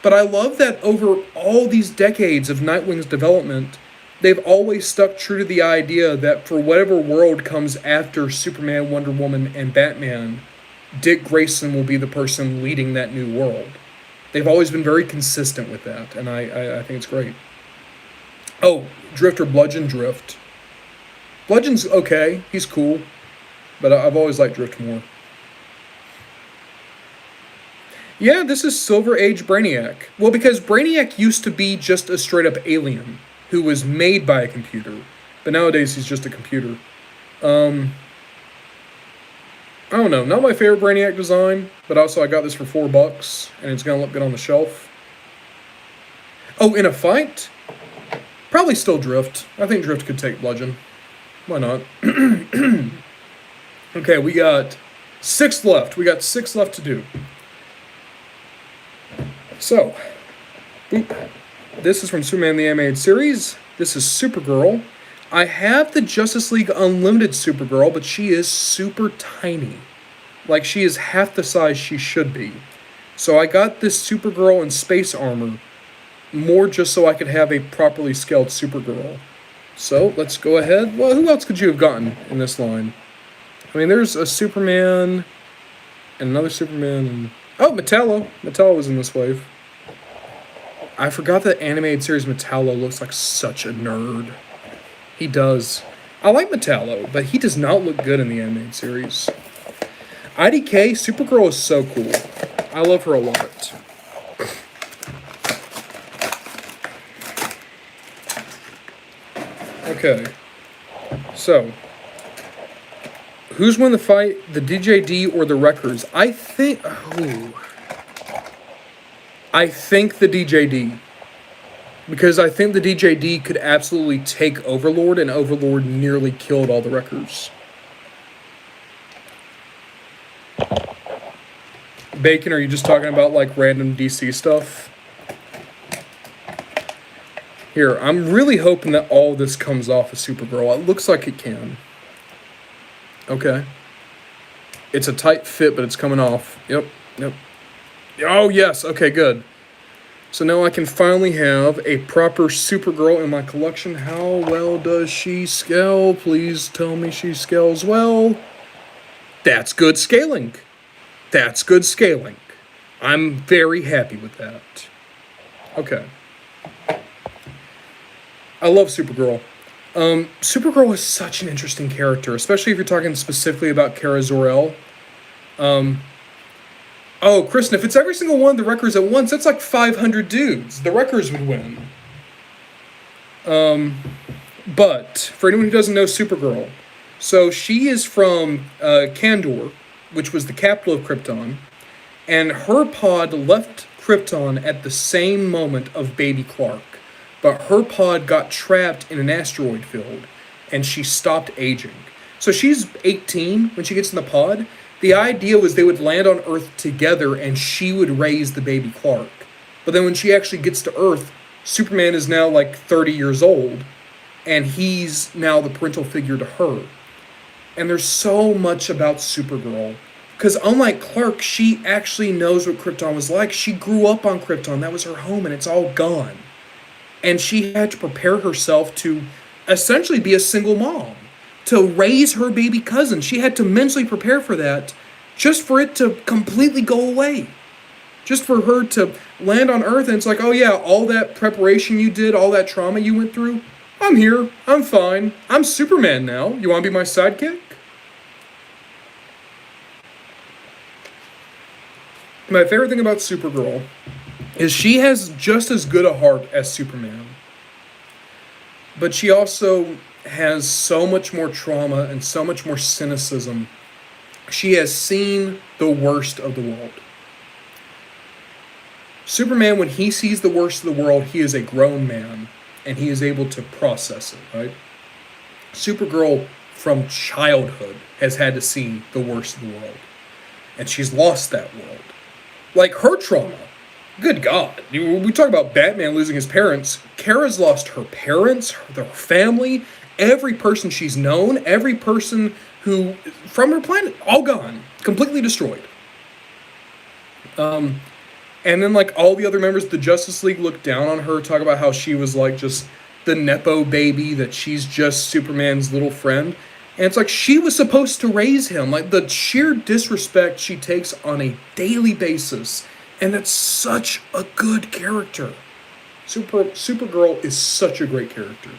But I love that over all these decades of Nightwing's development, they've always stuck true to the idea that for whatever world comes after Superman, Wonder Woman, and Batman, Dick Grayson will be the person leading that new world. They've always been very consistent with that, and I think it's great. Oh, Drift or Bludgeon? Drift. Bludgeon's okay, he's cool, but I've always liked Drift more. Yeah, this is Silver Age Brainiac. Well, because Brainiac used to be just a straight up alien who was made by a computer, but nowadays he's just a computer. I don't know, not my favorite Brainiac design, but also I got this for $4, and it's gonna look good on the shelf. Oh, in a fight? Probably still Drift. I think Drift could take Bludgeon. Why not? Okay, we got 6 left. We got 6 left to do. So, boop. This is from Superman the Animated Series. This is Supergirl. I have the Justice League Unlimited Supergirl, but she is super tiny. Like, she is half the size she should be. So I got this Supergirl in space armor, more just so I could have a properly scaled Supergirl. So, let's go ahead. Well, who else could you have gotten in this line? I mean, there's a Superman, and another Superman, and... Oh, Metallo. Metallo was in this wave. I forgot that animated series Metallo looks like such a nerd. He does. I like Metallo, but he does not look good in the animated series. IDK, Supergirl is so cool. I love her a lot. Okay. So, who's won the fight, the DJD or the Wreckers? I think the DJD. Because I think the DJD could absolutely take Overlord, and Overlord nearly killed all the Wreckers. Bacon, are you just talking about, like, random DC stuff? Here, I'm really hoping that all this comes off of Supergirl. It looks like it can. Okay. It's a tight fit, but it's coming off. Yep. Oh, yes. Okay, good. So now I can finally have a proper Supergirl in my collection. How well does she scale? Please tell me she scales well. That's good scaling. I'm very happy with that. Okay. I love Supergirl. Supergirl is such an interesting character, especially if you're talking specifically about Kara Zor-El. Oh, Kristen, if it's every single one of the Wreckers at once, that's like 500 dudes. The Wreckers would win. But, for anyone who doesn't know Supergirl, so she is from Kandor, which was the capital of Krypton, and her pod left Krypton at the same moment of Baby Clark. But her pod got trapped in an asteroid field, and she stopped aging. So she's 18 when she gets in the pod. The idea was they would land on Earth together, and she would raise the baby Clark. But then when she actually gets to Earth, Superman is now like 30 years old, and he's now the parental figure to her. And there's so much about Supergirl. Because unlike Clark, she actually knows what Krypton was like. She grew up on Krypton. That was her home, and it's all gone. And she had to prepare herself to essentially be a single mom, to raise her baby cousin. She had to mentally prepare for that just for it to completely go away. Just for her to land on Earth, and it's like, oh yeah, all that preparation you did, all that trauma you went through, I'm here, I'm fine, I'm Superman now. You want to be my sidekick? My favorite thing about Supergirl is she has just as good a heart as Superman. But she also has so much more trauma and so much more cynicism. She has seen the worst of the world. Superman, when he sees the worst of the world, he is a grown man, and he is able to process it, right? Supergirl, from childhood, has had to see the worst of the world. And she's lost that world. Like, her trauma, good God. We talk about Batman losing his parents. Kara's lost her parents, her family, every person she's known, every person who, from her planet, all gone, completely destroyed. And then, like, all the other members of the Justice League look down on her, talk about how she was, like, just the Nepo baby, that she's just Superman's little friend. And it's like, she was supposed to raise him. Like, the sheer disrespect she takes on a daily basis. And that's such a good character. Supergirl is such a great character.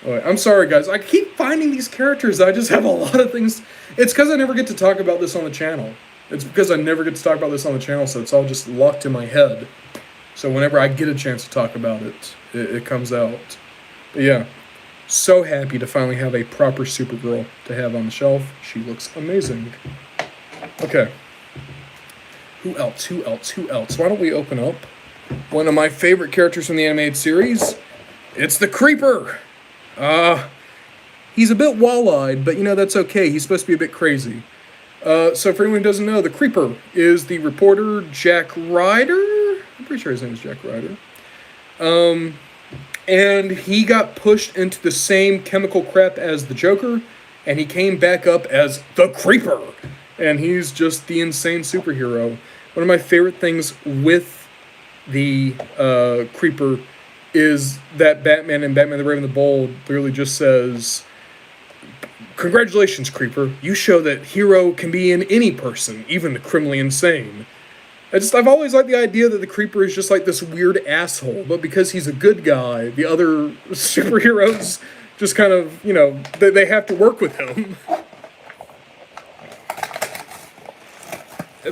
Right, I'm sorry, guys. I keep finding these characters. I just have a lot of things. It's because I never get to talk about this on the channel. It's because I never get to talk about this on the channel, so it's all just locked in my head. So whenever I get a chance to talk about it, it comes out. But yeah, so happy to finally have a proper Supergirl to have on the shelf. She looks amazing. Okay. Who else? Why don't we open up one of my favorite characters from the animated series? It's the Creeper! He's a bit wall-eyed, but that's okay. He's supposed to be a bit crazy. So for anyone who doesn't know, the Creeper is the reporter Jack Ryder. I'm pretty sure his name is Jack Ryder. And he got pushed into the same chemical crap as the Joker, and he came back up as the Creeper. And he's just the insane superhero. One of my favorite things with the Creeper is that Batman and Batman the Brave and the Bold literally just says, "Congratulations, Creeper. You show that hero can be in any person, even the criminally insane." I've always liked the idea that the Creeper is just like this weird asshole, but because he's a good guy, the other superheroes just kind of, they have to work with him.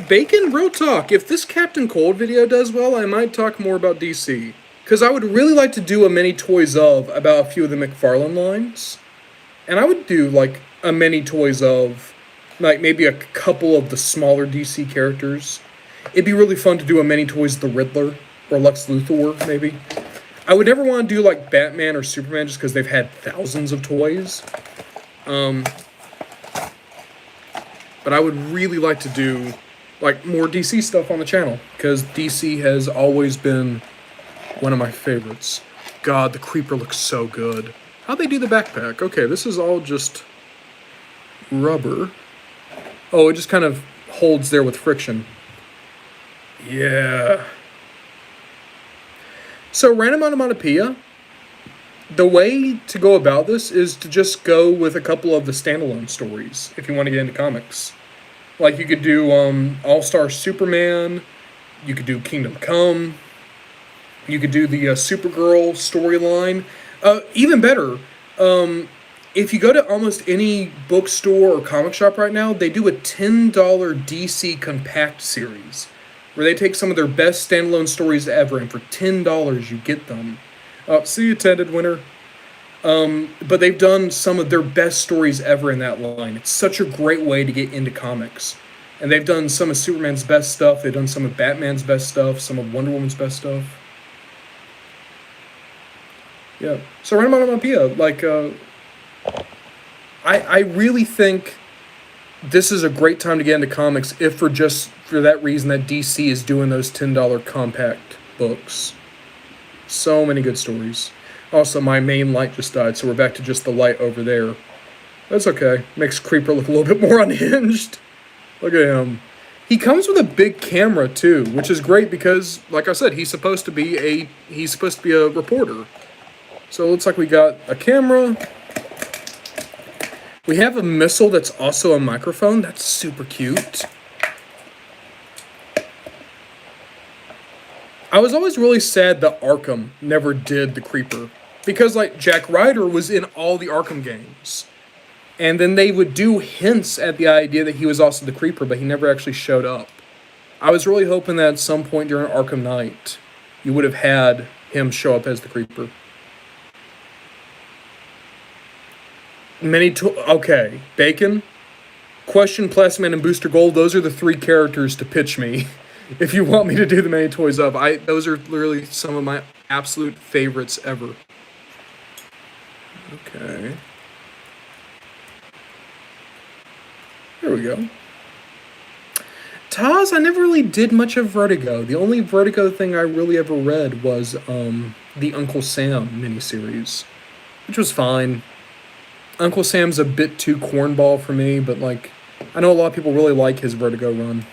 Bacon, real talk, if this Captain Cold video does well, I might talk more about DC. Because I would really like to do a many toys of about a few of the McFarlane lines. And I would do, like, a many toys of, like, maybe a couple of the smaller DC characters. It'd be really fun to do a many toys of the Riddler, or Lex Luthor, maybe. I would never want to do, like, Batman or Superman just because they've had thousands of toys. But I would really like to do, like, more DC stuff on the channel, because DC has always been one of my favorites. God, the Creeper looks so good. How'd they do the backpack? Okay, this is all just rubber. Oh, it just kind of holds there with friction. Yeah. So, random onomatopoeia. The way to go about this is to just go with a couple of the standalone stories, if you want to get into comics. Like, you could do All-Star Superman, you could do Kingdom Come, you could do the Supergirl storyline. Even better, if you go to almost any bookstore or comic shop right now, they do a $10 DC Compact series, where they take some of their best standalone stories ever, and for $10 you get them. See you, attended winner. But they've done some of their best stories ever in that line. It's such a great way to get into comics. And they've done some of Superman's best stuff, they've done some of Batman's best stuff, some of Wonder Woman's best stuff. Yeah. So random onomatopoeia, like, I really think this is a great time to get into comics, if for just for that reason that DC is doing those $10 compact books. So many good stories. Also, my main light just died, so we're back to just the light over there. That's okay. Makes Creeper look a little bit more unhinged. Look at him. He comes with a big camera too, which is great because, like I said, he's supposed to be a reporter. So it looks like we got a camera. We have a missile that's also a microphone. That's super cute. I was always really sad that Arkham never did the Creeper. Because, like, Jack Ryder was in all the Arkham games. And then they would do hints at the idea that he was also the Creeper, but he never actually showed up. I was really hoping that at some point during Arkham Knight, you would have had him show up as the Creeper. Okay, Bacon, Question, Plastic Man, and Booster Gold, those are the 3 characters to pitch me. If you want me to do the Many Toys Of. Those are literally some of my absolute favorites ever. Okay. There we go. Taz, I never really did much of Vertigo. The only Vertigo thing I really ever read was the Uncle Sam miniseries, which was fine. Uncle Sam's a bit too cornball for me, but like, I know a lot of people really like his Vertigo run.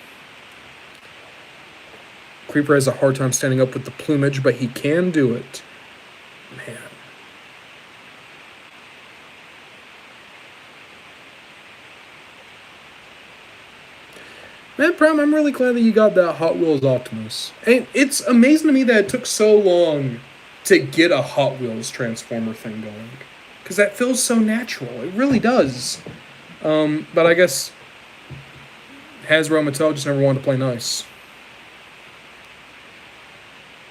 Creeper has a hard time standing up with the plumage, but he can do it. Man. Man, Prime, I'm really glad that you got that Hot Wheels Optimus. And it's amazing to me that it took so long to get a Hot Wheels Transformer thing going. Because that feels so natural. It really does. But I guess Hasbro and Mattel just never wanted to play nice.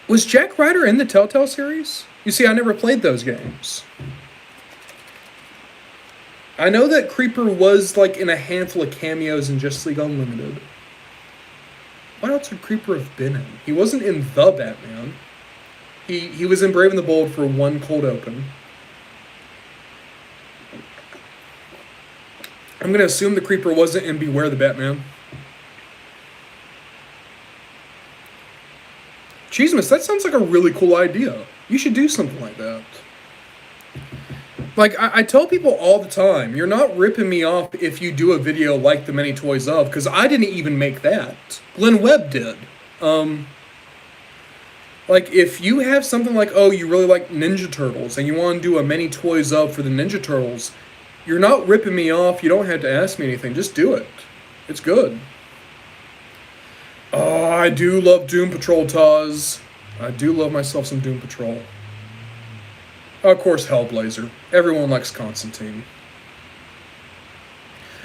Was Jack Ryder in the Telltale series? You see, I never played those games. I know that Creeper was like in a handful of cameos in Justice League Unlimited. What else would Creeper have been in? He wasn't in The Batman. He was in Brave and the Bold for one cold open. I'm going to assume the Creeper wasn't in Beware the Batman. Cheesemas, that sounds like a really cool idea. You should do something like that. Like, I tell people all the time, you're not ripping me off if you do a video like the Many Toys Of, because I didn't even make that. Glenn Webb did. Like, if you have something like, oh, you really like Ninja Turtles, and you want to do a Many Toys Of for the Ninja Turtles, you're not ripping me off, you don't have to ask me anything, just do it. It's good. Oh, I do love Doom Patrol, Taz. I do love myself some Doom Patrol. Of course, Hellblazer. Everyone likes Constantine.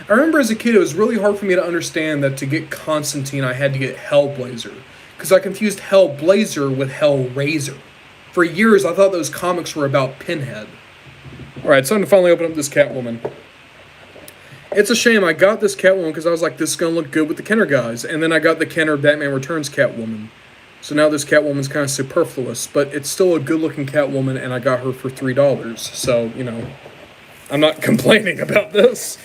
I remember as a kid, it was really hard for me to understand that to get Constantine, I had to get Hellblazer. Because I confused Hellblazer with Hellraiser. For years, I thought those comics were about Pinhead. Alright, it's time to finally open up this Catwoman. It's a shame I got this Catwoman because I was like, this is going to look good with the Kenner guys. And then I got the Kenner Batman Returns Catwoman. So now this Catwoman's kind of superfluous, but it's still a good-looking Catwoman, and I got her for $3. So, you know, I'm not complaining about this.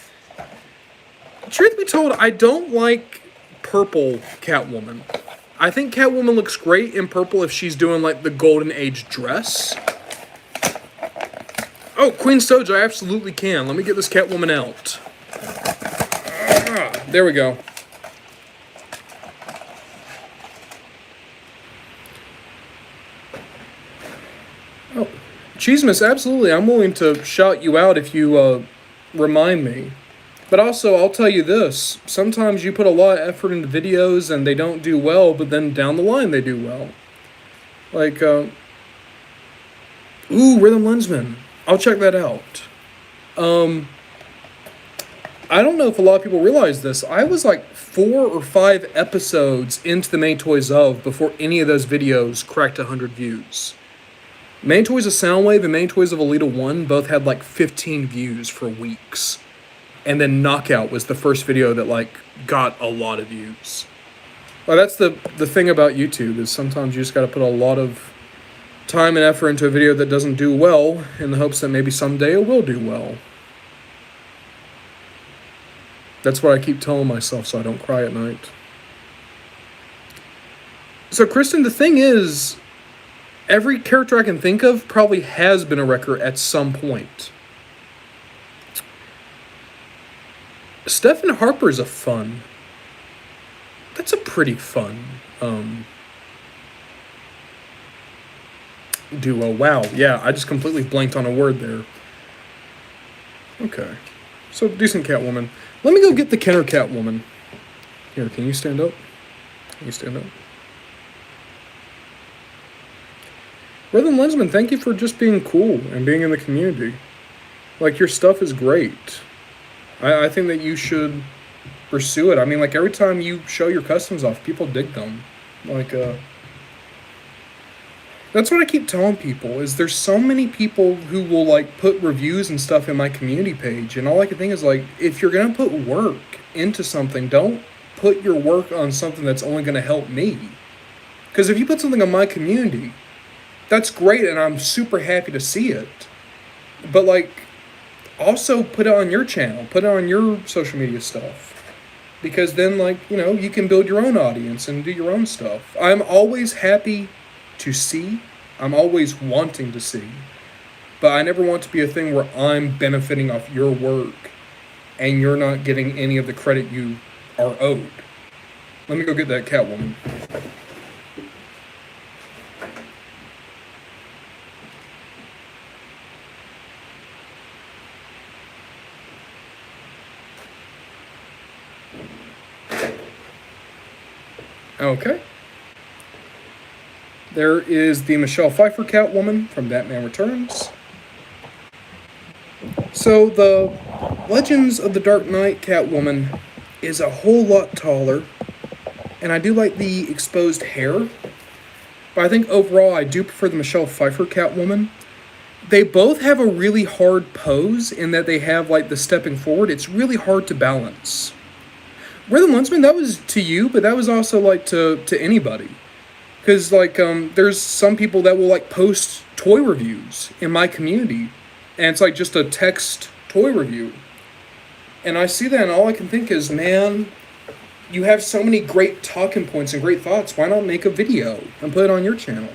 Truth be told, I don't like purple Catwoman. I think Catwoman looks great in purple if she's doing, like, the Golden Age dress. Oh, Queen Soja, I absolutely can. Let me get this Catwoman out. There we go. Oh, Cheesemas, absolutely. I'm willing to shout you out if you remind me. But also, I'll tell you this. Sometimes you put a lot of effort into videos and they don't do well, but then down the line they do well. Like, ooh, Rhythm Lensman. I'll check that out. I don't know if a lot of people realize this. I was like 4 or 5 episodes into the Many Toys Of before any of those videos cracked 100 views. Many Toys of Soundwave and Many Toys of Alita 1 both had like 15 views for weeks. And then Knockout was the first video that like got a lot of views. Well, that's the thing about YouTube, is sometimes you just got to put a lot of time and effort into a video that doesn't do well in the hopes that maybe someday it will do well. That's what I keep telling myself so I don't cry at night. So, Kristen, the thing is, every character I can think of probably has been a wrecker at some point. Stephen Harper's a fun. That's a pretty fun duo. Wow, yeah, I just completely blanked on a word there. Okay. So, decent Catwoman. Let me go get the Kenner Catwoman. Here, can you stand up? Can you stand up? Brother Lensman, thank you for just being cool and being in the community. Like, your stuff is great. I think that you should pursue it. I mean, like, every time you show your customs off, people dig them. Like, that's what I keep telling people, is there's so many people who will, like, put reviews and stuff in my community page, and all I can think is, like, if you're gonna put work into something, don't put your work on something that's only gonna help me. Because if you put something on my community, that's great, and I'm super happy to see it. But, like, also put it on your channel, put it on your social media stuff. Because then, like, you know, you can build your own audience and do your own stuff. I'm always happy to see. I'm always wanting to see. But I never want to be a thing where I'm benefiting off your work and you're not getting any of the credit you are owed. Let me go get that Catwoman. Okay. There is the Michelle Pfeiffer Catwoman from Batman Returns. So the Legends of the Dark Knight Catwoman is a whole lot taller, and I do like the exposed hair, but I think overall I do prefer the Michelle Pfeiffer Catwoman. They both have a really hard pose in that they have, like, the stepping forward. It's really hard to balance. Rhythm Lensman, that was to you, but that was also, like, to anybody. Because, like, there's some people that will, like, post toy reviews in my community, and it's, like, just a text toy review. And I see that, and all I can think is, man, you have so many great talking points and great thoughts. Why not make a video and put it on your channel?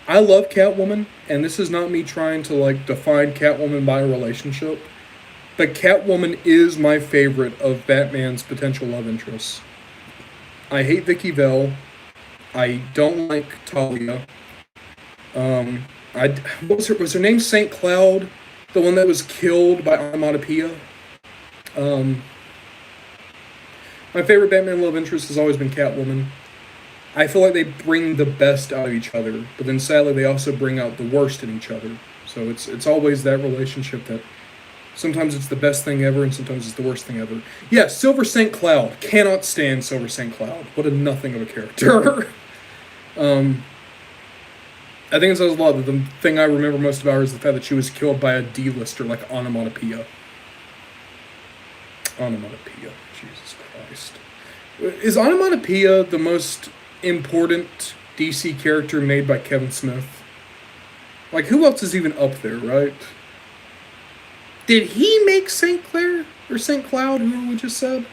I love Catwoman, and this is not me trying to, like, define Catwoman by a relationship, but Catwoman is my favorite of Batman's potential love interests. I hate Vicky Vale. I don't like Talia. Was her name Saint Cloud, the one that was killed by Onomatopoeia? My favorite Batman love interest has always been Catwoman. I feel like they bring the best out of each other, but then sadly they also bring out the worst in each other. So it's always that relationship that sometimes it's the best thing ever and sometimes it's the worst thing ever. Yeah, Silver St. Cloud. Cannot stand Silver St. Cloud. What a nothing of a character. I think it says a lot, but the thing I remember most about her is the fact that she was killed by a D-lister like Onomatopoeia. Onomatopoeia. Jesus Christ. Is Onomatopoeia the most important DC character made by Kevin Smith? Like, who else is even up there, right? Did he make St. Clair or St. Cloud, whoever we just said?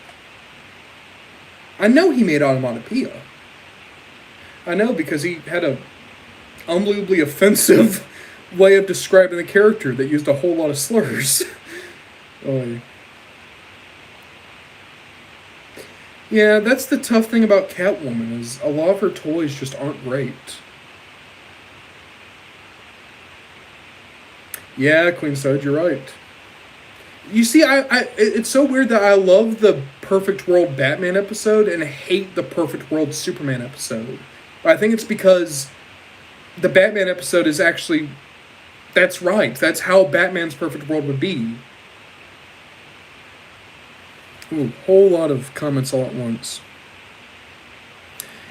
I know he made Onomatopoeia. I know because he had a unbelievably offensive way of describing the character that used a whole lot of slurs. Oh. Yeah, that's the tough thing about Catwoman, is a lot of her toys just aren't great. Yeah, Queen Sode, you're right. You see, it's so weird that I love the Perfect World Batman episode and hate the Perfect World Superman episode. But I think it's because the Batman episode is actually... That's right. That's how Batman's perfect world would be. Ooh, whole lot of comments all at once.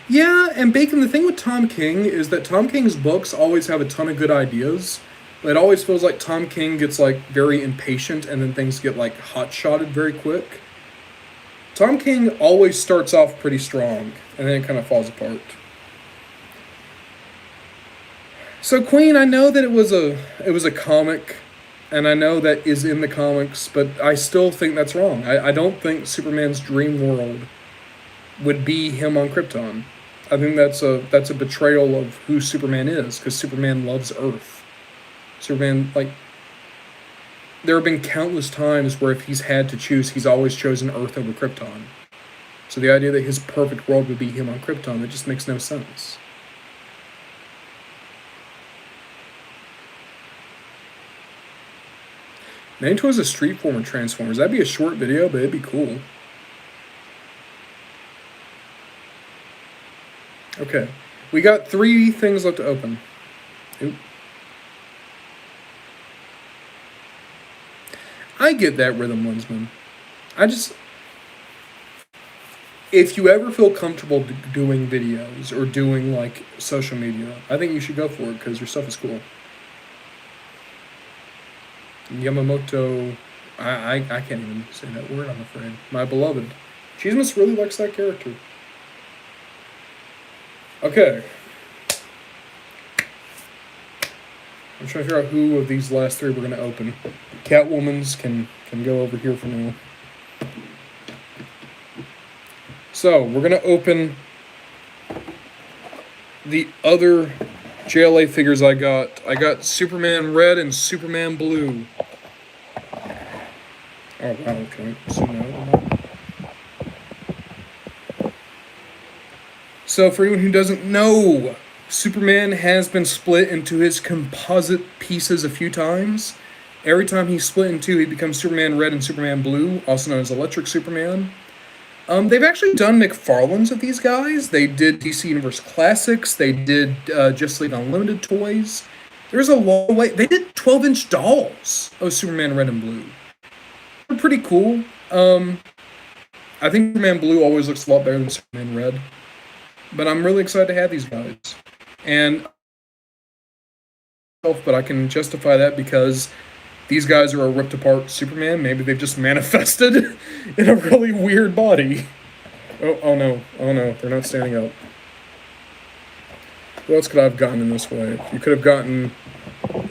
Yeah, and Bacon, the thing with Tom King is that Tom King's books always have a ton of good ideas. But it always feels like Tom King gets, like, very impatient and then things get, like, hot-shotted very quick. Tom King always starts off pretty strong and then it kind of falls apart. So Queen, I know that it was a comic, and I know that is in the comics, but I still think that's wrong. I don't think Superman's dream world would be him on Krypton. I think that's a betrayal of who Superman is, because Superman loves Earth. Superman, like, there have been countless times where if he's had to choose, he's always chosen Earth over Krypton. So the idea that his perfect world would be him on Krypton, that just makes no sense. Named was a Street Former Transformers. That'd be a short video, but it'd be cool. Okay. We got 3 things left to open. Oop. I get that, Rhythm Lensman. I just... If you ever feel comfortable doing videos or doing, like, social media, I think you should go for it, because your stuff is cool. Yamamoto... I can't even say that word, I'm afraid. My beloved. Cheesemus really likes that character. Okay. I'm trying to figure out who of these last 3 we're going to open. Catwoman's can go over here for now. So, we're going to open the other JLA figures I got. I got Superman Red and Superman Blue. Oh, wow, okay. So, for anyone who doesn't know, Superman has been split into his composite pieces a few times. Every time he's split in 2, he becomes Superman Red and Superman Blue, also known as Electric Superman. They've actually done McFarlane's of these guys. They did DC Universe Classics. They did Justice League Unlimited toys. There's a long way. They did 12-inch dolls of Superman Red and Blue. They're pretty cool. I think Superman Blue always looks a lot better than Superman Red. But I'm really excited to have these guys. And but I can justify that because these guys are a ripped apart Superman. Maybe they've just manifested in a really weird body. Oh no, they're not standing up. What else could I have gotten in this way? You could have gotten...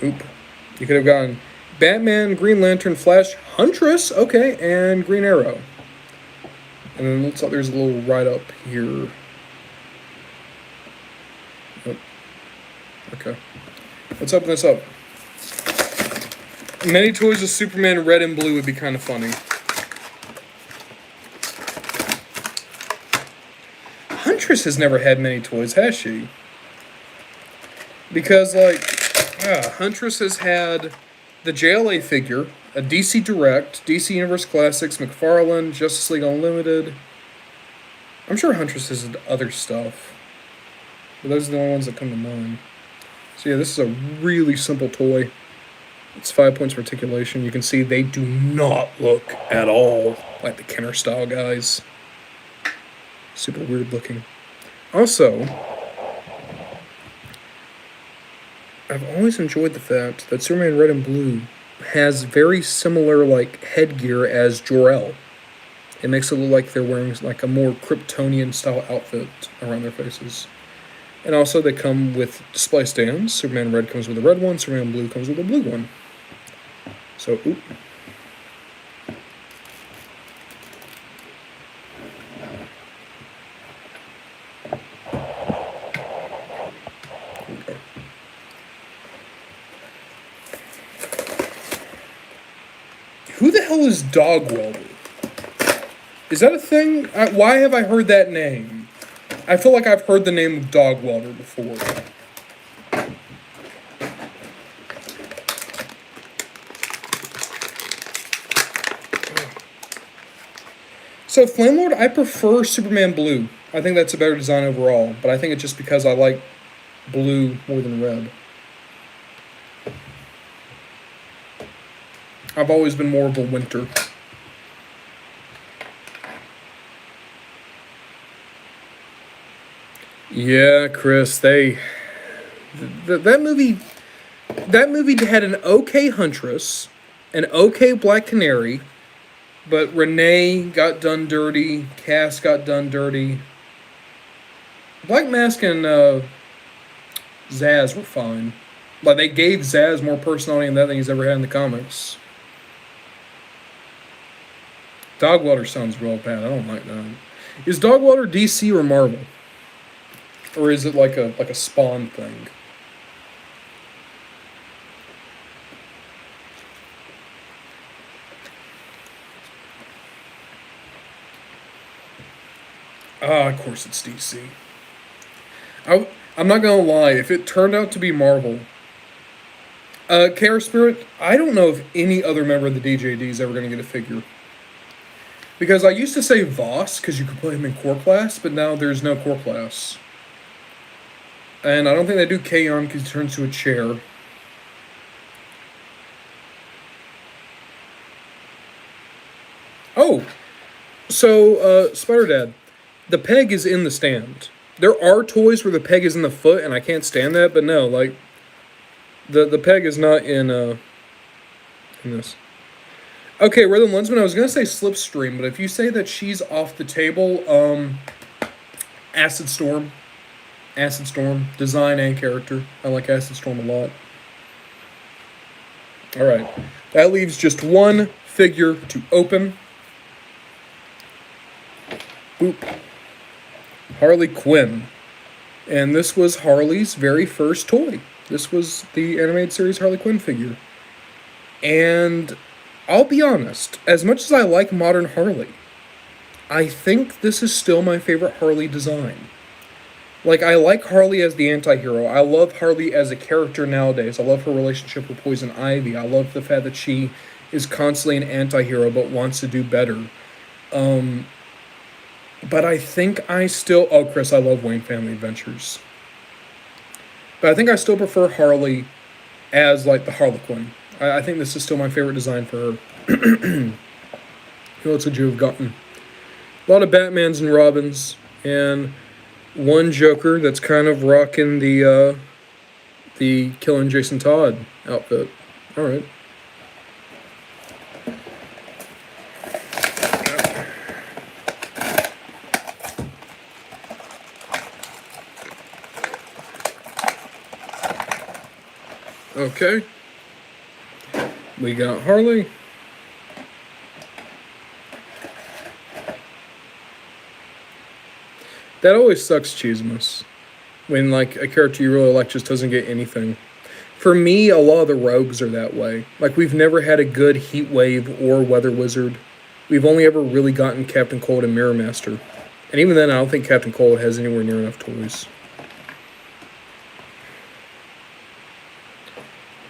You could have gotten Batman, Green Lantern, Flash, Huntress, okay, and Green Arrow. And then it looks like there's a little write-up here. Oh. Okay. Let's open this up. Many toys of Superman Red and Blue would be kind of funny. Huntress has never had many toys, has she? Because, like, Huntress has had the JLA figure, a DC Direct, DC Universe Classics, McFarlane, Justice League Unlimited. I'm sure Huntress has other stuff. But those are the only ones that come to mind. So yeah, this is a really simple toy. It's 5 points of articulation. You can see they do not look at all like the Kenner style guys. Super weird looking. Also, I've always enjoyed the fact that Superman Red and Blue has very similar like headgear as Jor-El. It makes it look like they're wearing like a more Kryptonian style outfit around their faces. And also they come with display stands. Superman Red comes with a red one, Superman Blue comes with a blue one. So, oop. Okay. Who the hell is Dog Welder? Is that a thing? Why have I heard that name? I feel like I've heard the name of Dog Welder before. So, Flamelord, I prefer Superman Blue. I think that's a better design overall, but I think it's just because I like blue more than red. I've always been more of a winter. Yeah, Chris, that movie had an okay Huntress, an okay Black Canary, but Renee got done dirty, Cass got done dirty. Black Mask and Zaz were fine. Like, they gave Zaz more personality in that than he's ever had in the comics. Dogwater sounds real bad. I don't like that. Is Dogwater DC or Marvel? Or is it like a Spawn thing? Ah, of course it's DC. I'm not gonna lie. If it turned out to be Marvel, Chaos Spirit, I don't know if any other member of the DJD is ever gonna get a figure. Because I used to say Voss because you could play him in core class, but now there's no core class. And I don't think they do Kaon because he turns to a chair. Oh, so Spider Dad, the peg is in the stand. There are toys where the peg is in the foot, and I can't stand that. But no, like the peg is not in this. Okay, Rhythm Lensman, I was gonna say Slipstream, but if you say that she's off the table, Acid Storm. Acid Storm, design and character. I like Acid Storm a lot. Alright. That leaves just one figure to open. Boop. Harley Quinn. And this was Harley's very first toy. This was the animated series Harley Quinn figure. And I'll be honest, as much as I like modern Harley, I think this is still my favorite Harley design. Like, I like Harley as the anti-hero. I love Harley as a character nowadays. I love her relationship with Poison Ivy. I love the fact that she is constantly an anti-hero but wants to do better. But I think I still... Oh, Chris, I love Wayne Family Adventures. But I think I still prefer Harley as, like, the Harlequin. I think this is still my favorite design for her. Who else would you have gotten? A lot of Batmans and Robins, and one Joker that's kind of rocking the Killing Jason Todd outfit. All right. Okay. We got Harley. That always sucks, Cheesimus, when like a character you really like just doesn't get anything. For me, a lot of the rogues are that way. Like, we've never had a good Heat Wave or Weather Wizard. We've only ever really gotten Captain Cold and Mirror Master. And even then, I don't think Captain Cold has anywhere near enough toys.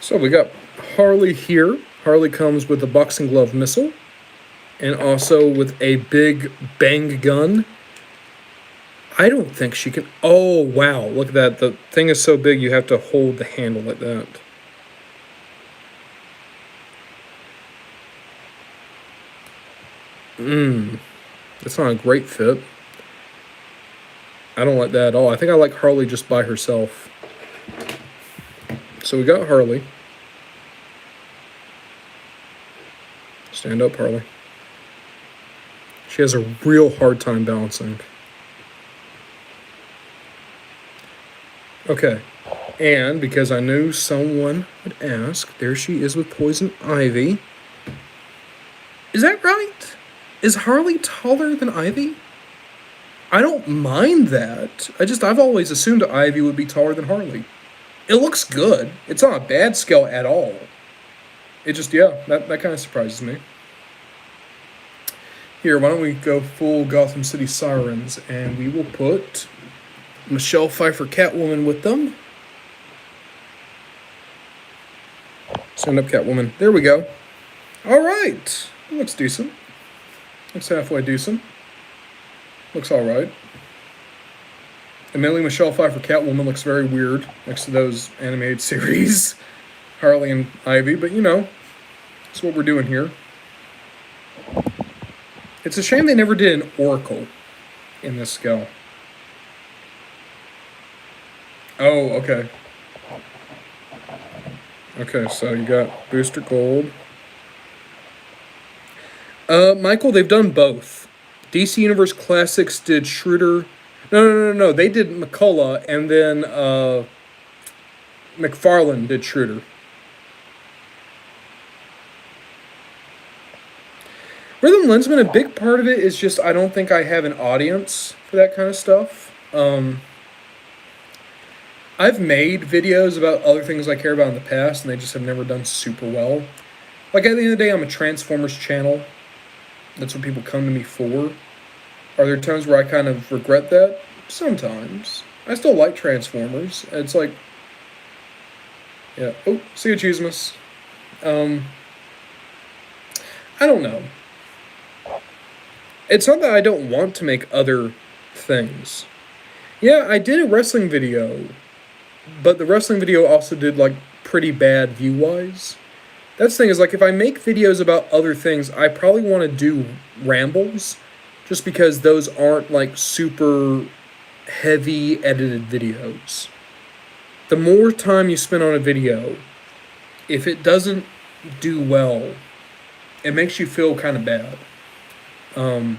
So we got Harley here. Harley comes with a boxing glove missile. And also with a big bang gun. I don't think she can... Oh, wow. Look at that. The thing is so big you have to hold the handle like that. That's not a great fit. I don't like that at all. I think I like Harley just by herself. So we got Harley. Stand up, Harley. She has a real hard time balancing. Okay, and because I knew someone would ask, there she is with Poison Ivy. Is that right? Is Harley taller than Ivy? I don't mind that. I've always assumed Ivy would be taller than Harley. It looks good. It's not a bad scale at all. It just, yeah, that kind of surprises me. Here, why don't we go full Gotham City Sirens, and we will put Michelle Pfeiffer Catwoman with them. Stand up, Catwoman. There we go. All right. Looks decent. Looks halfway decent. Looks all right. Admittedly, Michelle Pfeiffer Catwoman looks very weird next to those animated series, Harley and Ivy, but you know, that's what we're doing here. It's a shame they never did an Oracle in this scale. Oh, okay. Okay, so you got Booster Gold. Michael, they've done both. DC Universe Classics did Schroeder. No. They did McCullough, and then McFarlane did Schroeder. Rhythm Lensman, a big part of it is just I don't think I have an audience for that kind of stuff. I've made videos about other things I care about in the past, and they just have never done super well. Like, at the end of the day, I'm a Transformers channel. That's what people come to me for. Are there times where I kind of regret that? Sometimes. I still like Transformers. It's like... Yeah. Oh, see you, Cheesemas. I don't know. It's not that I don't want to make other things. Yeah, I did a wrestling video, but the wrestling video also did, like, pretty bad view-wise. That's the thing, is, like, if I make videos about other things, I probably want to do rambles, just because those aren't, like, super heavy edited videos. The more time you spend on a video, if it doesn't do well, it makes you feel kind of bad. And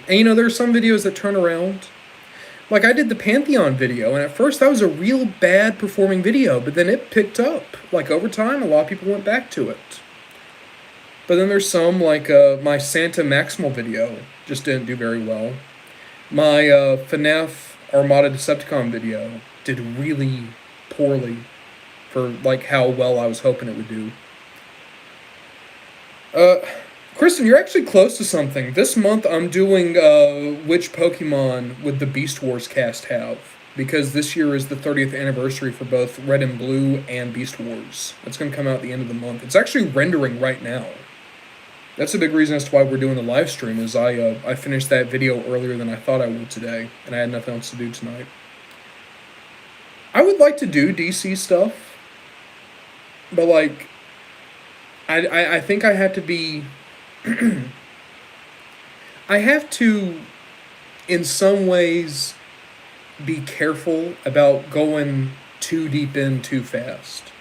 you know, there are some videos that turn around. Like, I did the Pantheon video, and at first that was a real bad performing video, but then it picked up. Like, over time, a lot of people went back to it. But then there's some, like, my Santa Maximal video just didn't do very well. My FNAF Armada Decepticon video did really poorly for, like, how well I was hoping it would do. Kristen, you're actually close to something. This month I'm doing which Pokemon would the Beast Wars cast have, because this year is the 30th anniversary for both Red and Blue and Beast Wars. That's going to come out at the end of the month. It's actually rendering right now. That's a big reason as to why we're doing the live stream, is I finished that video earlier than I thought I would today, and I had nothing else to do tonight. I would like to do DC stuff, but, like, I think I have to be... I have to, in some ways, be careful about going too deep in too fast.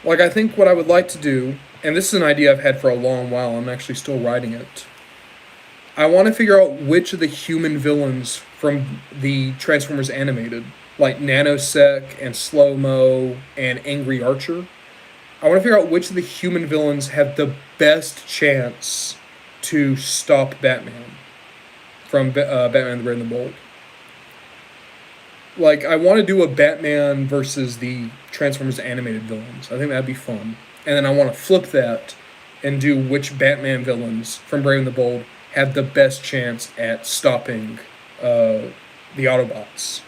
Like, I think what I would like to do, and this is an idea I've had for a long while, I'm actually still writing it. I want to figure out which of the human villains from the Transformers animated, like Nanosec and Slow-Mo and Angry Archer, I want to figure out which of the human villains have the best chance to stop Batman from Batman the Brave and the Bold. Like, I want to do a Batman versus the Transformers animated villains. I think that'd be fun. And then I want to flip that and do which Batman villains from Brave and the Bold have the best chance at stopping the Autobots.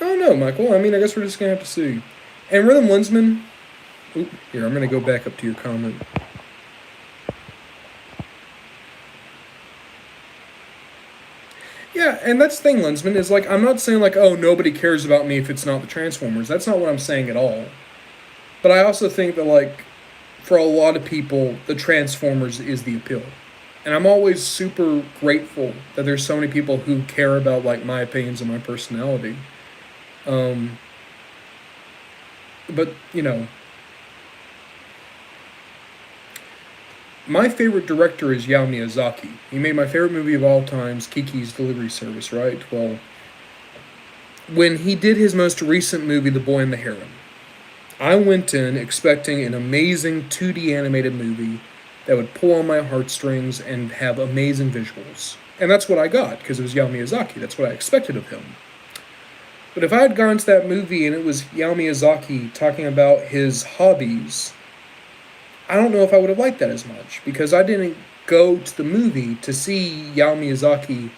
I don't know, Michael. I mean, I guess we're just going to have to see. And Rhythm Lensman... Oop, here, I'm going to go back up to your comment. Yeah, and that's the thing, Lensman, is, like, I'm not saying, like, oh, nobody cares about me if it's not the Transformers. That's not what I'm saying at all. But I also think that, like, for a lot of people, the Transformers is the appeal. And I'm always super grateful that there's so many people who care about, like, my opinions and my personality. But, you know, my favorite director is Hayao Miyazaki. He made my favorite movie of all times, Kiki's Delivery Service, right? Well, when he did his most recent movie, The Boy and the Heron, I went in expecting an amazing 2D animated movie that would pull on my heartstrings and have amazing visuals. And that's what I got, because it was Hayao Miyazaki. That's what I expected of him. But if I had gone to that movie and it was Hayao Miyazaki talking about his hobbies, I don't know if I would have liked that as much, because I didn't go to the movie to see Hayao Miyazaki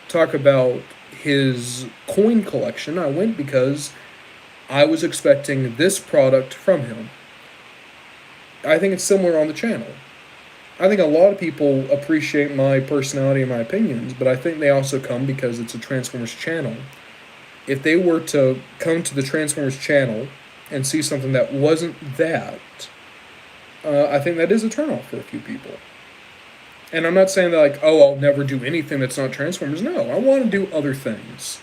talk about his coin collection. I went because I was expecting this product from him. I think it's similar on the channel. I think a lot of people appreciate my personality and my opinions, but I think they also come because it's a Transformers channel. If they were to come to the Transformers channel and see something that wasn't that, I think that is a turnoff for a few people. And I'm not saying that, like, oh, I'll never do anything that's not Transformers. No, I want to do other things.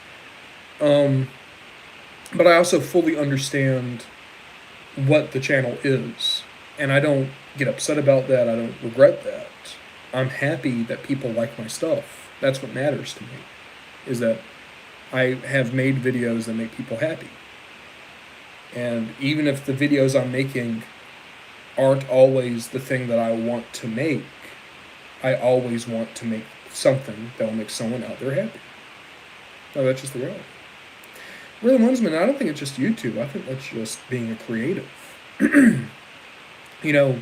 But I also fully understand what the channel is. And I don't get upset about that. I don't regret that. I'm happy that people like my stuff. That's what matters to me. is that I have made videos that make people happy. And even if the videos I'm making aren't always the thing that I want to make, I always want to make something that will make someone out there happy. No, that's just the reality. Really, Lensman, I don't think it's just YouTube. I think that's just being a creative. You know,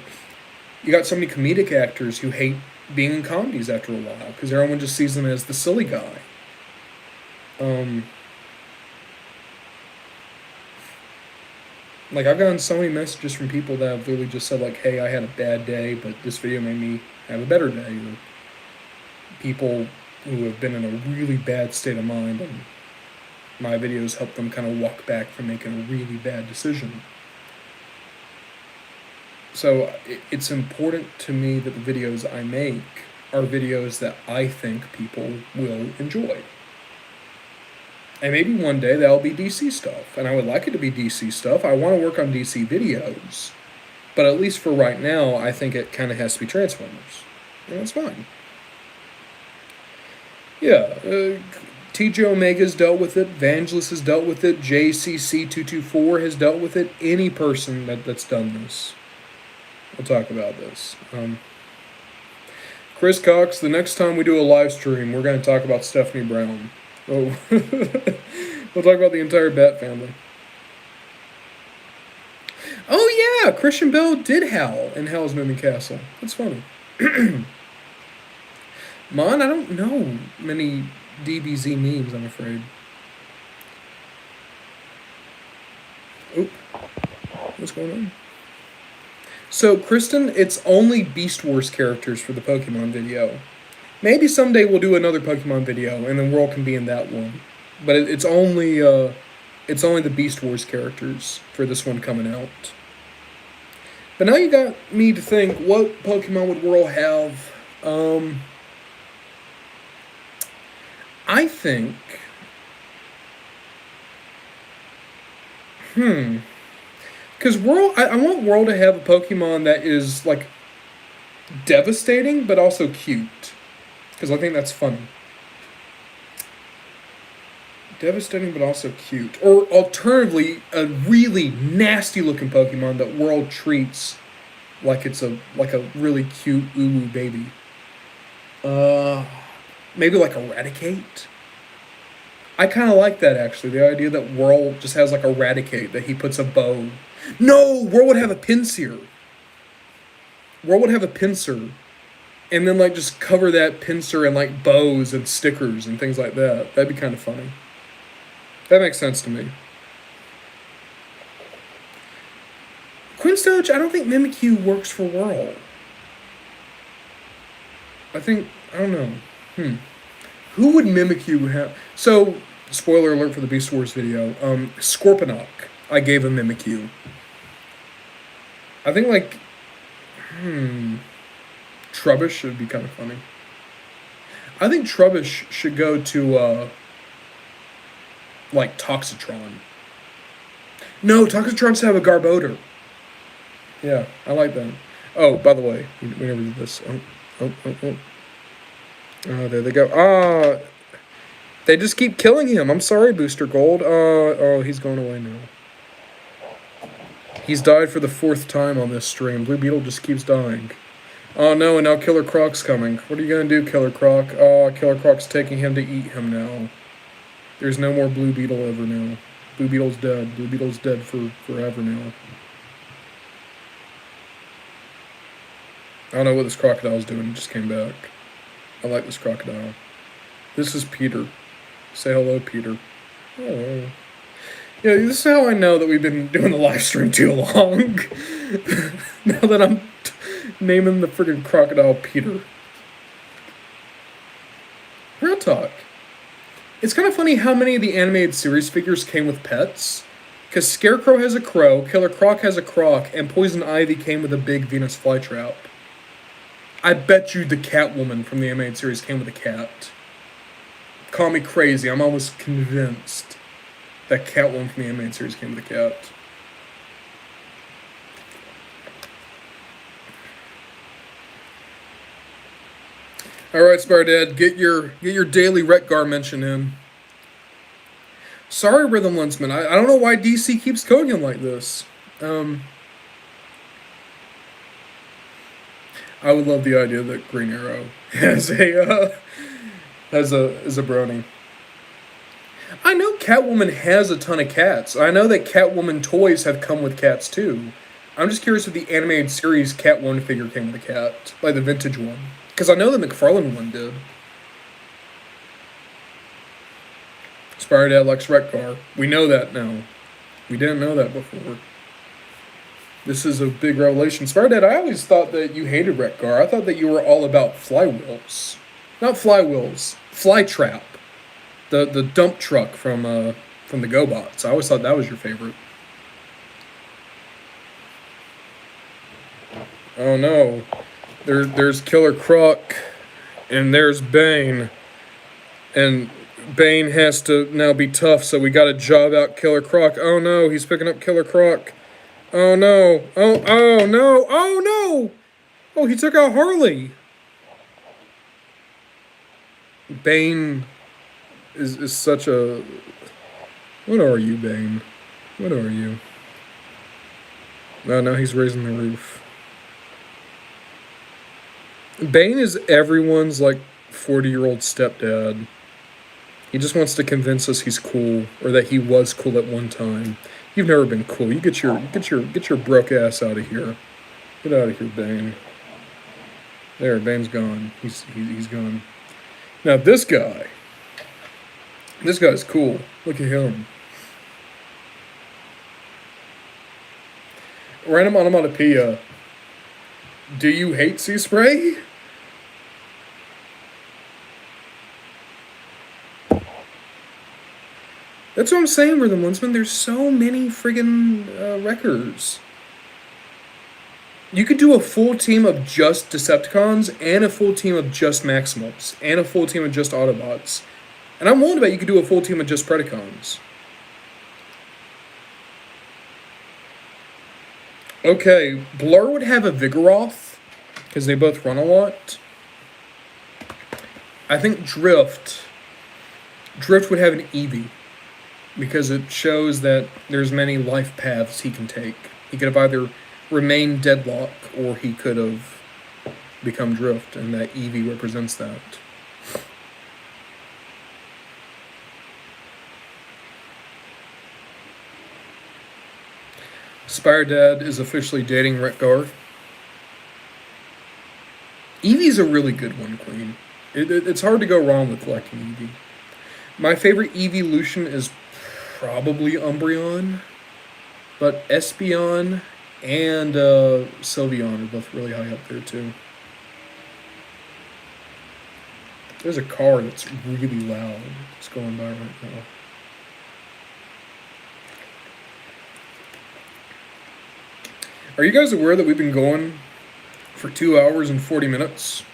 you got so many comedic actors who hate being in comedies after a while because everyone just sees them as the silly guy. Like, I've gotten so many messages from people that have literally just said, like, hey, I had a bad day, but this video made me have a better day. Or people who have been in a really bad state of mind, and my videos help them kind of walk back from making a really bad decision. So it's important to me that the videos I make are videos that I think people will enjoy. And maybe one day that'll be DC stuff, and I would like it to be DC stuff. I want to work on DC videos, but at least for right now, I think it kind of has to be Transformers, and that's fine. Yeah, TJ Omega's dealt with it, Vangelis has dealt with it, JCC224 has dealt with it, any person that's done this. We'll talk about this. Chris Cox, the next time we do a live stream, we're going to talk about Stephanie Brown. Oh, we'll talk about the entire Bat family. Oh yeah, Christian Bale did howl in Howl's Moving Castle. That's funny. Mon, I don't know many DBZ memes, I'm afraid. Oop. What's going on? So, Kristen, it's only Beast Wars characters for the Pokemon video. Maybe someday we'll do another Pokemon video, and then Whirl can be in that one. But it's only the Beast Wars characters for this one coming out. But now you got me to think, what Pokemon would Whirl have? I think... Because Whirl, I want Whirl to have a Pokemon that is, like, devastating, but also cute. Because I think that's funny. Devastating, but also cute. Or, alternatively, a really nasty-looking Pokemon that Whirl treats like it's a really cute uwu baby. Maybe like Eradicate? I kind of like that, actually. The idea that Whirl just has, like, Eradicate, that he puts a bow. No! Whirl would have a Pinsir. Whirl would have a Pinsir. And then, like, just cover that Pinsir in, like, bows and stickers and things like that. That'd be kind of funny. That makes sense to me. Quinstoge, I don't think Mimikyu works for Whirl. I don't know. Who would Mimikyu have? So, spoiler alert for the Beast Wars video. Scorponok, I gave a Mimikyu. I think, like, Trubbish would be kind of funny. I think Trubbish should go to, like, Toxitron. No, Toxitron should have a Garbodor. Yeah, I like that. Oh, by the way, we never did this. Oh, there they go. They just keep killing him. I'm sorry, Booster Gold. Oh, he's going away now. He's died for the 4th time on this stream. Blue Beetle just keeps dying. Oh no, and now Killer Croc's coming. What are you gonna do, Killer Croc? Oh, Killer Croc's taking him to eat him now. There's no more Blue Beetle ever now. Blue Beetle's dead. Blue Beetle's dead for forever now. I don't know what this crocodile's doing. It just came back. I like this crocodile. This is Peter. Say hello, Peter. Oh. Yeah, this is how I know that we've been doing the live stream too long. Now that I'm naming the friggin' crocodile Peter. Real talk. It's kind of funny how many of the animated series figures came with pets. Because Scarecrow has a crow, Killer Croc has a croc, and Poison Ivy came with a big Venus flytrap. I bet you the Catwoman from the animated series came with a cat. Call me crazy, I'm almost convinced that Catwoman from the animated series came with a cat. All right, Spar Dad, get your daily Retgar mention in. Sorry, Rhythm Lensman. I don't know why DC keeps coding him like this. I would love the idea that Green Arrow has a brony. I know Catwoman has a ton of cats. I know that Catwoman toys have come with cats too. I'm just curious if the animated series Catwoman figure came with a cat, like the vintage one, because I know the McFarlane one did. Inspired at Lex Retcar. We know that now. We didn't know that before. This is a big revelation. Spardad, I always thought that you hated Retgar. I thought that you were all about flywheels. Not flywheels. Flytrap. The dump truck from the GoBots. I always thought that was your favorite. Oh no. There's Killer Croc. And there's Bane. And Bane has to now be tough, so we gotta job out Killer Croc. Oh no, he's picking up Killer Croc. Oh no. Oh no. Oh no. Oh, he took out Harley. Bane is such a... What are you, Bane? What are you? Oh, now he's raising the roof. Bane is everyone's, 40-year-old stepdad. He just wants to convince us he's cool, or that he was cool at one time. You've never been cool. You get your broke ass out of here. Get out of here, Bane. There, Bane's gone. He's gone. Now this guy's cool. Look at him. Random onomatopoeia. Do you hate sea spray? That's what I'm saying, Rhythm Lensman. There's so many friggin' wreckers. You could do a full team of just Decepticons, and a full team of just Maximals, and a full team of just Autobots. And I'm willing to bet you could do a full team of just Predacons. Okay, Blur would have a Vigoroth, because they both run a lot. I think Drift would have an Eevee, because it shows that there's many life paths he can take. He could have either remained Deadlock, or he could have become Drift, and that Eevee represents that. Spire Dad is officially dating Retgar. Eevee's a really good one, Queen. It's hard to go wrong with collecting Eevee. My favorite evolution is probably Umbreon, but Espeon and Sylveon are both really high up there too. There's a car that's really loud. It's going by right now. Are you guys aware that we've been going for 2 hours and 40 minutes?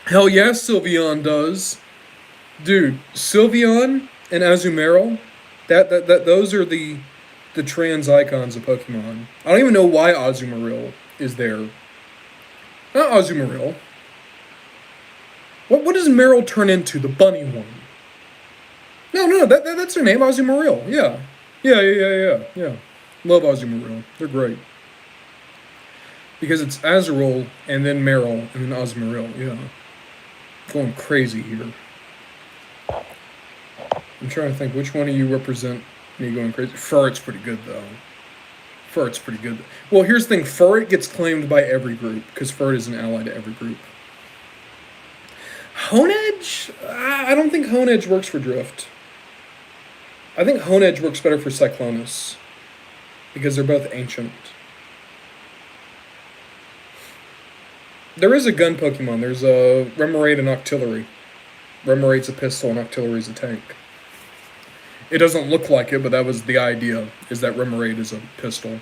Hell yes, Sylveon does. Dude, Sylveon and Azumarill, those are the trans icons of Pokemon. I don't even know why Azumarill is there. Not Azumarill. What does Marill turn into? The bunny one. No, that's her name, Azumarill. Yeah. Yeah. Love Azumarill. They're great. Because it's Azurill, and then Marill, and then Azumarill, yeah. Going crazy here. I'm trying to think, which one of you represent me going crazy? Furret's pretty good, though. Furret's pretty good. Well, here's the thing. Furret gets claimed by every group, because Furret is an ally to every group. Honedge? I don't think Honedge works for Drift. I think Honedge works better for Cyclonus, because they're both ancient. There is a gun Pokemon. There's a Remoraid and Octillery. Remoraid's a pistol and Octillery's a tank. It doesn't look like it, but that was the idea, is that Remoraid is a pistol.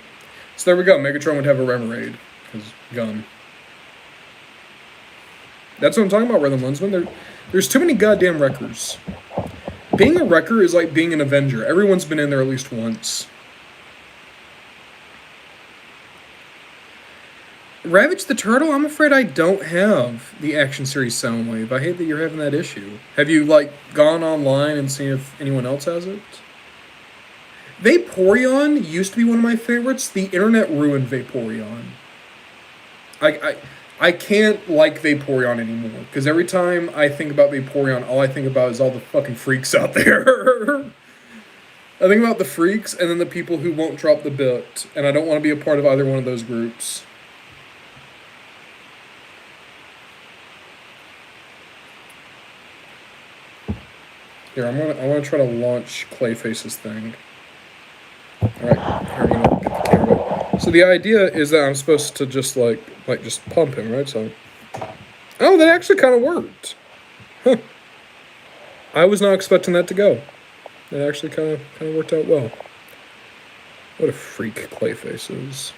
So there we go. Megatron would have a Remoraid, because gun. That's what I'm talking about, Rhythm Lensman. There's too many goddamn wreckers. Being a wrecker is like being an Avenger. Everyone's been in there at least once. Ravage the Turtle, I'm afraid I don't have the Action Series Soundwave. I hate that you're having that issue. Have you, like, gone online and seen if anyone else has it? Vaporeon used to be one of my favorites. The internet ruined Vaporeon. I, I, I can't like Vaporeon anymore because every time I think about Vaporeon, all I think about is all the fucking freaks out there. I think about the freaks and then the people who won't drop the bit, and I don't want to be a part of either one of those groups. Here, I want to try to launch Clayface's thing. All right, here, get the camera. So the idea is that I'm supposed to just just pump him, right? So, oh, that actually kind of worked. Huh. I was not expecting that to go. It actually kind of worked out well. What a freak Clayface is.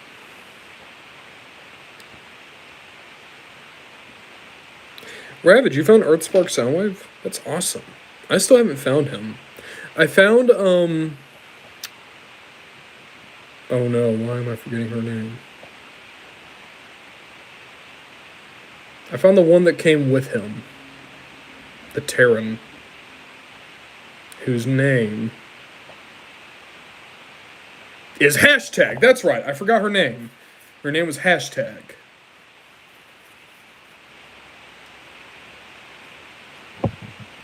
Ravage, you found Earthspark Soundwave? That's awesome. I still haven't found him. I found, oh no, why am I forgetting her name? I found the one that came with him. The Terran. Whose name is Hashtag. That's right, I forgot her name. Her name was Hashtag.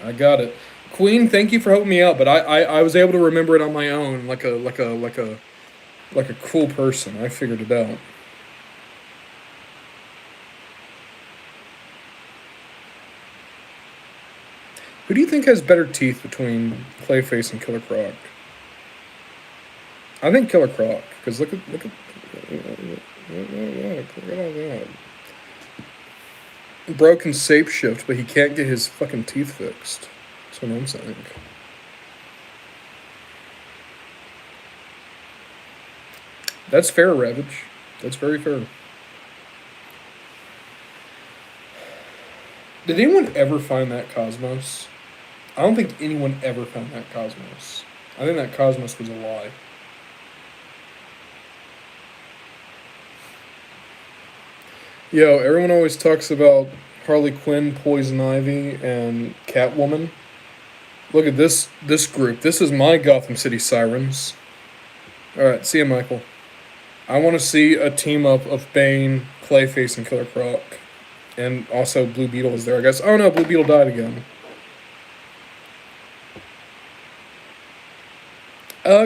I got it. Queen, thank you for helping me out, but I was able to remember it on my own, like a cool person. I figured it out. Who do you think has better teeth between Clayface and Killer Croc? I think Killer Croc, because look at all that. Bro can shapeshift, but he can't get his fucking teeth fixed. That's what I'm saying. That's fair, Ravage. That's very fair. Did anyone ever find that Cosmos? I don't think anyone ever found that Cosmos. I think that Cosmos was a lie. Yo, everyone always talks about Harley Quinn, Poison Ivy, and Catwoman. Look at this group. This is my Gotham City Sirens. Alright, see ya, Michael. I want to see a team up of Bane, Clayface, and Killer Croc. And also Blue Beetle is there, I guess. Oh no, Blue Beetle died again.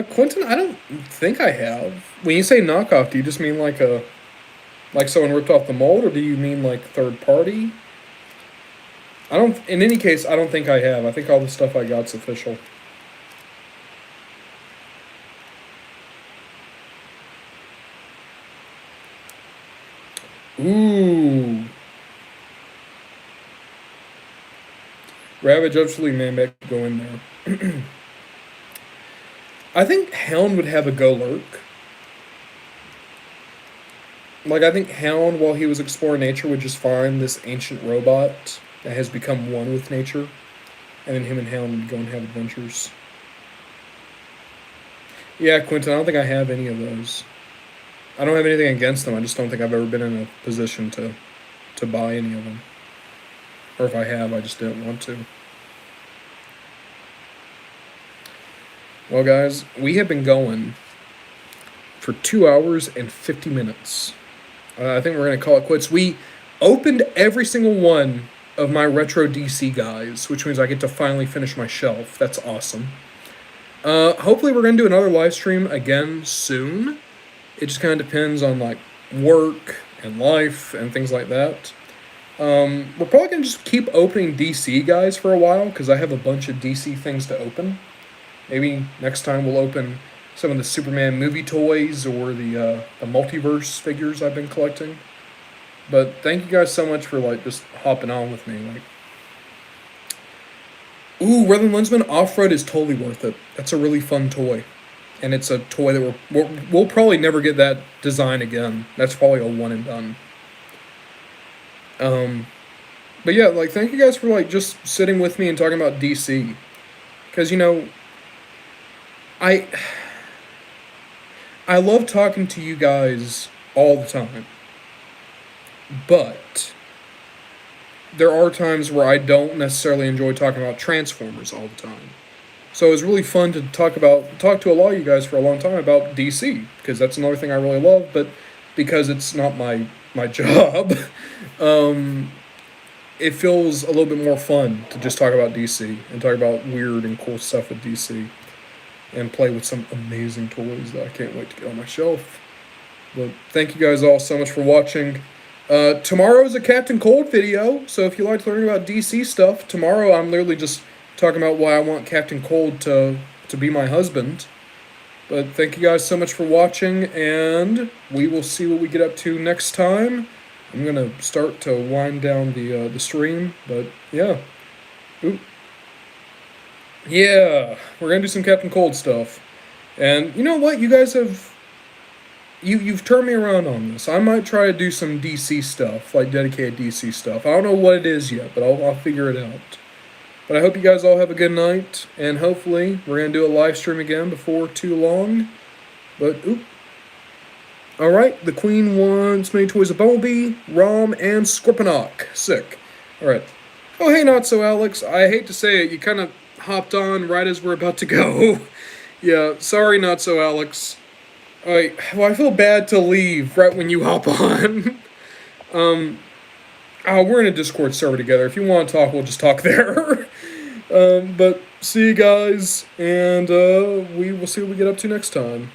Quentin, I don't think I have. When you say knockoff, do you just mean like someone ripped off the mold, or do you mean like third party? I don't. In any case, I don't think I have. I think all the stuff I got's official. Ooh. Ravage, absolutely, man, back go in there. I think Hound would have a go lurk. Like, I think Hound, while he was exploring nature, would just find this ancient robot that has become one with nature. And then him and Hound would go and have adventures. Yeah, Quentin, I don't think I have any of those. I don't have anything against them. I just don't think I've ever been in a position to buy any of them. Or if I have, I just didn't want to. Well, guys, we have been going for 2 hours and 50 minutes. I think we're going to call it quits. We opened every single one of my Retro DC guys, which means I get to finally finish my shelf. That's awesome. Hopefully we're going to do another live stream again soon. It just kind of depends on, like, work and life and things like that. We're probably going to just keep opening DC guys for a while, because I have a bunch of DC things to open. Maybe next time we'll open some of the Superman movie toys or the multiverse figures I've been collecting. But thank you guys so much for, like, just hopping on with me. Like, ooh, Reverend Lensman Off-Road is totally worth it. That's a really fun toy. And it's a toy that we'll probably never get that design again. That's probably a one and done. But yeah, like, thank you guys for, like, just sitting with me and talking about DC. Because, you know, I love talking to you guys all the time. but there are times where I don't necessarily enjoy talking about Transformers all the time. So it was really fun to talk to a lot of you guys for a long time about DC, because that's another thing I really love, but because it's not my job, it feels a little bit more fun to just talk about DC and talk about weird and cool stuff with DC and play with some amazing toys that I can't wait to get on my shelf. But thank you guys all so much for watching. Tomorrow's a Captain Cold video, so if you like learning about DC stuff, tomorrow I'm literally just talking about why I want Captain Cold to be my husband. But thank you guys so much for watching, and we will see what we get up to next time. I'm gonna start to wind down the stream, but yeah. Ooh. Yeah, we're gonna do some Captain Cold stuff. And you know what? You guys have you've turned me around on this. I might try to do some DC stuff, like dedicated DC stuff. I don't know what it is yet, but I'll figure it out. But I hope you guys all have a good night, and hopefully we're gonna do a live stream again before too long. But oop. Alright, the Queen wants many toys of Bumblebee, Rom, and Scorponok. Sick. Alright. Oh, hey, Not So Alex. I hate to say it, you kind of hopped on right as we're about to go. Yeah, sorry, Not So Alex. Alright, well, I feel bad to leave right when you hop on. We're in a Discord server together. If you want to talk, we'll just talk there. But see you guys, and we will see what we get up to next time.